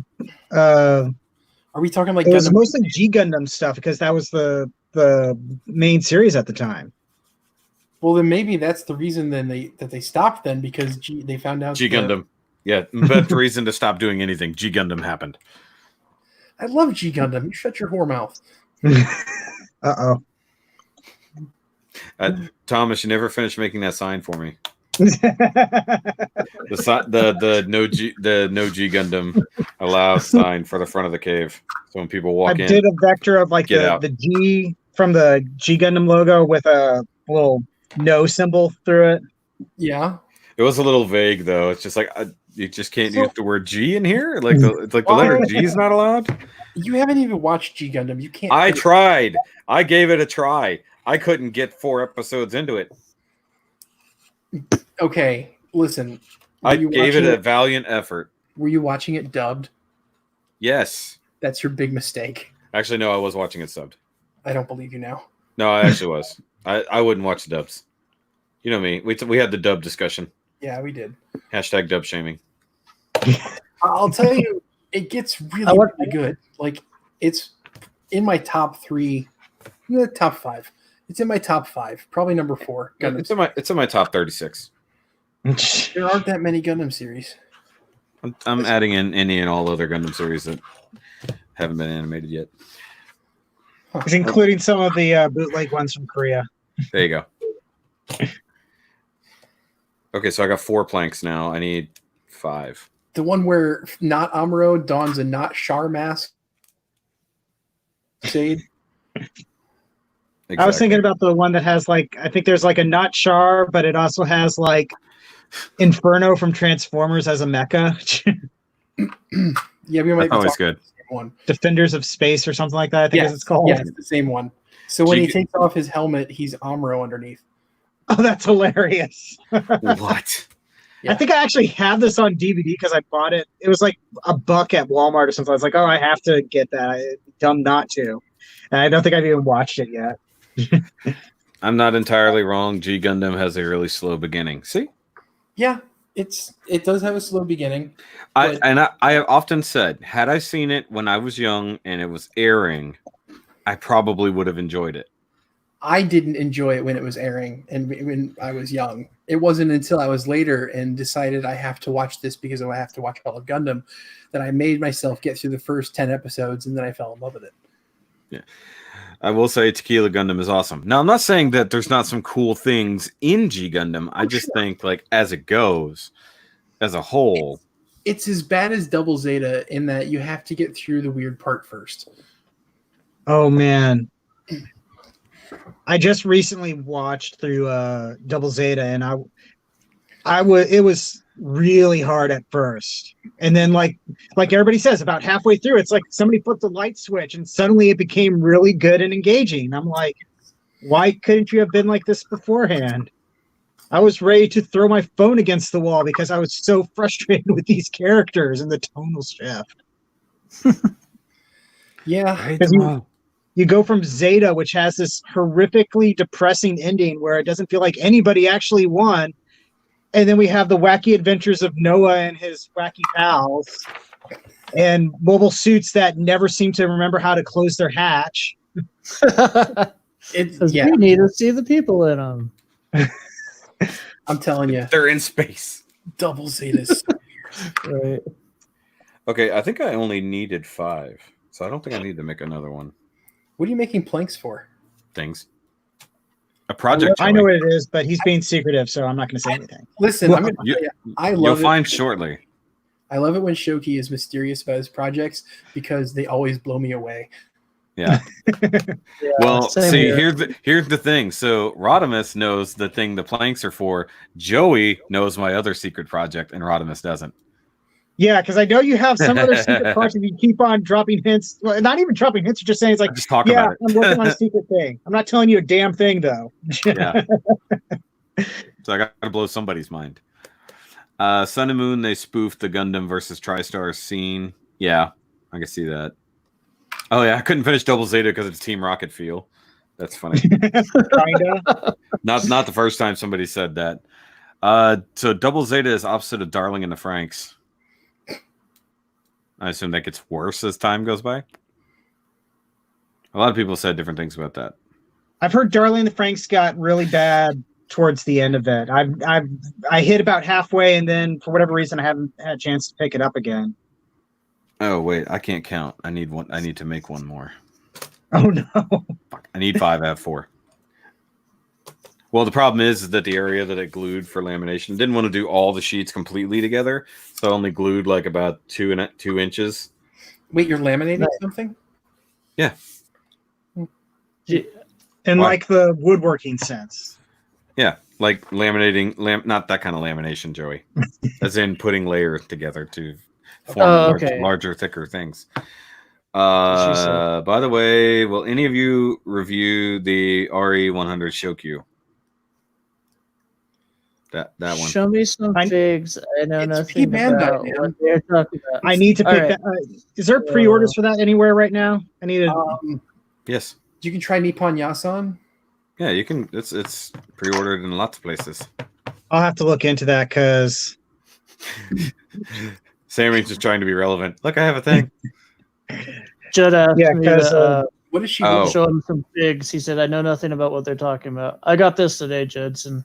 Are we talking like it was Gundam? mostly G Gundam stuff because that was the main series at the time. Well, then maybe that's the reason then that they stopped then, because they found out G Gundam. Yeah, best reason to stop doing anything. G Gundam happened. I love G Gundam. You shut your whore mouth. Uh-oh. Thomas, you never finished making that sign for me. The The no G Gundam allows sign for the front of the cave. So when people I walk in, did a vector of like Get out. the G from the G Gundam logo with a little no symbol through it. Yeah. it was a little vague though. It's just like you just can't So- use the word G in here. Like it's like the letter G is not allowed. You haven't even watched G Gundam. You can't. I tried. I gave it a try. I couldn't get 4 episodes into it. Okay, listen. I you gave it watching a valiant effort. Were you watching it dubbed? Yes. That's your big mistake. Actually, no, I was watching it subbed. I don't believe you now. No, I actually was. I wouldn't watch the dubs. You know me. We had the dub discussion. Yeah, we did. Hashtag dub shaming. I'll tell you, it gets really, I want- really good. Like it's in my top 3, top 5. It's in my top 5, probably number 4. Gundam. It's in my top 36. There aren't that many Gundam series. I'm adding in any and all other Gundam series that haven't been animated yet. It's including some of the bootleg ones from Korea. There you go. Okay, so I got 4 planks now. I need 5. The one where not Amuro dons a not Char mask. Shade. Exactly. I was thinking about the one that has like, I think there's like a not Char, but it also has like Inferno from Transformers as a mecha. Yeah, we might That's be always talking good. about the same one. Defenders of Space or something like that, I think is it's called. Yeah, it's the same one. So when he takes off his helmet, he's Amuro underneath. Oh, that's hilarious. What? Yeah. I think I actually have this on DVD because I bought it. It was like $1 at Walmart or something. I was like, oh, I have to get that. I'm dumb not to. And I don't think I've even watched it yet. I'm not entirely wrong. G Gundam has a really slow beginning. See? Yeah, it does have a slow beginning. I have often said, had I seen it when I was young and it was airing, I probably would have enjoyed it. I didn't enjoy it when it was airing and when I was young. It wasn't until I was later and decided I have to watch this because I have to watch all of Gundam that I made myself get through the first 10 episodes and then I fell in love with it. Yeah. I will say Tequila Gundam is awesome. Now, I'm not saying that there's not some cool things in G Gundam. I just think, like, as it goes, as a whole... It's as bad as Double Zeta in that you have to get through the weird part first. Oh, man. I just recently watched through Double Zeta, and it was really hard at first, and then like everybody says, about halfway through, it's like somebody flipped the light switch, and suddenly it became really good and engaging. I'm like, why couldn't you have been like this beforehand? I was ready to throw my phone against the wall because I was so frustrated with these characters and the tonal shift. Yeah. You go from Zeta, which has this horrifically depressing ending where it doesn't feel like anybody actually won. And then we have the wacky adventures of Noah and his wacky pals and mobile suits that never seem to remember how to close their hatch. We need to see the people in them. I'm telling you. They're in space. Double Zeta's. Right. Okay, I think I only needed 5. So I don't think I need to make another one. What are you making planks for? Things. A project. I know what it is, but he's being secretive, so I'm not going to say anything. Listen, I'm going to tell you, I love You'll find shortly. I love it when Shoky is mysterious about his projects because they always blow me away. Yeah. Yeah, well, see, here. here's the thing. So Rodimus knows the thing the planks are for. Joey knows my other secret project, and Rodimus doesn't. Yeah, because I know you have some other secret project. You keep on dropping hints. Well, not even dropping hints. You're just saying it's like, just talk yeah, about it. I'm working on a secret thing. I'm not telling you a damn thing, though. Yeah. So I got to blow somebody's mind. Sun and Moon, they spoofed the Gundam versus TriStar scene. Yeah, I can see that. Oh, yeah, I couldn't finish Double Zeta because it's Team Rocket feel. That's funny. Kinda. Not the first time somebody said that. So Double Zeta is opposite of Darling and the Franks. I assume that gets worse as time goes by. A lot of people said different things about that. I've heard Darling the Franks got really bad towards the end of it. I hit about halfway, and then for whatever reason, I haven't had a chance to pick it up again. Oh wait, I can't count. I need one. I need to make one more. Oh no! Fuck, I need 5. I have 4. Well, the problem is that the area that I glued for lamination didn't want to do all the sheets completely together, so I only glued like about 2 inches. Wait, you're laminating something? Yeah. In like the woodworking sense. Yeah, like laminating, not that kind of lamination, Joey. As in putting layers together to form larger, thicker things. By the way, will any of you review the RE100 Shoky? That one. Show me some figs. I know nothing about what they're talking about. I need to pick that. Is there pre-orders for that anywhere right now? I need to. Yes. You can try Nippon Yasan. Yeah, you can. It's pre-ordered in lots of places. I'll have to look into that because Sammy's just trying to be relevant. Look, I have a thing. Judd asked me to What is she Oh. doing? Show him some figs. He said, "I know nothing about what they're talking about." I got this today, Judson.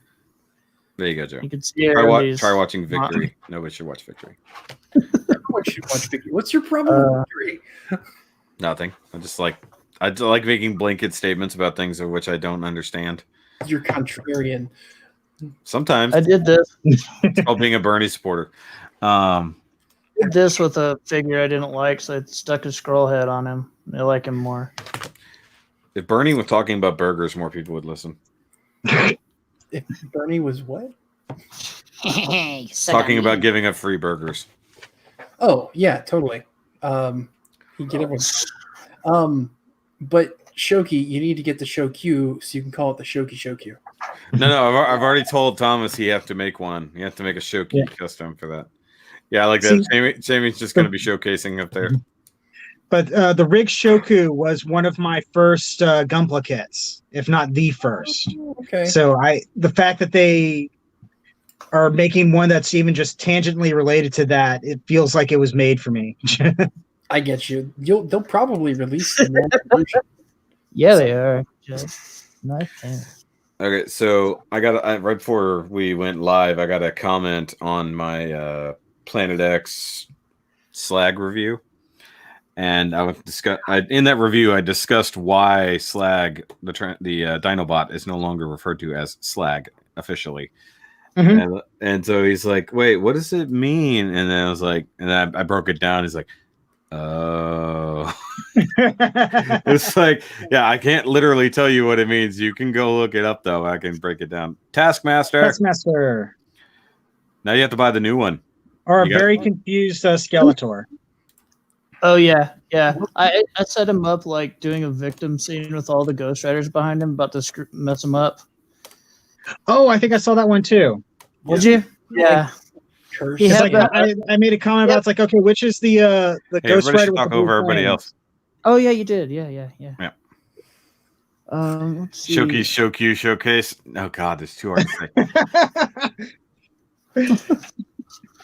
There you go, Joe. You can see her. Try watching Victory. Nobody should watch Victory. Everyone should watch Victory. What's your problem with Victory? Nothing. I like making blanket statements about things of which I don't understand. You're contrarian. Sometimes I did this. it's called being a Bernie supporter. Did this with a figure I didn't like, so I stuck a scroll head on him. I like him more. If Bernie was talking about burgers, more people would listen. If Bernie was what? Talking about giving up free burgers. Oh yeah, totally. He get everyone. But Shoky, you need to get the Shoky so you can call it the Shoky. No, I've already told Thomas he have to make one. You have to make a Shoky custom for that. Yeah, I like that. Jamie's just going to be showcasing up there. But the Rig Shoku was one of my first Gunpla kits, if not the first. Okay. So the fact that they are making one that's even just tangentially related to that, it feels like it was made for me. I get you. They'll probably release the normal version. Yeah, they are. Nice thing. Okay, so I got right before we went live, I got a comment on my Planet X Slag review, and in that review I discussed why Slag, the Dinobot, is no longer referred to as Slag officially. Mm-hmm. And so he's like, "Wait, what does it mean?" And then I was like, and then I broke it down. He's like, "Oh." It's like, yeah, I can't literally tell you what it means. You can go look it up though. I can break it down. Taskmaster. Now you have to buy the new one. Or a very confused Skeletor. Oh yeah. I set him up like doing a victim scene with all the Ghost Riders behind him, about to mess him up. Oh, I think I saw that one too. Did you? Yeah. He had I made a comment about it's like, okay, which is the Ghost Rider? Talk over everybody else. Oh yeah, you did. Yeah. Let's see. Shoky showcase. Oh god, there's too hard to say.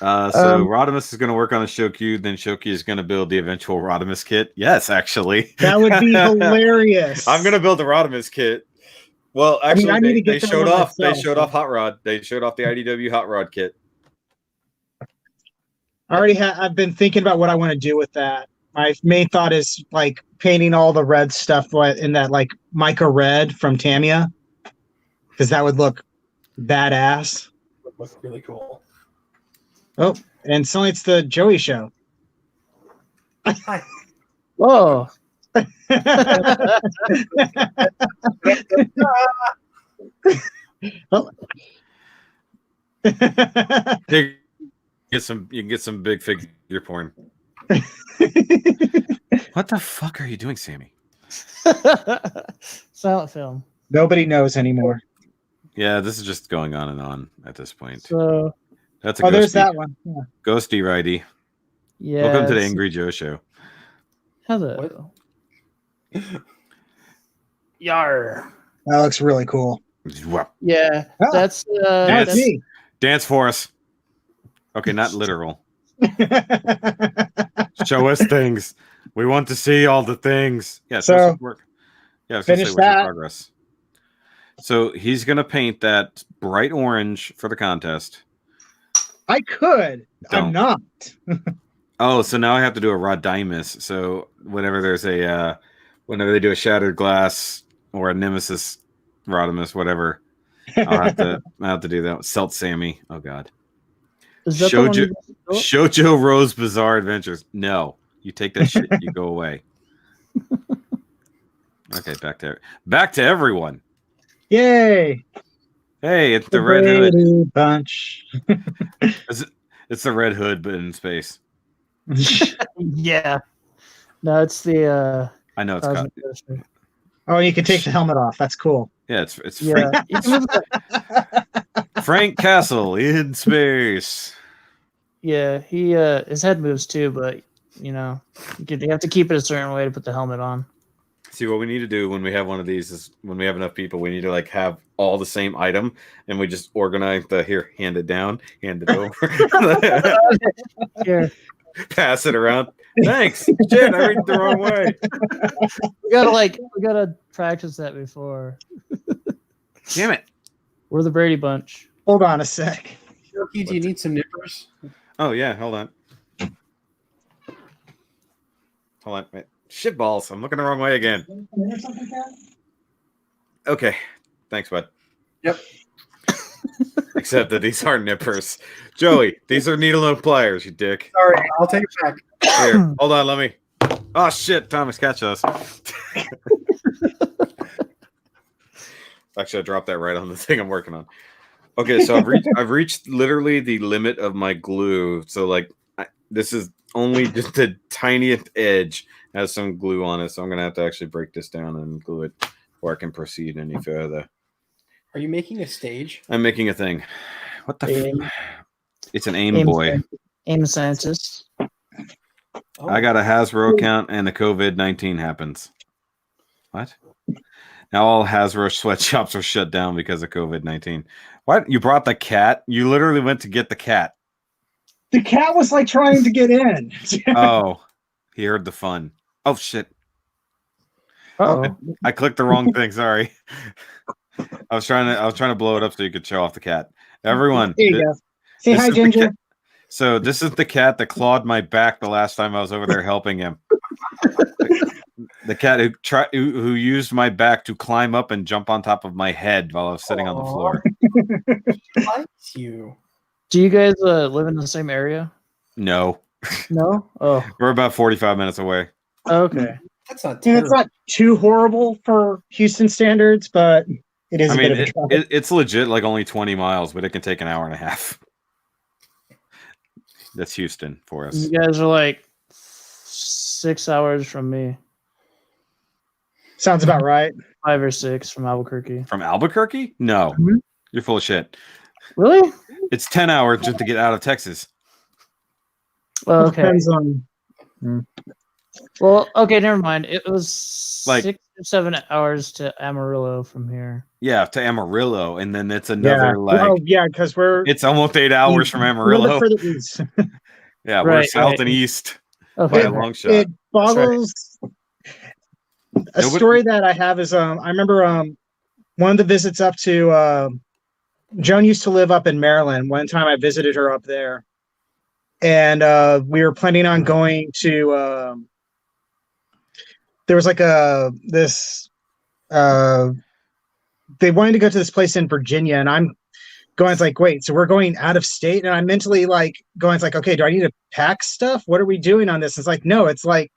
So Rodimus is going to work on the Shoky, then Shoky is going to build the eventual Rodimus kit. Yes, actually. That would be hilarious. I'm going to build the Rodimus kit. Well, actually, they showed off Hot Rod. They showed off the IDW Hot Rod kit. I've been thinking about what I want to do with that. My main thought is like painting all the red stuff in that like mica red from Tamiya, because that would look badass. Would look really cool. Oh, and suddenly it's the Joey show. Hi. Whoa. Oh. You can get some big figure porn. What the fuck are you doing, Sammy? Silent film. Nobody knows anymore. Yeah, this is just going on and on at this point. So that's a there's that one. Yeah. Ghosty righty. Yeah. Welcome to the Angry Joe show. Hello. Yar. That looks really cool. Yeah, that's me. Dance for us. Okay, not literal. Show us things. We want to see all the things. Yeah, so work. Yeah, finish that. Progress. So he's gonna paint that bright orange for the contest. I could. Don't. I'm not. Oh, so now I have to do a Rodimus. So whenever they do a Shattered Glass or a Nemesis Rodimus, whatever, I'll have to do that. Selt Sammy. Oh god. Shoujo Rose Bizarre Adventures. No, you take that shit. You go away. Okay, back to everyone. Yay! Hey, it's the Red Hood bunch. It's the Red Hood, but in space. Yeah. No, it's the. I know it's. Oh, you can take the helmet off. That's cool. Yeah, it's Frank Castle in space. Yeah, he his head moves too, but you have to keep it a certain way to put the helmet on. See, what we need to do when we have one of these is when we have enough people, we need to like have all the same item, and we just organize hand it down, hand it over. Here. Pass it around. Thanks. Shit, I read it the wrong way. We gotta practice that before. Damn it. We're the Brady Bunch. Hold on a sec. Shoky, do you need some nippers? Oh yeah, hold on. Hold on. Wait. Shit balls. I'm looking the wrong way again. Okay. Thanks, bud. Yep. Except that these aren't nippers. Joey, these are needle and pliers, you dick. Sorry, I'll take it back. Here, hold on, let me. Oh shit, Thomas, catch us. Actually, I dropped that right on the thing I'm working on. Okay, so I've reached literally the limit of my glue. So like, this is only just the tiniest edge has some glue on it. So I'm gonna have to actually break this down and glue it before I can proceed any further. Are you making a stage? I'm making a thing. What the? It's an aim boy. Aim scientist. Oh. I got a Hasbro account and the COVID-19 happens. What? Now all Hasbro sweatshops are shut down because of COVID-19. What? You brought the cat? You literally went to get the cat. The cat was like trying to get in. Oh, he heard the fun. Oh shit. Oh, I clicked the wrong thing. Sorry. I was trying to blow it up so you could show off the cat. Everyone. There you go. Say hi, Ginger. So this is the cat that clawed my back the last time I was over there helping him. The cat who used my back to climb up and jump on top of my head while I was sitting on the floor. She likes you. do you guys live in the same area? No. No. Oh, We're about 45 minutes away. okay. That's not And terrible. it's not too horrible for Houston standards, but it is I a mean, bit of a travel. it's legit like only 20 miles, but it can take an hour and a half. That's Houston for us. You guys are like 6 hours from me. Sounds about right. 5 or 6 from Albuquerque. From Albuquerque? No. Mhm. You're full of shit. Really? It's 10 hours just to get out of Texas. Well, okay. Depends on. Well, okay. Never mind. It was Like- 6 or 7 hours to Amarillo from here. Yeah, to Amarillo, and then it's another Because we're it's almost 8 hours from a Amarillo. little bit further east. Yeah, we're Right, south right. and east by Okay. a long shot. It boggles. A Nobody- story that I have is I remember one of the visits up to Joan used to live up in Maryland. One time I visited her up there, and we were planning on going to. There was like they wanted to go to this place in Virginia, and I'm going, it's like, wait, so we're going out of state? And I'm mentally like going, it's like, okay, do I need to pack stuff? What are we doing on this? It's like, no, it's like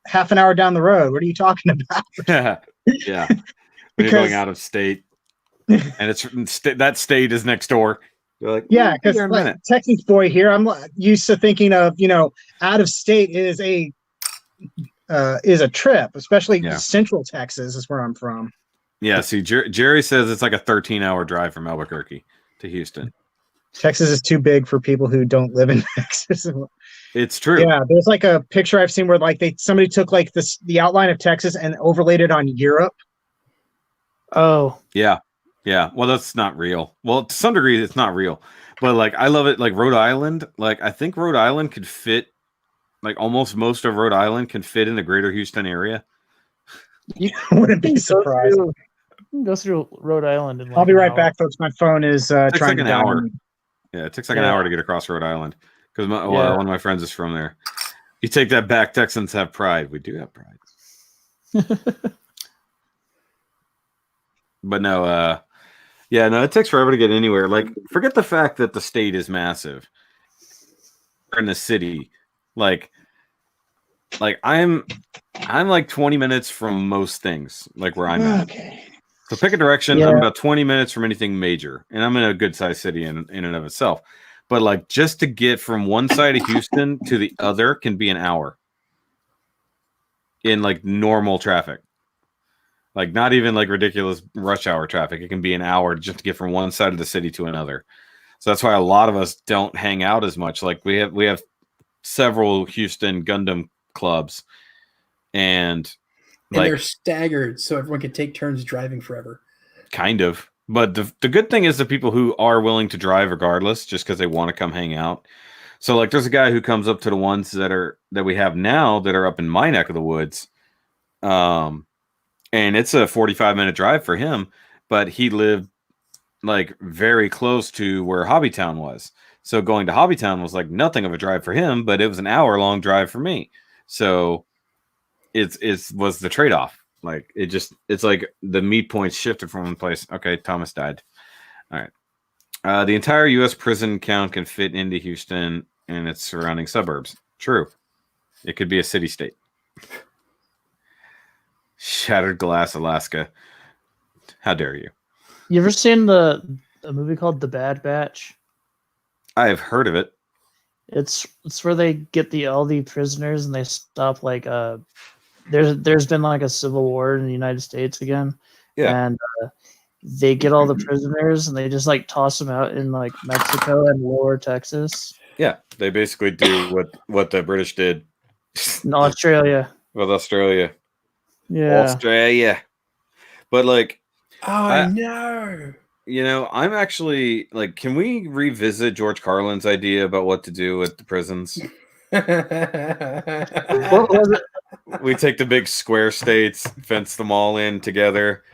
half an hour down the road. What are you talking about? Yeah. When you're Because- going out of state, and it's that state is next door. You're like, Yeah, "Be because there in a like minute." Texas boy here, I'm used to thinking of, out of state is a trip, especially Yeah. Central Texas is where I'm from. Yeah, see, Jerry says it's like a 13-hour drive from Albuquerque to Houston. Texas is too big for people who don't live in Texas. It's true. Yeah, there's like a picture I've seen where like somebody took like the outline of Texas and overlaid it on Europe. Oh, Yeah. Well, that's not real. Well, to some degree, it's not real. But like, I love it. Like Rhode Island. Like, I think Rhode Island could fit. Like, almost most of Rhode Island can fit in the greater Houston area. Wouldn't be surprised. You can go through Rhode Island. In like I'll be an right hour. back, folks. My phone is trying like to an die on hour. me. Yeah, it takes like an Yeah. hour to get across Rhode Island because Yeah. one of my friends is from there. You take that back. Texans have pride. We do have pride. But no, it takes forever to get anywhere. Like, forget the fact that the state is massive. Or in the city, like I'm like 20 minutes from most things, like where I'm at. Okay. So pick a direction. Yeah. I'm about 20 minutes from anything major, and I'm in a good sized city in and of itself. But like, just to get from one side of Houston to the other can be an hour in like normal traffic. Like, not even like ridiculous rush hour traffic. It can be an hour just to get from one side of the city to another. So that's why a lot of us don't hang out as much. Like, we have several Houston Gundam clubs, and like, they're staggered, so everyone can take turns driving forever. kind of. But the good thing is the people who are willing to drive regardless, just because they want to come hang out. So like there's a guy who comes up to the ones that we have now that are up in my neck of the woods. And it's a 45-minute drive for him, but he lived like very close to where Hobbytown was. So going to Hobbytown was like nothing of a drive for him, but it was an hour-long drive for me. So it was the trade-off. Like it's like the meat points shifted from one place. Okay, Thomas died. All right. The entire U.S. prison count can fit into Houston and its surrounding suburbs. True. It could be a city-state. Shattered Glass, Alaska. How dare you? You ever seen a movie called The Bad Batch? I have heard of it. It's where they get all the prisoners and they stop like there's been like a civil war in the United States again. Yeah. And they get all the prisoners and they just like toss them out in like Mexico and lower Texas. Yeah, they basically do what the British did In Australia. with Australia. Yeah. Australia. But like Oh no. You know, I'm actually like, can we revisit George Carlin's idea about what to do with the prisons? What was it? We take the big square states, fence them all in together,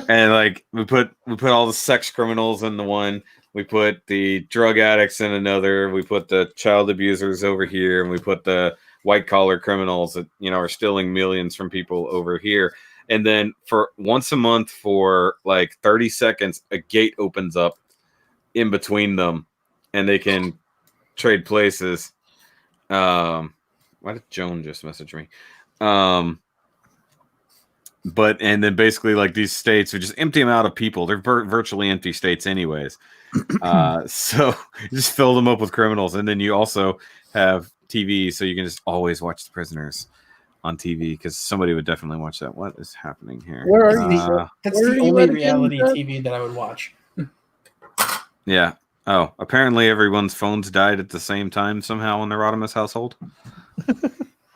and like we put all the sex criminals in the one, we put the drug addicts in another, we put the child abusers over here, and we put the white collar criminals that are stealing millions from people over here. And then for once a month for like 30 seconds, a gate opens up in between them and they can trade places. Why did Joan just message me? And then basically like these states would just empty them out of people. They're virtually empty states anyways. So you just fill them up with criminals. And then you also have TV so you can just always watch the prisoners on TV because somebody would definitely watch that. What is happening here? Where are you? That's the only reality TV that I would watch. Yeah. Oh, apparently everyone's phones died at the same time somehow in the Rodimus household.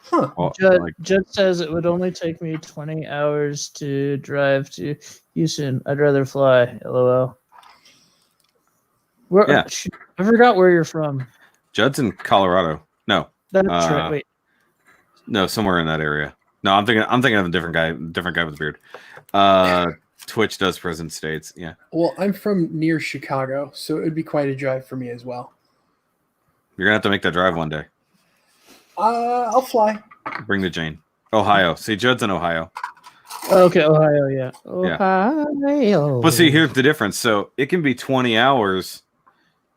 Huh. Well, Judd says it would only take me 20 hours to drive to Houston. I'd rather fly. LOL. Yeah. I forgot where you're from. Judd's in Colorado. No. That's right. Wait. No, somewhere in that area. No, I'm thinking of a different guy with a beard. Twitch does prison states. Yeah. Well, I'm from near Chicago, so it would be quite a drive for me as well. You're gonna have to make that drive one day. I'll fly. Bring the Jane. Ohio. See, Judd's in Ohio. Okay, Ohio, yeah. Ohio. But see, here's the difference. So it can be 20 hours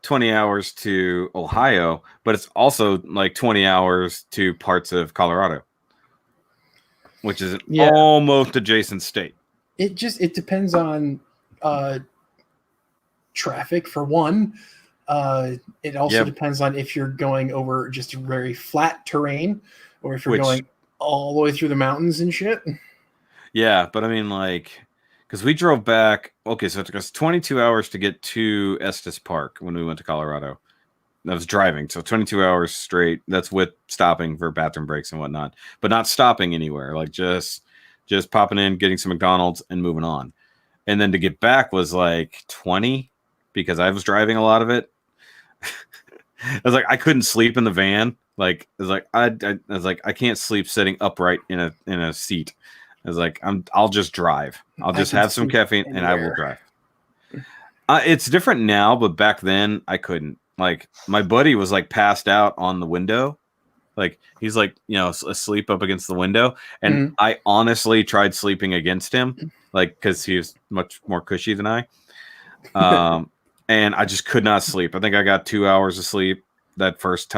to Ohio, but it's also like 20 hours to parts of Colorado, which is an almost adjacent state. It depends on traffic for one. It also depends on if you're going over just a very flat terrain or if you're going all the way through the mountains and shit. Yeah, but I mean, like, because we drove back. Okay, so it took us 22 hours to get to Estes Park when we went to Colorado. I was driving, so 22 hours straight. That's with stopping for bathroom breaks and whatnot, but not stopping anywhere. Like just popping in, getting some McDonald's, and moving on. And then to get back was like 20 because I was driving a lot of it. I was like, I couldn't sleep in the van. Like, I was like, I can't sleep sitting upright in a seat. I was like, I'll just drive. I'll just have some caffeine and I will drive. It's different now, but back then I couldn't. Like, my buddy was like passed out on the window. Like, he's like, asleep up against the window. And I honestly tried sleeping against him, like, because he was much more cushy than I. And I just could not sleep. I think I got 2 hours of sleep that first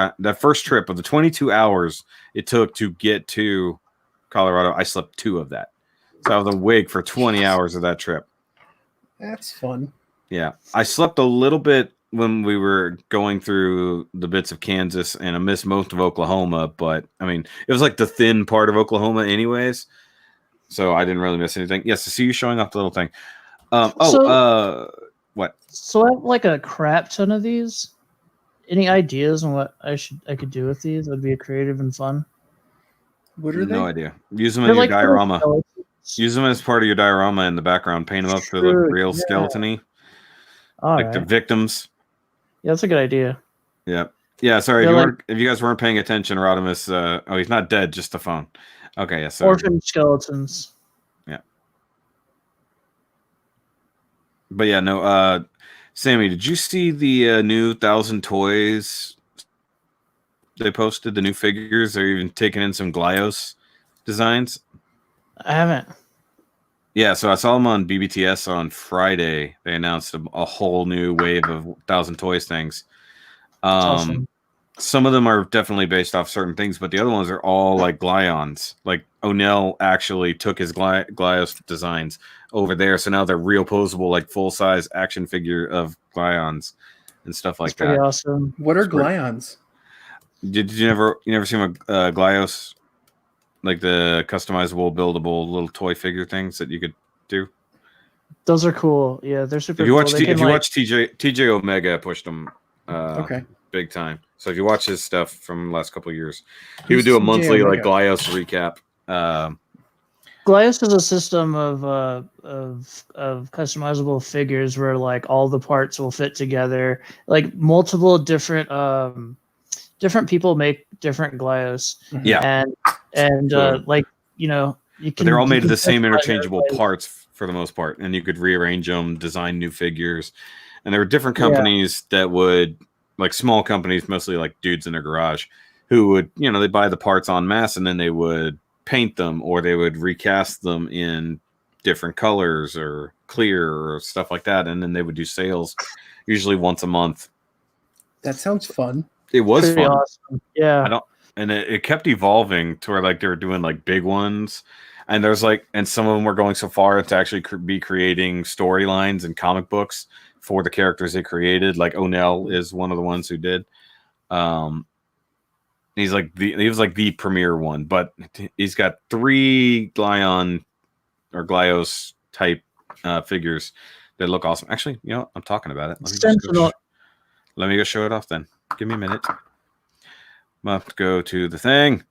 trip of the 22 hours it took to get to Colorado. I slept 2 of that. So I was awake for 20 hours of that trip. That's fun. Yeah. I slept a little bit when we were going through the bits of Kansas, and I missed most of Oklahoma, but I mean, it was like the thin part of Oklahoma anyways. So I didn't really miss anything. Yes, I see you showing off the little thing. What? So I have like a crap ton of these. Any ideas on what I could do with these? That would be creative and fun. What are they? No idea. Use them in your diorama. Use them as part of your diorama in the background. Paint them up to look real skeleton-y. Like the victims. Yeah, that's a good idea. Yep. Yeah, sorry They're if you guys weren't paying attention, Rodimus. Oh, he's not dead, just the phone. Okay, yeah. So orphan skeletons. yeah, but yeah, no. Sammy, did you see the new 1,000 toys they posted? The new figures. They're even taking in some Glyos designs. I haven't. Yeah, so I saw them on BBTS on Friday. They announced a whole new wave of 1,000 toys things. That's awesome. Some of them are definitely based off certain things, but the other ones are all like Glyons. Like O'Neill actually took his Glyos designs over there, so now they're real posable, like full size action figure of Glyons and stuff like That's pretty that. awesome. What are Glyons? Did you never see my Glyos, like the customizable, buildable little toy figure things that you could do? Those are cool. Yeah, they're super. If you watch, cool. if you watch TJ Omega pushed them. Okay. Big time. So if you watch his stuff from the last couple of years, he would do a monthly like Glyos recap. Glyos is a system of customizable figures where like all the parts will fit together. Like multiple different people make different Glyos. Yeah, and so, like you know you can. But they're all made of the same customize interchangeable everybody. parts for the most part, and you could rearrange them, design new figures. And there were different companies that would, like small companies, mostly like dudes in their garage, who would, they buy the parts en masse and then they would paint them or they would recast them in different colors or clear or stuff like that. And then they would do sales usually once a month. That sounds fun. It was Pretty fun. awesome. Yeah. And it kept evolving to where like they were doing like big ones. And there's like, and some of them were going so far to actually be creating storylines and comic books for the characters they created. Like O'Neill is one of the ones who did. He was like the premier one, but he's got 3 Glyon or Glyos type figures that look awesome. Actually, I'm talking about it. Let me go show it off then. Give me a minute. I'm have to go to the thing.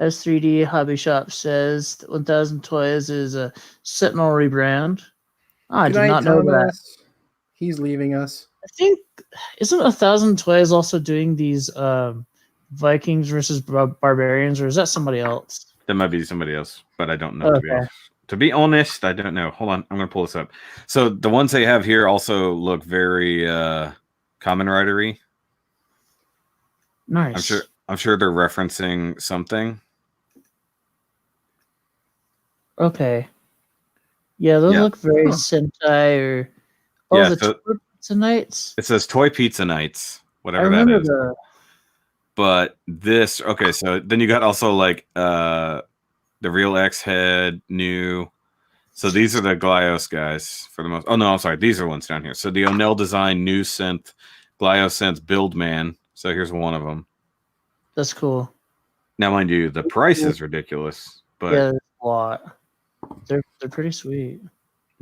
S3D Hobby Shop says that 1,000 Toys is a Sentinel rebrand. I did not know that. He's leaving us. I think, isn't 1,000 Toys also doing these Vikings versus Barbarians, or is that somebody else? That might be somebody else, but I don't know. Okay. To be honest, I don't know. Hold on, I'm going to pull this up. So the ones they have here also look very Kamen Rider-y. Nice. I'm sure they're referencing something. Okay. Yeah, those look very Sentai or Toy Pizza Nights. It says Toy Pizza Nights, whatever that is. But this, okay, so then you got also like the Real X Head new. So these are the Glyos guys for the most. Oh no, I'm sorry, these are ones down here. So the O'Neill design new synth Glyos synth build man. So here's one of them. That's cool. Now, mind you, the price is ridiculous, but yeah, there's a lot. They're pretty sweet.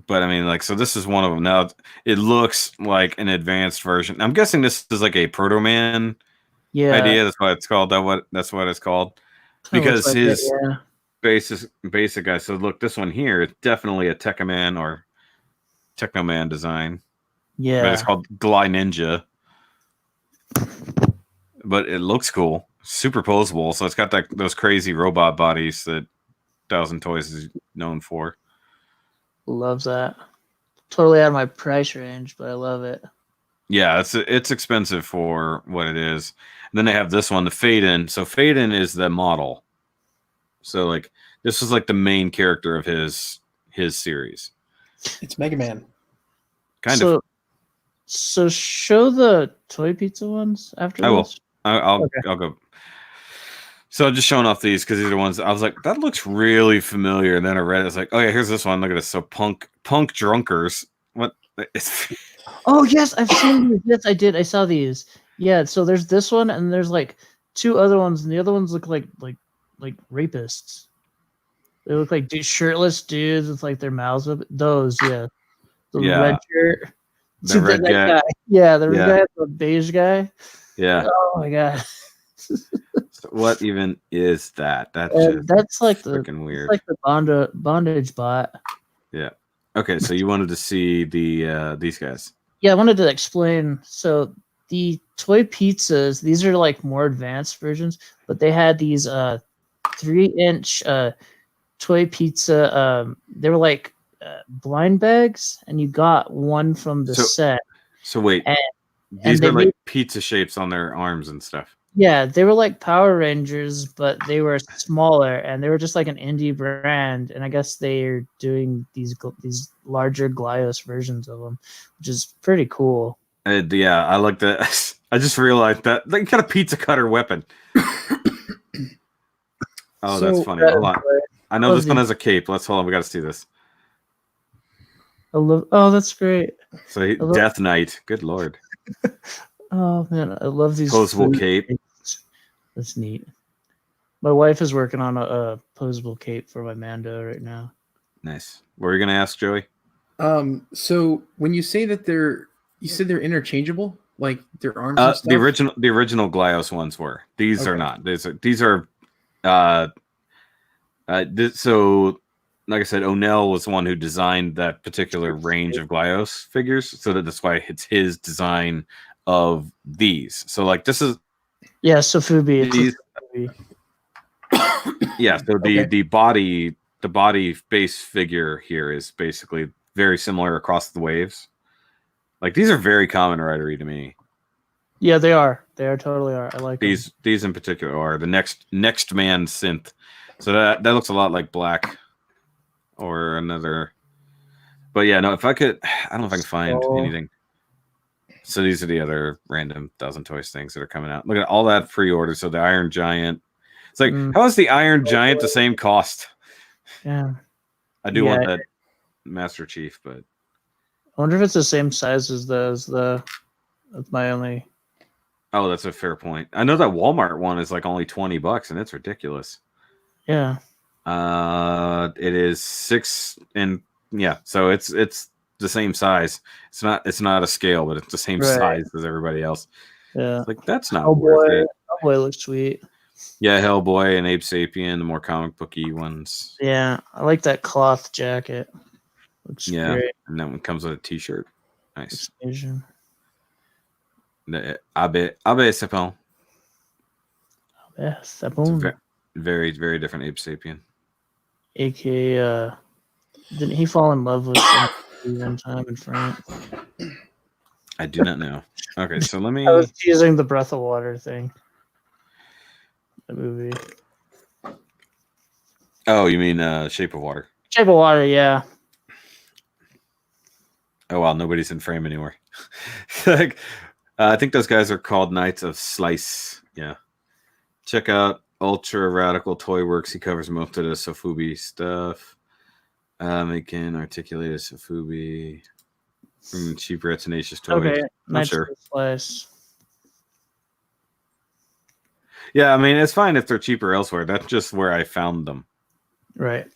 But I mean, like, so this is one of them. Now it looks like an advanced version. I'm guessing this is like a Proto Man idea. That's why it's called that. That's what it's called. Because like his basic guy. So look, this one here is definitely a Tekkaman or Technoman design. Yeah, but it's called Gly Ninja. But it looks cool, super posable. So it's got those crazy robot bodies that 1,000 Toys is known for. Loves that. Totally out of my price range, but I love it. Yeah, it's expensive for what it is. And then they have this one, the Faden. So Faden is the model. So like this is like the main character of his series. It's Mega Man. Kind of. So show the Toy Pizza ones after I will. this. I'll go. So just showing off these because these are ones I was like, that looks really familiar. And then I read it, I was like, oh yeah, here's this one. Look at this. So punk drunkers. What? Oh yes, I've seen these. Yes, I did. I saw these. Yeah. So there's this one, and there's like 2 other ones, and the other ones look like rapists. They look like shirtless dudes with like their mouths up. Those, yeah. The red shirt. The red guy. Yeah, the red guy, the beige guy. Yeah. Oh my god. So what even is that? That's like freaking weird. It's like the bondage bot. Yeah. Okay, so you wanted to see the these guys. Yeah, I wanted to explain. So the toy pizzas, these are like more advanced versions, but they had these 3-inch toy pizza. They were like blind bags, and you got one from the set. So wait, these are like pizza shapes on their arms and stuff. Yeah, they were like Power Rangers, but they were smaller, and they were just like an indie brand. And I guess they're doing these larger Glyos versions of them, which is pretty cool. Yeah, I like that. I just realized that they got a pizza cutter weapon. Oh, that's funny. Hold on. I know this one has a cape. Let's hold on. We got to see this. Oh, that's great. So Death Knight. Good Lord. Oh man, I love these posable cape. That's neat. My wife is working on a posable cape for my Mando right now. Nice. What were you gonna ask, Joey? So when you say that you said they're interchangeable, like their arms and stuff? The original Glyos ones were. These are not. These are so like I said, O'Neill was the one who designed that particular range of Glyos figures, so that's why it's his design of these. So like this is Sofubi. Yeah, so the body base figure here is basically very similar across the waves. Like these are very Kamen Rider-y to me. Yeah, they are. They totally are. I like these. them. These in particular are the next man synth. So that looks a lot like Black or another. But yeah, no. If I could, I don't know if I can find anything. So these are the other random 1,000 Toys things that are coming out. Look at all that pre-order. So the Iron Giant. It's like, how is the Iron Giant the same cost? Yeah. I do want that Master Chief, but I wonder if it's the same size as those. That's my only. Oh, that's a fair point. I know that Walmart one is like only $20, and it's ridiculous. Yeah. It is 6 and so it's the same size. It's not a scale, but it's the same size as everybody else. Yeah. It's like that's not worth it. Hellboy looks sweet. Yeah, Hellboy and Ape Sapien, the more comic booky ones. Yeah, I like that cloth jacket. Looks great. And that one comes with a T-shirt. Nice. Asian. The Abe Sapien. Sapien. Very, very different Ape Sapien. AKA, didn't he fall in love with one time in France? I do not know. Okay, so let me. I was using the Breath of Water thing. The movie. Oh, you mean Shape of Water? Shape of Water, yeah. Oh wow, nobody's in frame anymore. Like, I think those guys are called Knights of Slice. Yeah, check out Ultra Radical Toy Works. He covers most of the Sofubi stuff. Making articulated Sofubi. Cheaper at Tenacious Toys. Okay, Knights of Slice. Yeah, I mean it's fine if they're cheaper elsewhere. That's just where I found them. Right.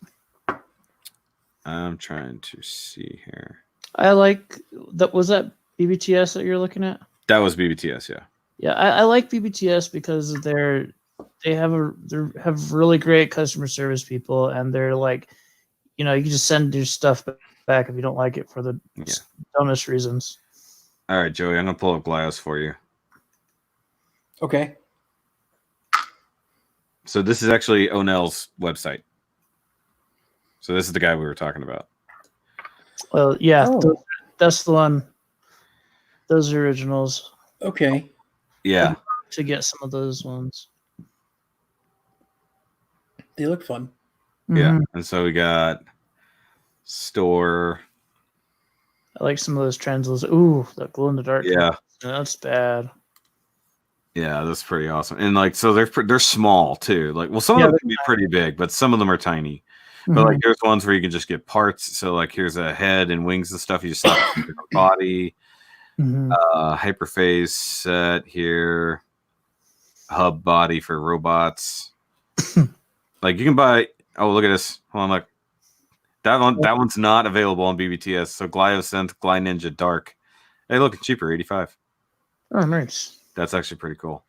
I'm trying to see here. I like that. Was that BBTS that you're looking at? That was BBTS, yeah. Yeah, I like BBTS because they have really great customer service people, and they're like, you can just send your stuff back if you don't like it for the dumbest reasons. All right, Joey, I'm gonna pull up Glyos for you. Okay. So this is actually O'Nell's website. So this is the guy we were talking about. Well, yeah, that's the one. Those are originals. Okay. Yeah. To get some of those ones. They look fun. Yeah. Mm-hmm. And so we got store. I like some of those trends. Ooh, that glow in the dark. Yeah. That's bad. Yeah, that's pretty awesome. And like, so they're small too. Like, well, some of them can be pretty big, but some of them are tiny. Mm-hmm. But like, there's ones where you can just get parts. So like, here's a head and wings and stuff. You just slap it in the body. Mm-hmm. Hyperphase set here. Hub body for robots. Like you can buy. Oh, look at this. Hold on, look. That one's not available on BBTS. So Glyosynth, Gly Ninja Dark. Hey, look, it's cheaper, 85. Oh, nice. That's actually pretty cool.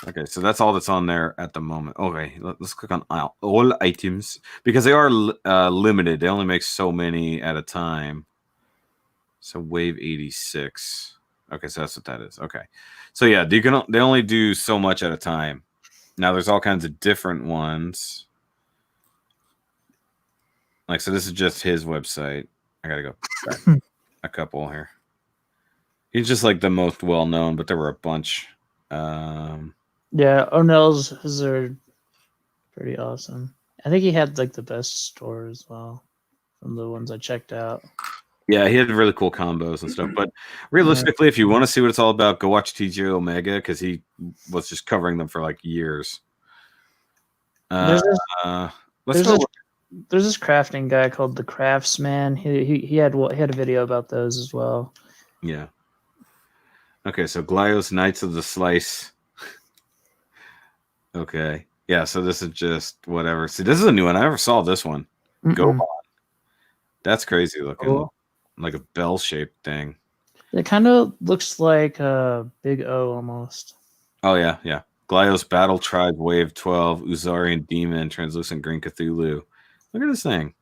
Okay, so that's all that's on there at the moment. Okay, let's click on all items because they are limited. They only make so many at a time. So Wave 86. Okay, so that's what that is. Okay, so yeah, they only do so much at a time. Now there's all kinds of different ones. Like, so this is just his website. I gotta go back a couple here. He's just like the most well known, but there were a bunch. Yeah, O'Neill's are pretty awesome. I think he had like the best store as well from the ones I checked out. Yeah, he had really cool combos and stuff. But realistically, if you want to see what it's all about, go watch TJ Omega because he was just covering them for like years. There's Let's go. There's this crafting guy called the Craftsman. He had a video about those as well. Yeah. Okay, so Glyos Knights of the Slice. Okay. Yeah, so this is just whatever. See, this is a new one. I never saw this one. Go on. That's crazy looking. Cool. Like a bell-shaped thing. It kind of looks like a Big O almost. Oh, yeah, yeah. Glyos Battle Tribe Wave 12, Uzarian Demon, Translucent Green Cthulhu. Look at this thing.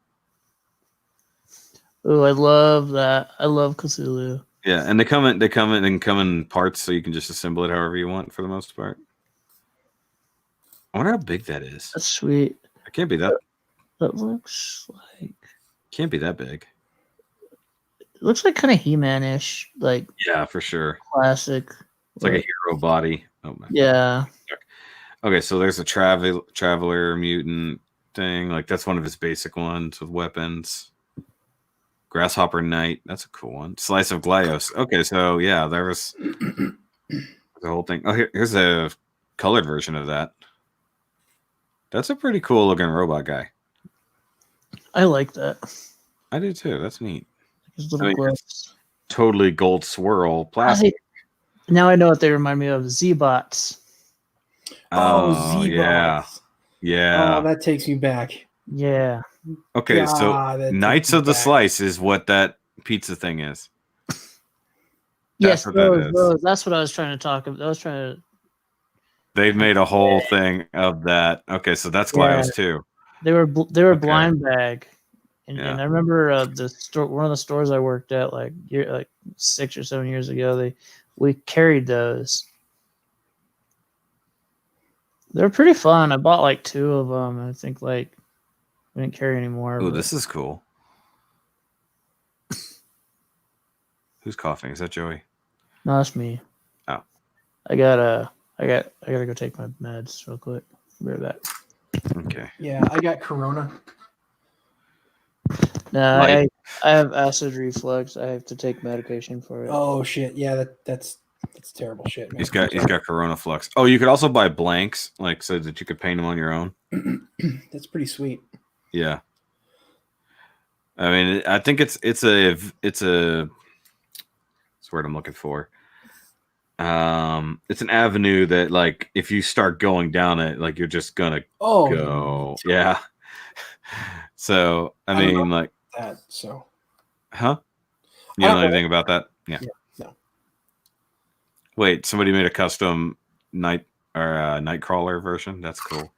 Oh, I love that. I love Cthulhu. Yeah, and they come in parts, so you can just assemble it however you want for the most part. I wonder how big that is. That's sweet. It can't be that. That looks like. Can't be that big. It looks like kind of He-Man-ish, like. Yeah, for sure. Classic. It's like a hero body. Oh my. Yeah. Okay, so there's a traveler mutant thing. Like that's one of his basic ones with weapons. Grasshopper Knight. That's a cool one. Slice of Glyos. Okay, so yeah, there was the whole thing. Oh, here's a colored version of that. That's a pretty cool looking robot guy. I like that. I do too. That's neat. His little gloves. Totally gold swirl plastic. Now I know what they remind me of. Z-Bots. Oh, Z-Bots. Yeah. Yeah. Oh, that takes me back. Yeah. Okay, so Knights of the Slice is what that pizza thing is. Yes, that's what I was trying to talk about. They've made a whole thing of that. Okay, so that's Glyos too. They were blind bag, and I remember one of the stores I worked at like 6 or 7 years ago. We carried those. They're pretty fun. I bought like 2 of them. I think we didn't carry anymore. Oh, this is cool. Who's coughing? Is that Joey? No, that's me. Oh, I gotta go take my meds real quick. Be right back. Okay. Yeah, I got Corona. No, I have acid reflux. I have to take medication for it. Oh shit! Yeah, that's terrible shit, man. He's got Corona Flux. Oh, you could also buy blanks, like so that you could paint them on your own. That's pretty sweet. Yeah. I mean, I think it's a that's the word I'm looking for. It's an avenue that like if you start going down it, like you're just gonna go. Yeah. So I mean like that. So huh? You don't know anything about that? Yeah. No. Wait, somebody made a custom Nightcrawler version. That's cool.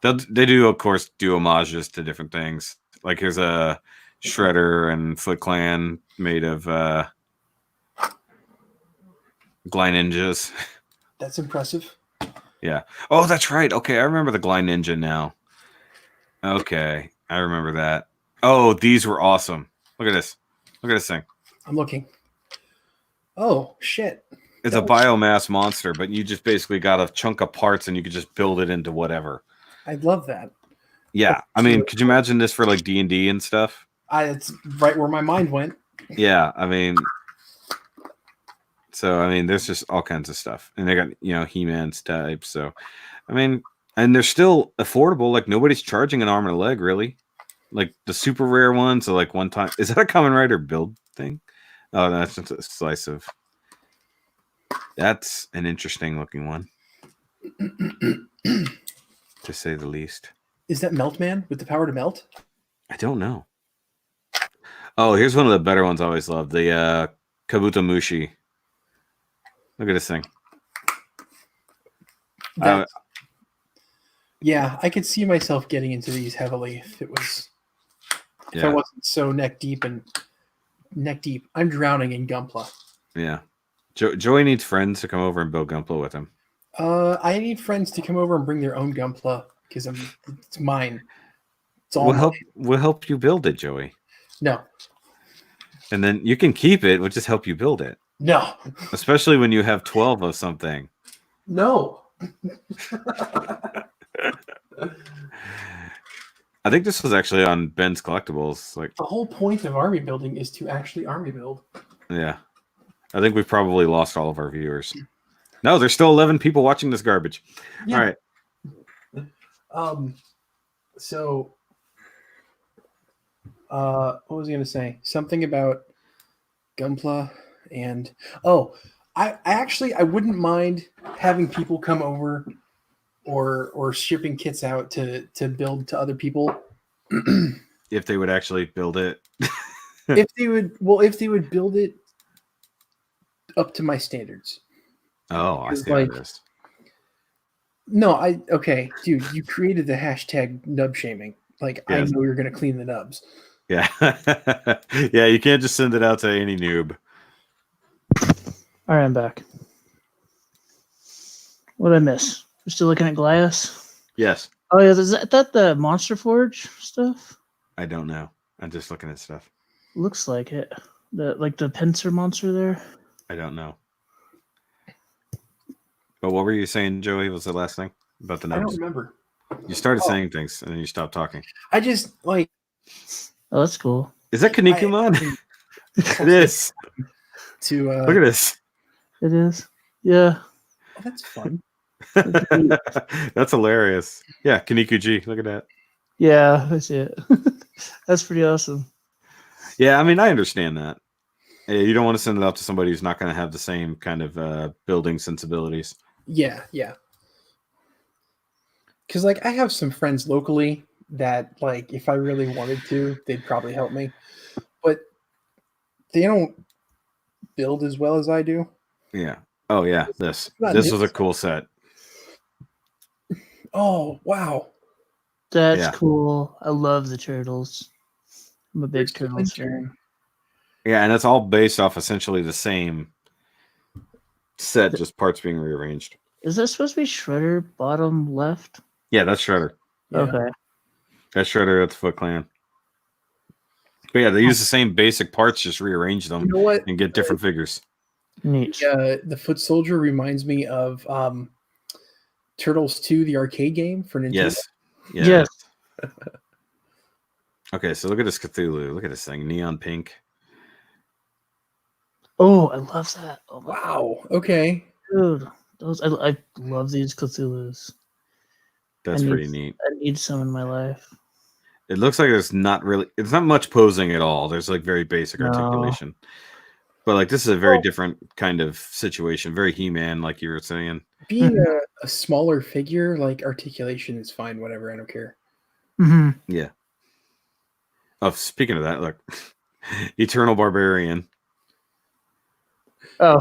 They do, of course, do homages to different things. Like here's a Shredder and Foot Clan made of Gly Ninjas. That's impressive. Yeah. Oh, that's right. Okay, I remember the Gly Ninja now. Okay, I remember that. Oh, these were awesome. Look at this. Look at this thing. I'm looking. Oh, shit. It's a biomass monster, but you just basically got a chunk of parts and you could just build it into whatever. I love that. Yeah. I mean, could you imagine this for like D&D and stuff? It's right where my mind went. Yeah. I mean, there's just all kinds of stuff. And they got, He-Man's type. So, I mean, and they're still affordable. Like nobody's charging an arm and a leg, really. Like the super rare ones. So like one time, is that a Kamen Rider build thing? Oh, no, that's just a slice of. That's an interesting looking one, to say the least. Is that Melt Man with the power to melt? I don't know. Oh, here's one of the better ones I always loved. The Kabuto Mushi. Look at this thing. Yeah, I could see myself getting into these heavily if I wasn't so neck deep. I'm drowning in Gunpla. Yeah. Joey needs friends to come over and build Gunpla with him. I need friends to come over and bring their own Gunpla because it's mine. It's all mine. We'll help you build it, Joey. No. And then you can keep it. We'll just help you build it. No. Especially when you have 12 of something. No. I think this was actually on Ben's Collectibles. Like the whole point of army building is to actually army build. Yeah. I think we've probably lost all of our viewers. No, there's still 11 people watching this garbage. Yeah. All right. So what was I going to say? Something about Gunpla and I wouldn't mind having people come over or shipping kits out to build to other people. If they would actually build it. if they would build it up to my standards. Oh, I see how it is. No, okay, dude, you created the hashtag nub shaming. Like, yes. I know you're going to clean the nubs. Yeah. Yeah, you can't just send it out to any noob. All right, I'm back. What did I miss? We're still looking at Goliath? Yes. Oh, yeah, is that the Monster Forge stuff? I don't know. I'm just looking at stuff. Looks like it. The pincer monster there? I don't know. But what were you saying, Joey? Was the last thing about the nubs? I don't remember. You started saying things and then you stopped talking. I just like. Oh, that's cool. Is that Kinnikuman? It is. Look at this. It is. Yeah. Oh, that's fun. That's hilarious. Yeah, Kinikuji. Look at that. Yeah, I see it. That's pretty awesome. Yeah, I mean, I understand that. You don't want to send it out to somebody who's not going to have the same kind of building sensibilities. Yeah. Because, like, I have some friends locally that, like, if I really wanted to, they'd probably help me. But they don't build as well as I do. Yeah. Oh, yeah. This was a cool set. Oh, wow. That's cool. I love the turtles. I'm a big turtles fan. Yeah, and it's all based off essentially the same set, just parts being rearranged. Is that supposed to be Shredder bottom left? Yeah, that's Shredder. Yeah. Okay. That's Shredder at the Foot Clan. But yeah, they use the same basic parts, just rearrange them and get different figures. Neat. The Foot Soldier reminds me of Turtles 2, the arcade game for Nintendo. Yes. Okay, so look at this Cthulhu. Look at this thing. Neon pink. Oh, I love that. Oh, wow. God. Okay. Dude, I love these Cthulhus. That's pretty neat. I need some in my life. It looks like it's not much posing at all. There's like very basic articulation. But like this is a very different kind of situation. Very He-Man, like you were saying. Being a smaller figure, like articulation is fine, whatever. I don't care. Mm-hmm. Yeah. Oh, speaking of that, look. Eternal Barbarian. Oh.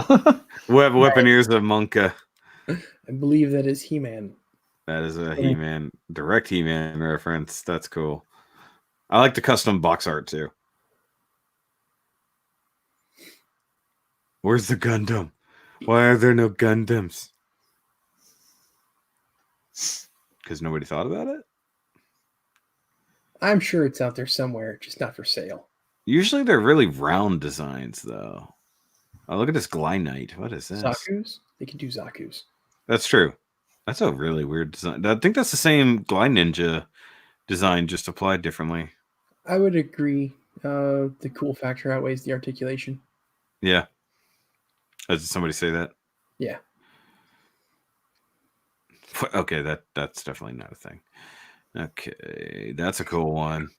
Weaponeers of Monka. I believe that is He-Man. That is a He-Man, direct He-Man reference. That's cool. I like the custom box art too. Where's the Gundam? Why are there no Gundams? Because nobody thought about it? I'm sure it's out there somewhere, just not for sale. Usually they're really round designs, though. Oh, look at this Glynite. What is this? Zaku's? They can do Zaku's. That's true. That's a really weird design. I think that's the same Glide Ninja design, just applied differently. I would agree. The cool factor outweighs the articulation. Yeah. Did somebody say that? Yeah. Okay, that's definitely not a thing. Okay, that's a cool one.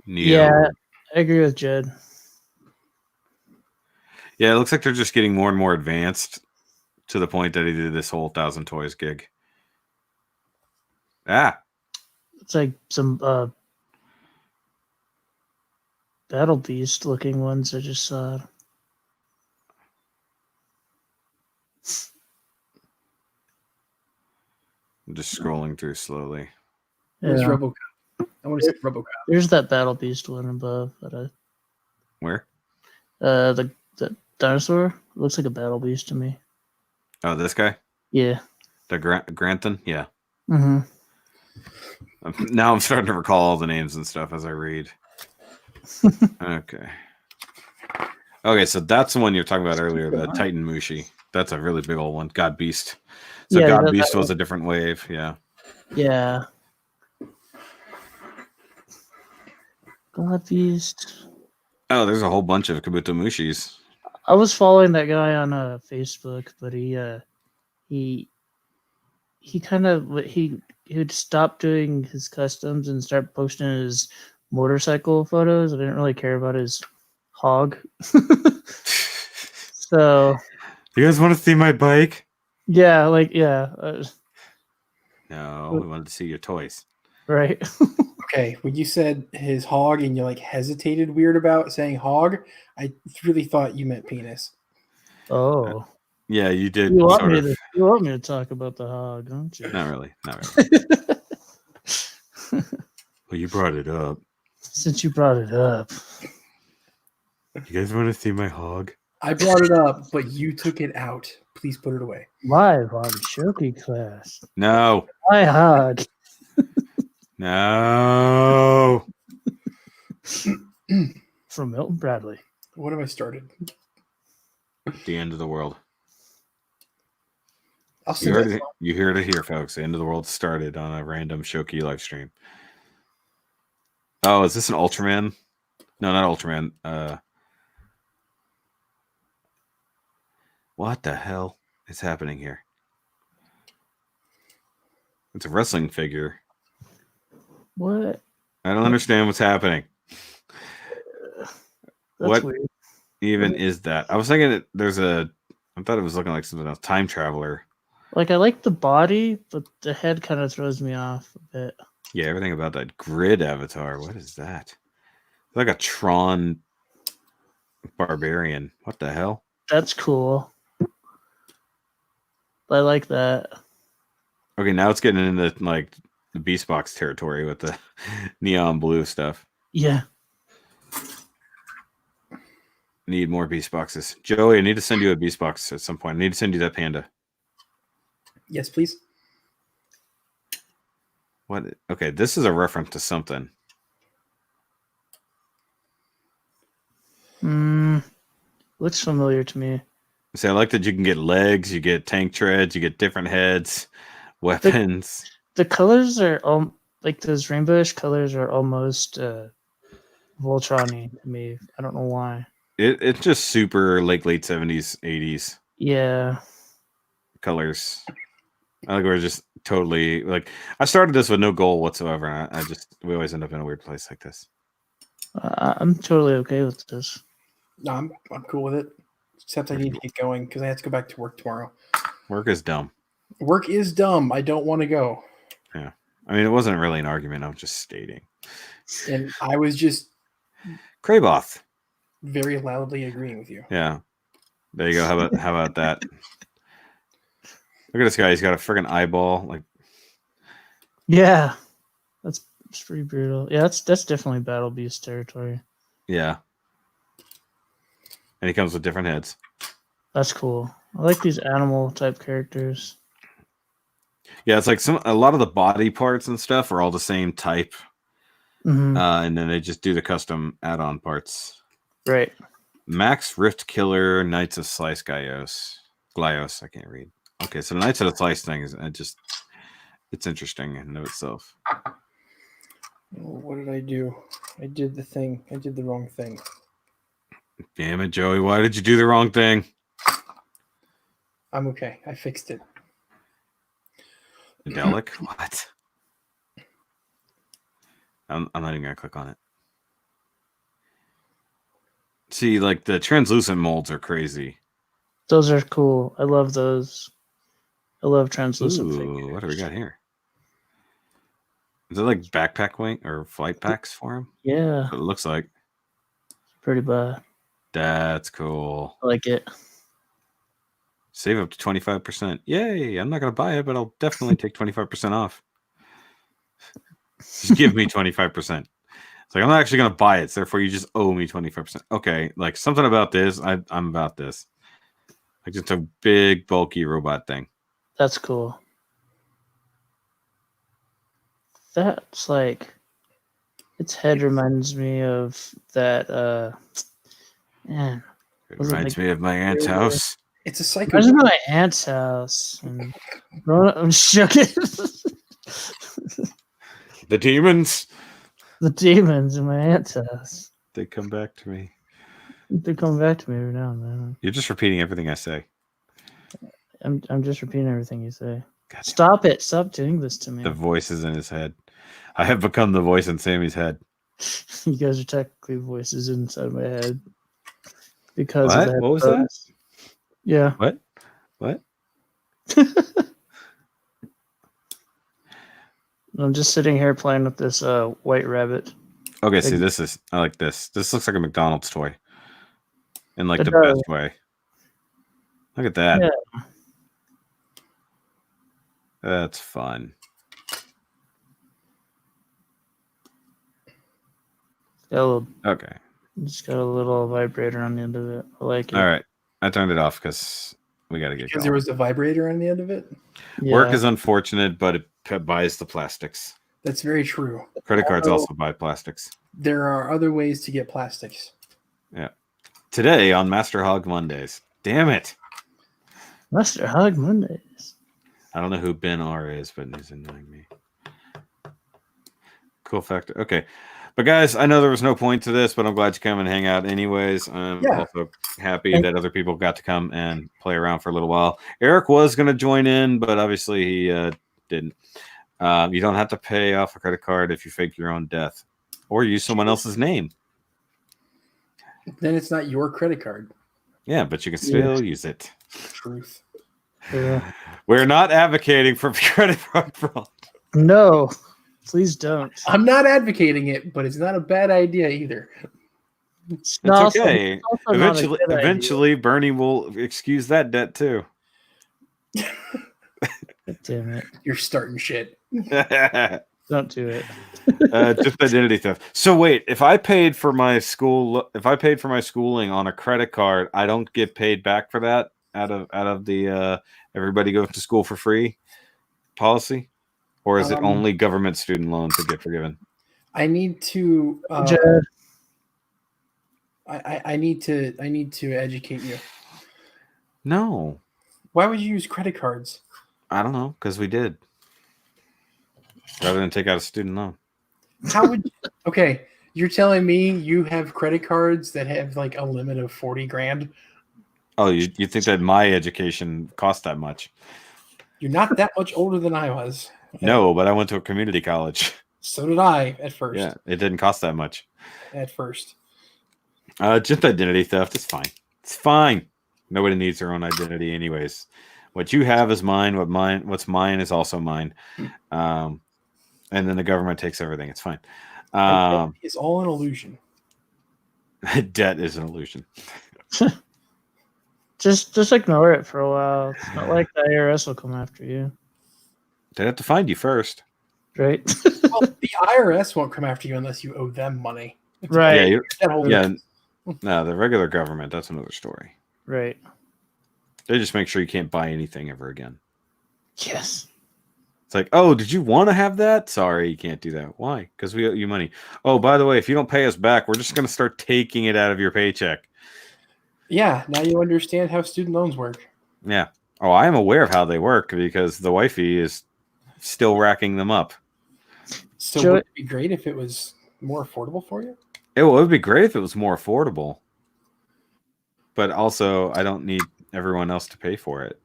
Neo. Yeah, I agree with Jed. Yeah, it looks like they're just getting more and more advanced to the point that he did this whole 1,000 Toys gig. It's like some Battle Beast looking ones I just saw. I'm just scrolling through slowly. There's RoboCop. I want to see RoboCop. There's that Battle Beast one above. Where? The dinosaur. Looks like a battle beast to me. Oh, this guy? Yeah. The Granthon? Yeah. Mm-hmm. Now I'm starting to recall all the names and stuff as I read. Okay. Okay, so that's the one you're talking about earlier, the Titan Mushi. That's a really big old one. God Beast. So Yeah, God Beast was a different wave. Yeah. Yeah. God Beast. Oh, there's a whole bunch of Kabuto Mushis. I was following that guy on Facebook, but he kind of he would stop doing his customs and start posting his motorcycle photos. I didn't really care about his hog. So you guys want to see my bike? Yeah, No, we wanted to see your toys. Right. Okay, when you said his hog and you like hesitated weird about saying hog, I really thought you meant penis. Oh. Yeah, you did. You want me to talk about the hog, don't you? Not really. Well, you brought it up. Since you brought it up. You guys want to see my hog? I brought it up, but you took it out. Please put it away. Live on Shoky class. No. My hog. No. From Milton Bradley. What have I started? The end of the world. You heard it here, folks. The end of the world started on a random Shoky live stream. Oh, is this an Ultraman? No, not Ultraman. What the hell is happening here? It's a wrestling figure. What? I don't understand what's happening. What weird. even is that? I was thinking I thought it was looking like something else. Time Traveler. Like, I like the body, but the head kind of throws me off a bit. Yeah, everything about that grid avatar. What is that? It's like a Tron barbarian. What the hell? That's cool. I like that. Okay, now it's getting into like the Beast Box territory with the neon blue stuff. Yeah. Need more Beast Boxes. Joey, I need to send you a Beast Box at some point. I need to send you that panda. Yes, please. What? Okay, this is a reference to something. Looks familiar to me. See, I like that you can get legs, you get tank treads, you get different heads, weapons. The colors are all like those rainbowish colors are almost Voltron-y to me. I don't know why. It's just super late 70s, 80s. Yeah. Colors. I think we're just totally like I started this with no goal whatsoever. We always end up in a weird place like this. I'm totally okay with this. No, I'm cool with it. Except I need to get going because I have to go back to work tomorrow. Work is dumb. Work is dumb. I don't want to go. Yeah. I mean, it wasn't really an argument. I'm just stating. And I was just Kraboth. Very loudly agreeing with you. Yeah. There you go. How about that? Look at this guy. He's got a friggin' eyeball. Like, yeah, that's pretty brutal. Yeah, that's definitely Battle Beast territory. Yeah. And he comes with different heads. That's cool. I like these animal type characters. Yeah, it's like a lot of the body parts and stuff are all the same type. Mm-hmm. And then they just do the custom add-on parts. Right. Max Rift Killer Knights of Slice Glyos. I can't read. Okay, so the Knights of the Slice thing is it's interesting in and of itself. What did I do? I did the thing. I did the wrong thing. Damn it, Joey. Why did you do the wrong thing? I'm okay. I fixed it. Delic? What? I'm not even going to click on it. See, like the translucent molds are crazy. Those are cool. I love those. I love translucent figures. What do we got here? Is it like backpack wing or flight packs for him? Yeah. That's what it looks like. Pretty bad. That's cool. I like it. Save up to 25%. Yay! I'm not going to buy it, but I'll definitely take 25% off. Just give me 25%. It's like I'm not actually gonna buy it, so therefore you just owe me 25%. Okay, like something about this. I'm about this. Like just a big bulky robot thing. That's cool. That's like its head reminds me of that man. It Was it reminds like- me of my aunt's house. It's a psycho. Reminds me of my aunt's house. And I'm shook it. The demons. The demons in my aunt's house. They come back to me. They come back to me every now and then. You're just repeating everything I say. I'm just repeating everything you say. God. Stop it. Stop doing this to me. The voice is in his head. I have become the voice in Sammy's head. You guys are technically voices inside my head. Because What? of that. What was that? Yeah. What? What? I'm just sitting here playing with this white rabbit. Okay, see, I like this. This looks like a McDonald's toy. In like It the does. best way. Look at that. Yeah. That's fun. Okay. Just got a little vibrator on the end of it. I like it. All right. I turned it off because we got to get Because going. there was a vibrator on the end of it. Yeah. Work is unfortunate, but it buys the plastics. That's very true. Credit cards Although- also buy plastics. There are other ways to get plastics. Yeah. Today on Master Hog Mondays. Damn it. Master Hug Mondays. I don't know who Ben R is, but he's annoying me. Cool factor. Okay. But guys, I know there was no point to this, but I'm glad you come and hang out anyways. I'm also happy that other people got to come and play around for a little while. Eric was going to join in, but obviously he didn't. You don't have to pay off a credit card if you fake your own death or use someone else's name. Then it's not your credit card. Yeah, but you can still use it. Truth. Yeah. We're not advocating for credit card fraud. No, please don't. I'm not advocating it, but it's not a bad idea either. It's It's also- okay. it's also not a good idea. Eventually, Bernie will excuse that debt too. God damn it. You're starting shit. Don't do it. Just identity theft. So wait, if I paid for my schooling on a credit card, I don't get paid back for that out of the everybody goes to school for free policy, or is it only government student loans that get forgiven? I need to. Jared, I need to educate you. No, Why would you use credit cards? I don't know, because we did rather than take out a student loan. How would? Okay, you're telling me you have credit cards that have like a limit of 40 grand? Oh, you think that my education cost that much? You're not that much older than I was. No, but I went to a community college. So did I at first. Yeah, it didn't cost that much. At first. Just identity theft. It's fine. It's fine. Nobody needs their own identity, anyways. What you have is mine. What's mine is also mine. And then the government takes everything. It's fine. It's all an illusion. Debt is an illusion. just ignore it for a while. It's not like the IRS will come after you, They have to find you first. right? Well, the IRS won't come after you unless you owe them money. Right. Yeah, That whole no, the regular government. That's another story. Right. They just make sure you can't buy anything ever again. Yes. It's like, oh, did you want to have that? Sorry, you can't do that. Why? Because we owe you money. Oh, by the way, if you don't pay us back, we're just going to start taking it out of your paycheck. Yeah, now you understand how student loans work. Yeah. Oh, I am aware of how they work because the wifey is still racking them up. So Joe- would it be great if it was more affordable for you? It would be great if it was more affordable. But also, I don't need everyone else to pay for it.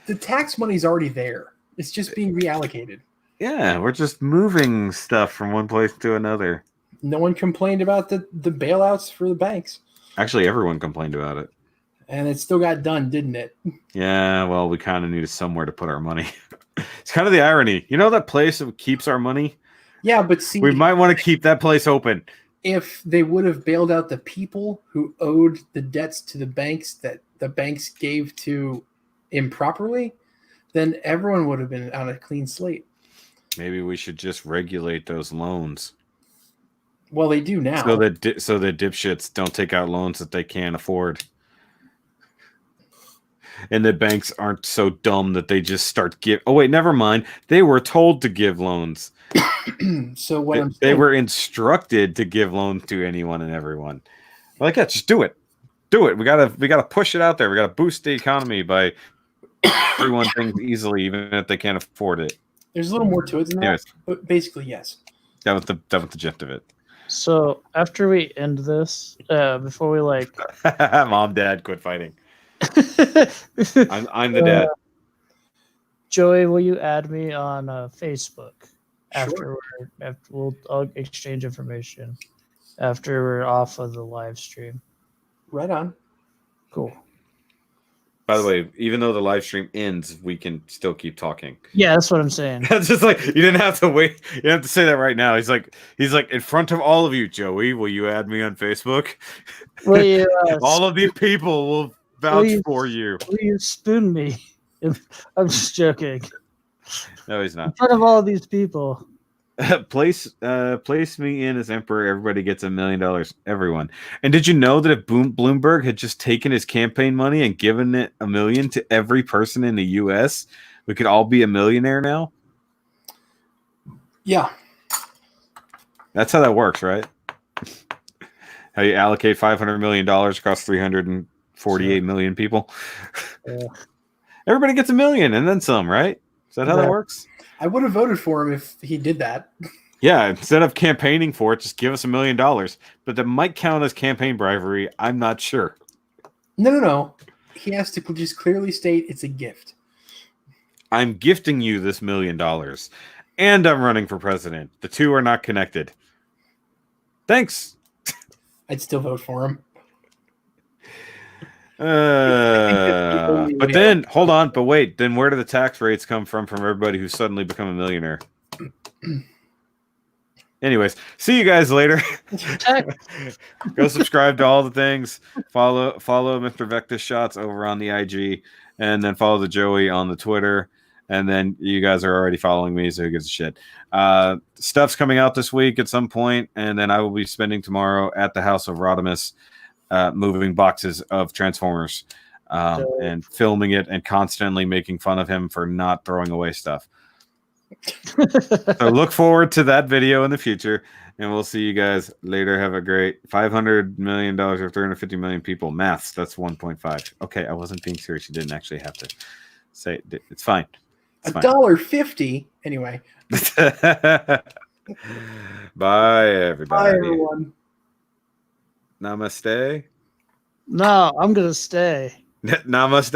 The tax money's already there. It's just being reallocated. Yeah, we're just moving stuff from one place to another. No one complained about the bailouts for the banks. Actually, everyone complained about it. And it still got done, didn't it? Yeah, well, we kind of needed somewhere to put our money. It's kind of the irony. You know that place that keeps our money? Yeah, but see, We might want to keep that place open. if they would have bailed out the people who owed the debts to the banks that the banks gave to improperly, then everyone would have been on a clean slate. Maybe we should just regulate those loans. Well, they do now. So that dipshits don't take out loans that they can't afford. And the banks aren't so dumb that they just start give. Oh wait, never mind. They were told to give loans. So what they were instructed to give loans to anyone and everyone. Like, yeah, just do it. Do it. We gotta push it out there. We gotta boost the economy by everyone things easily, even if they can't afford it. There's a little more to it than that, but basically, yes. That was the gist of it. So after we end this, before we like, Mom, Dad, quit fighting. I'm the dad. Joey, will you add me on Facebook? Sure. I'll exchange information after we're off of the live stream. Right on. Cool. By the way, even though the live stream ends, we can still keep talking. Yeah, that's what I'm saying. That's just like, you didn't have to wait. You didn't have to say that right now. He's like in front of all of you, Joey. Will you add me on Facebook? Will you, all of these people will vouch for you. Will you spoon me? I'm just joking. No, he's not. In front of all of these people. Place me in as emperor. Everybody gets $1 million. Everyone. And did you know that if Bloomberg had just taken his campaign money and given it $1 million to every person in the U.S., we could all be a millionaire now? Yeah. That's how that works, right? How you allocate $500 million across 348 million people. Yeah. Everybody gets $1 million and then some, right? Is that how that works? I would have voted for him if he did that. Yeah, instead of campaigning for it, just give us $1 million. But that might count as campaign bribery. I'm not sure. No. He has to just clearly state it's a gift. I'm gifting you this $1 million, and I'm running for president. The two are not connected. Thanks. I'd still vote for him. But then, hold on, but wait. Then where do the tax rates come from everybody who's suddenly become a millionaire? Anyways, see you guys later. Go subscribe to all the things. Follow Mr. Vectus Shots over on the IG, and then follow the Joey on the Twitter. And then you guys are already following me, so who gives a shit? Stuff's coming out this week at some point, and then I will be spending tomorrow at the House of Rodimus. Moving boxes of Transformers and filming it and constantly making fun of him for not throwing away stuff. So look forward to that video in the future, and we'll see you guys later. Have a great $500 million or 350 million people. Maths, that's 1.5. Okay, I wasn't being serious. You didn't actually have to say it. It's fine. $1.50 anyway. Bye, everybody. Bye, everyone. Namaste. No, I'm gonna stay. Namaste.